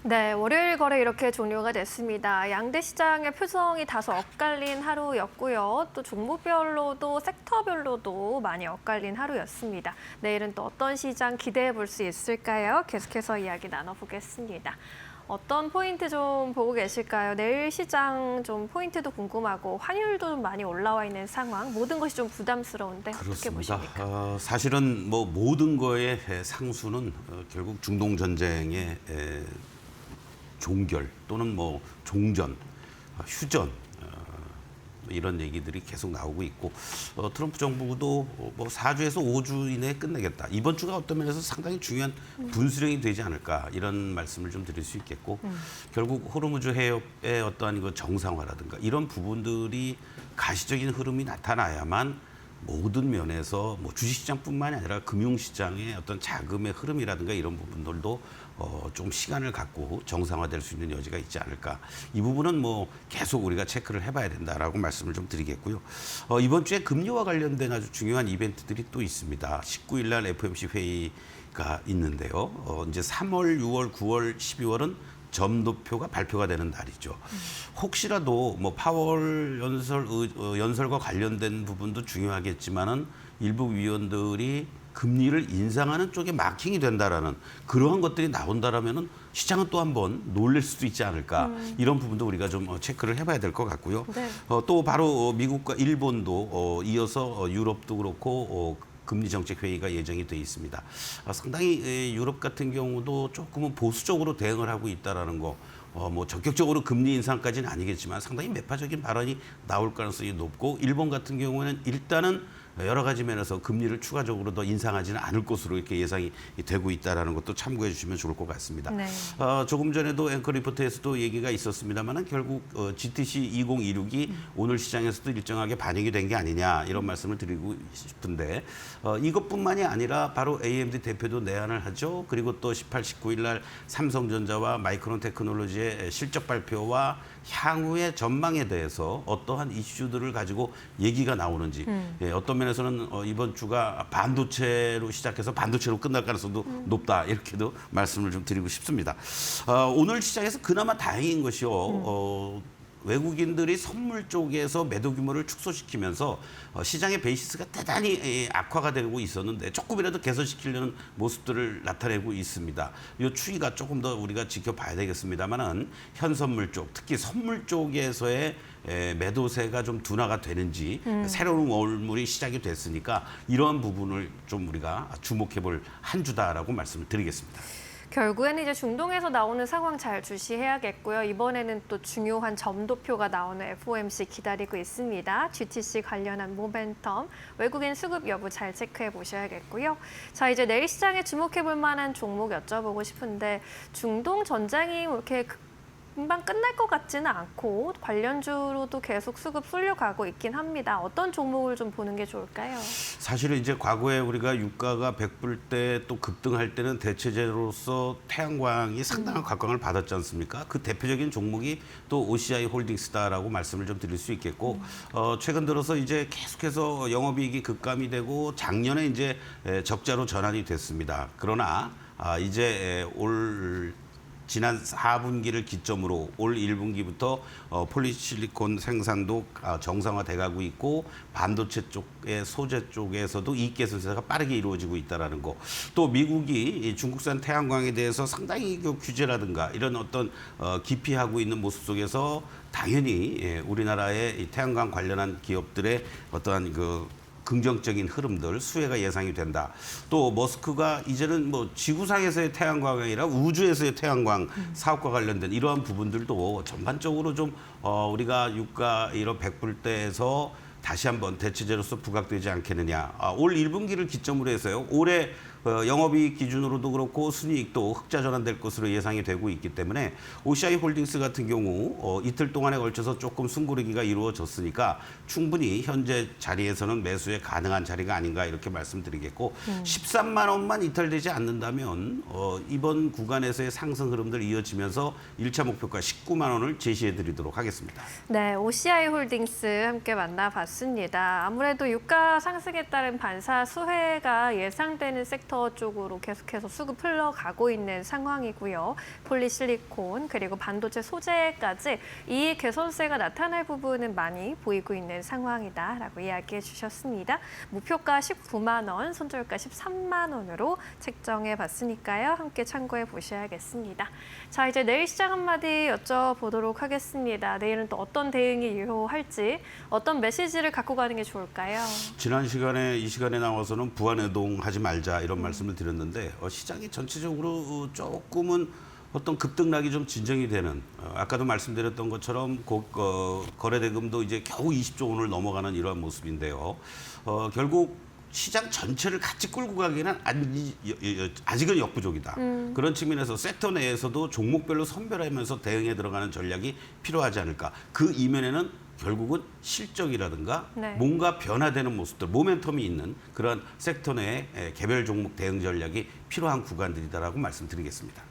네, 월요일 거래 이렇게 종료가 됐습니다. 양대 시장의 표정이 다소 엇갈린 하루였고요. 또 종목별로도 섹터별로도 많이 엇갈린 하루였습니다. 내일은 또 어떤 시장 기대해 볼 수 있을까요? 계속해서 이야기 나눠보겠습니다. 어떤 포인트 좀 보고 계실까요? 내일 시장 좀 포인트도 궁금하고 환율도 좀 많이 올라와 있는 상황, 모든 것이 좀 부담스러운데 어떻게 보십니까? 사실은 뭐 모든 거의 상수는 결국 중동 전쟁의 종결 또는 뭐 종전, 휴전 이런 얘기들이 계속 나오고 있고 트럼프 정부도 뭐 4주에서 5주 이내에 끝내겠다. 이번 주가 어떤 면에서 상당히 중요한 분수령이 되지 않을까 이런 말씀을 좀 드릴 수 있겠고 결국 호르무즈 해협의 어떠한 그 정상화라든가 이런 부분들이 가시적인 흐름이 나타나야만 모든 면에서 뭐 주식시장뿐만이 아니라 금융시장의 어떤 자금의 흐름이라든가 이런 부분들도 좀 시간을 갖고 정상화될 수 있는 여지가 있지 않을까. 이 부분은 뭐 계속 우리가 체크를 해봐야 된다라고 말씀을 좀 드리겠고요. 이번 주에 금리와 관련된 아주 중요한 이벤트들이 또 있습니다. 19일 날 FOMC 회의가 있는데요. 이제 3월, 6월, 9월, 12월은 점도표가 발표가 되는 날이죠. 혹시라도 뭐 파월 연설과 관련된 부분도 중요하겠지만은 일부 위원들이 금리를 인상하는 쪽에 마킹이 된다라는 그러한 것들이 나온다라면은 시장은 또 한번 놀랄 수도 있지 않을까 이런 부분도 우리가 좀 체크를 해봐야 될 것 같고요. 네. 또 바로 미국과 일본도 이어서 유럽도 그렇고 금리 정책 회의가 예정이 돼 있습니다. 상당히 유럽 같은 경우도 조금은 보수적으로 대응을 하고 있다라는 거. 뭐 적극적으로 금리 인상까지는 아니겠지만 상당히 매파적인 발언이 나올 가능성이 높고 일본 같은 경우는 일단은 여러 가지 면에서 금리를 추가적으로 더 인상하지는 않을 것으로 이렇게 예상이 되고 있다라는 것도 참고해 주시면 좋을 것 같습니다. 네. 조금 전에도 앵커 리포트에서도 얘기가 있었습니다만은 결국 GTC 2026이 오늘 시장에서도 일정하게 반영이 된 게 아니냐 이런 말씀을 드리고 싶은데 이것뿐만이 아니라 바로 AMD 대표도 내한을 하죠. 그리고 또 18, 19일 날 삼성전자와 마이크론 테크놀로지의 실적 발표와 향후의 전망에 대해서 어떠한 이슈들을 가지고 얘기가 나오는지 어떤 면에서는 이번 주가 반도체로 시작해서 반도체로 끝날 가능성도 높다 이렇게도 말씀을 좀 드리고 싶습니다. 오늘 시장에서 그나마 다행인 것이요. 외국인들이 선물 쪽에서 매도 규모를 축소시키면서 시장의 베이시스가 대단히 악화가 되고 있었는데 조금이라도 개선시키려는 모습들을 나타내고 있습니다. 이 추이가 조금 더 우리가 지켜봐야 되겠습니다만은 현선물 쪽, 특히 선물 쪽에서의 매도세가 좀 둔화가 되는지 새로운 월물이 시작이 됐으니까 이러한 부분을 좀 우리가 주목해볼 한 주다라고 말씀을 드리겠습니다. 결국에는 이제 중동에서 나오는 상황 잘 주시해야겠고요. 이번에는 또 중요한 점도표가 나오는 FOMC 기다리고 있습니다. GTC 관련한 모멘텀, 외국인 수급 여부 잘 체크해 보셔야겠고요. 자, 이제 내일 시장에 주목해 볼 만한 종목 여쭤보고 싶은데 중동 전쟁이 이렇게 금방 끝날 것 같지는 않고 관련주로도 계속 수급 쏠려가고 있긴 합니다. 어떤 종목을 좀 보는 게 좋을까요? 사실은 이제 과거에 우리가 유가가 100불 때 또 급등할 때는 대체제로서 태양광이 상당한 각광을 받았지 않습니까? 그 대표적인 종목이 또 OCI 홀딩스다라고 말씀을 좀 드릴 수 있겠고 최근 들어서 이제 계속해서 영업이익이 급감이 되고 작년에 이제 적자로 전환이 됐습니다. 그러나 이제 지난 4분기를 기점으로 올 1분기부터 폴리실리콘 생산도 정상화돼 가고 있고 반도체 쪽의 소재 쪽에서도 이익 개선세가 빠르게 이루어지고 있다는 거. 또 미국이 중국산 태양광에 대해서 상당히 그 규제라든가 이런 어떤 기피하고 있는 모습 속에서 당연히 우리나라의 태양광 관련한 기업들의 어떠한 그 긍정적인 흐름들, 수혜가 예상이 된다. 또 머스크가 이제는 뭐 지구상에서의 태양광이 아니라 우주에서의 태양광 사업과 관련된 이러한 부분들도 전반적으로 좀 우리가 유가 이런 100불대에서 다시 한번 대체제로서 부각되지 않겠느냐. 올 1분기를 기점으로 해서요. 올해 영업이익 기준으로도 그렇고 순이익도 흑자 전환될 것으로 예상이 되고 있기 때문에 OCI 홀딩스 같은 경우 이틀 동안에 걸쳐서 조금 숨고르기가 이루어졌으니까 충분히 현재 자리에서는 매수에 가능한 자리가 아닌가 이렇게 말씀드리겠고 13만 원만 이탈되지 않는다면 이번 구간에서의 상승 흐름들 이어지면서 1차 목표가 19만 원을 제시해 드리도록 하겠습니다. 네, OCI 홀딩스 함께 만나봤습니다. 아무래도 유가 상승에 따른 반사 수혜가 예상되는 섹터 쪽으로 계속해서 수급 흘러가고 있는 상황이고요. 폴리실리콘 그리고 반도체 소재까지 이익 개선세가 나타날 부분은 많이 보이고 있는 상황이다라고 이야기해 주셨습니다. 목표가 19만 원, 손절가 13만 원으로 책정해 봤으니까요. 함께 참고해 보셔야겠습니다. 자, 이제 내일 시장 한마디 여쭤보도록 하겠습니다. 내일은 또 어떤 대응이 유효할지 어떤 메시지를 갖고 가는 게 좋을까요? 지난 시간에 이 시간에 나와서는 부안해동하지 말자 이런 말씀을 드렸는데 시장이 전체적으로 조금은 어떤 급등락이 좀 진정이 되는 아까도 말씀드렸던 것처럼 거래대금도 이제 겨우 20조 원을 넘어가는 이러한 모습인데요. 결국 시장 전체를 같이 끌고 가기에는 아직은 역부족이다. 그런 측면에서 섹터 내에서도 종목별로 선별하면서 대응에 들어가는 전략이 필요하지 않을까. 그 이면에는 결국은 실적이라든가 뭔가 변화되는 모습들, 모멘텀이 있는 그런 섹터 내의 개별 종목 대응 전략이 필요한 구간들이다라고 말씀드리겠습니다.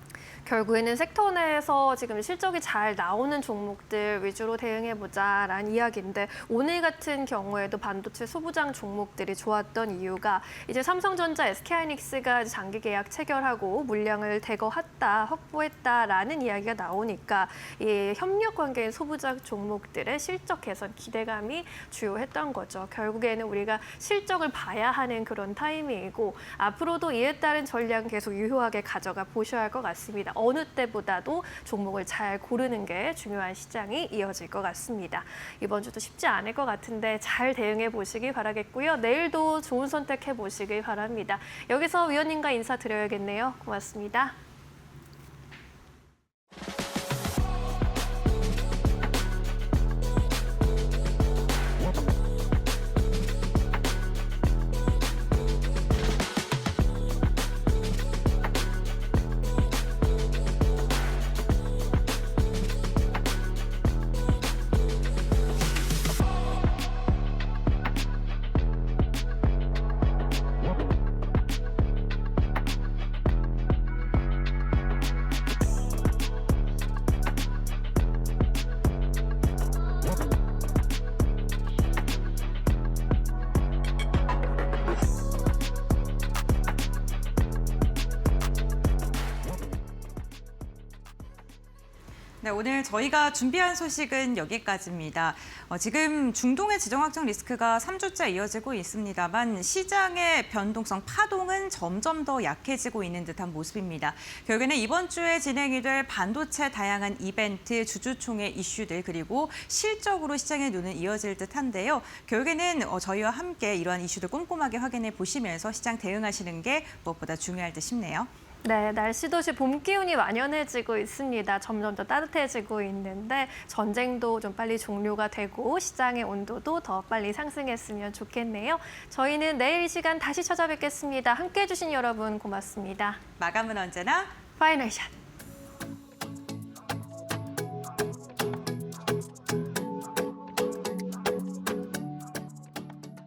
결국에는 섹터 내에서 지금 실적이 잘 나오는 종목들 위주로 대응해보자라는 이야기인데 오늘 같은 경우에도 반도체 소부장 종목들이 좋았던 이유가 이제 삼성전자, SK하이닉스가 장기 계약 체결하고 물량을 대거했다, 확보했다라는 이야기가 나오니까 이 협력 관계인 소부장 종목들의 실적 개선 기대감이 주요했던 거죠. 결국에는 우리가 실적을 봐야 하는 그런 타이밍이고 앞으로도 이에 따른 전략은 계속 유효하게 가져가 보셔야 할 것 같습니다. 어느 때보다도 종목을 잘 고르는 게 중요한 시장이 이어질 것 같습니다. 이번 주도 쉽지 않을 것 같은데 잘 대응해 보시기 바라겠고요. 내일도 좋은 선택해 보시길 바랍니다. 여기서 위원님과 인사드려야겠네요. 고맙습니다. 네, 오늘 저희가 준비한 소식은 여기까지입니다. 지금 중동의 지정 확정 리스크가 3주째 이어지고 있습니다만 시장의 변동성, 파동은 점점 더 약해지고 있는 듯한 모습입니다. 결국에는 이번 주에 진행이 될 반도체 다양한 이벤트, 주주총회 이슈들 그리고 실적으로 시장의 눈은 이어질 듯한데요. 결국에는 저희와 함께 이러한 이슈들 꼼꼼하게 확인해 보시면서 시장 대응하시는 게 무엇보다 중요할 듯 싶네요. 네, 날씨도시 봄 기운이 만연해지고 있습니다. 점점 더 따뜻해지고 있는데 전쟁도 좀 빨리 종료가 되고 시장의 온도도 더 빨리 상승했으면 좋겠네요. 저희는 내일 이 시간 다시 찾아뵙겠습니다. 함께해 주신 여러분 고맙습니다. 마감은 언제나 파이널 샷.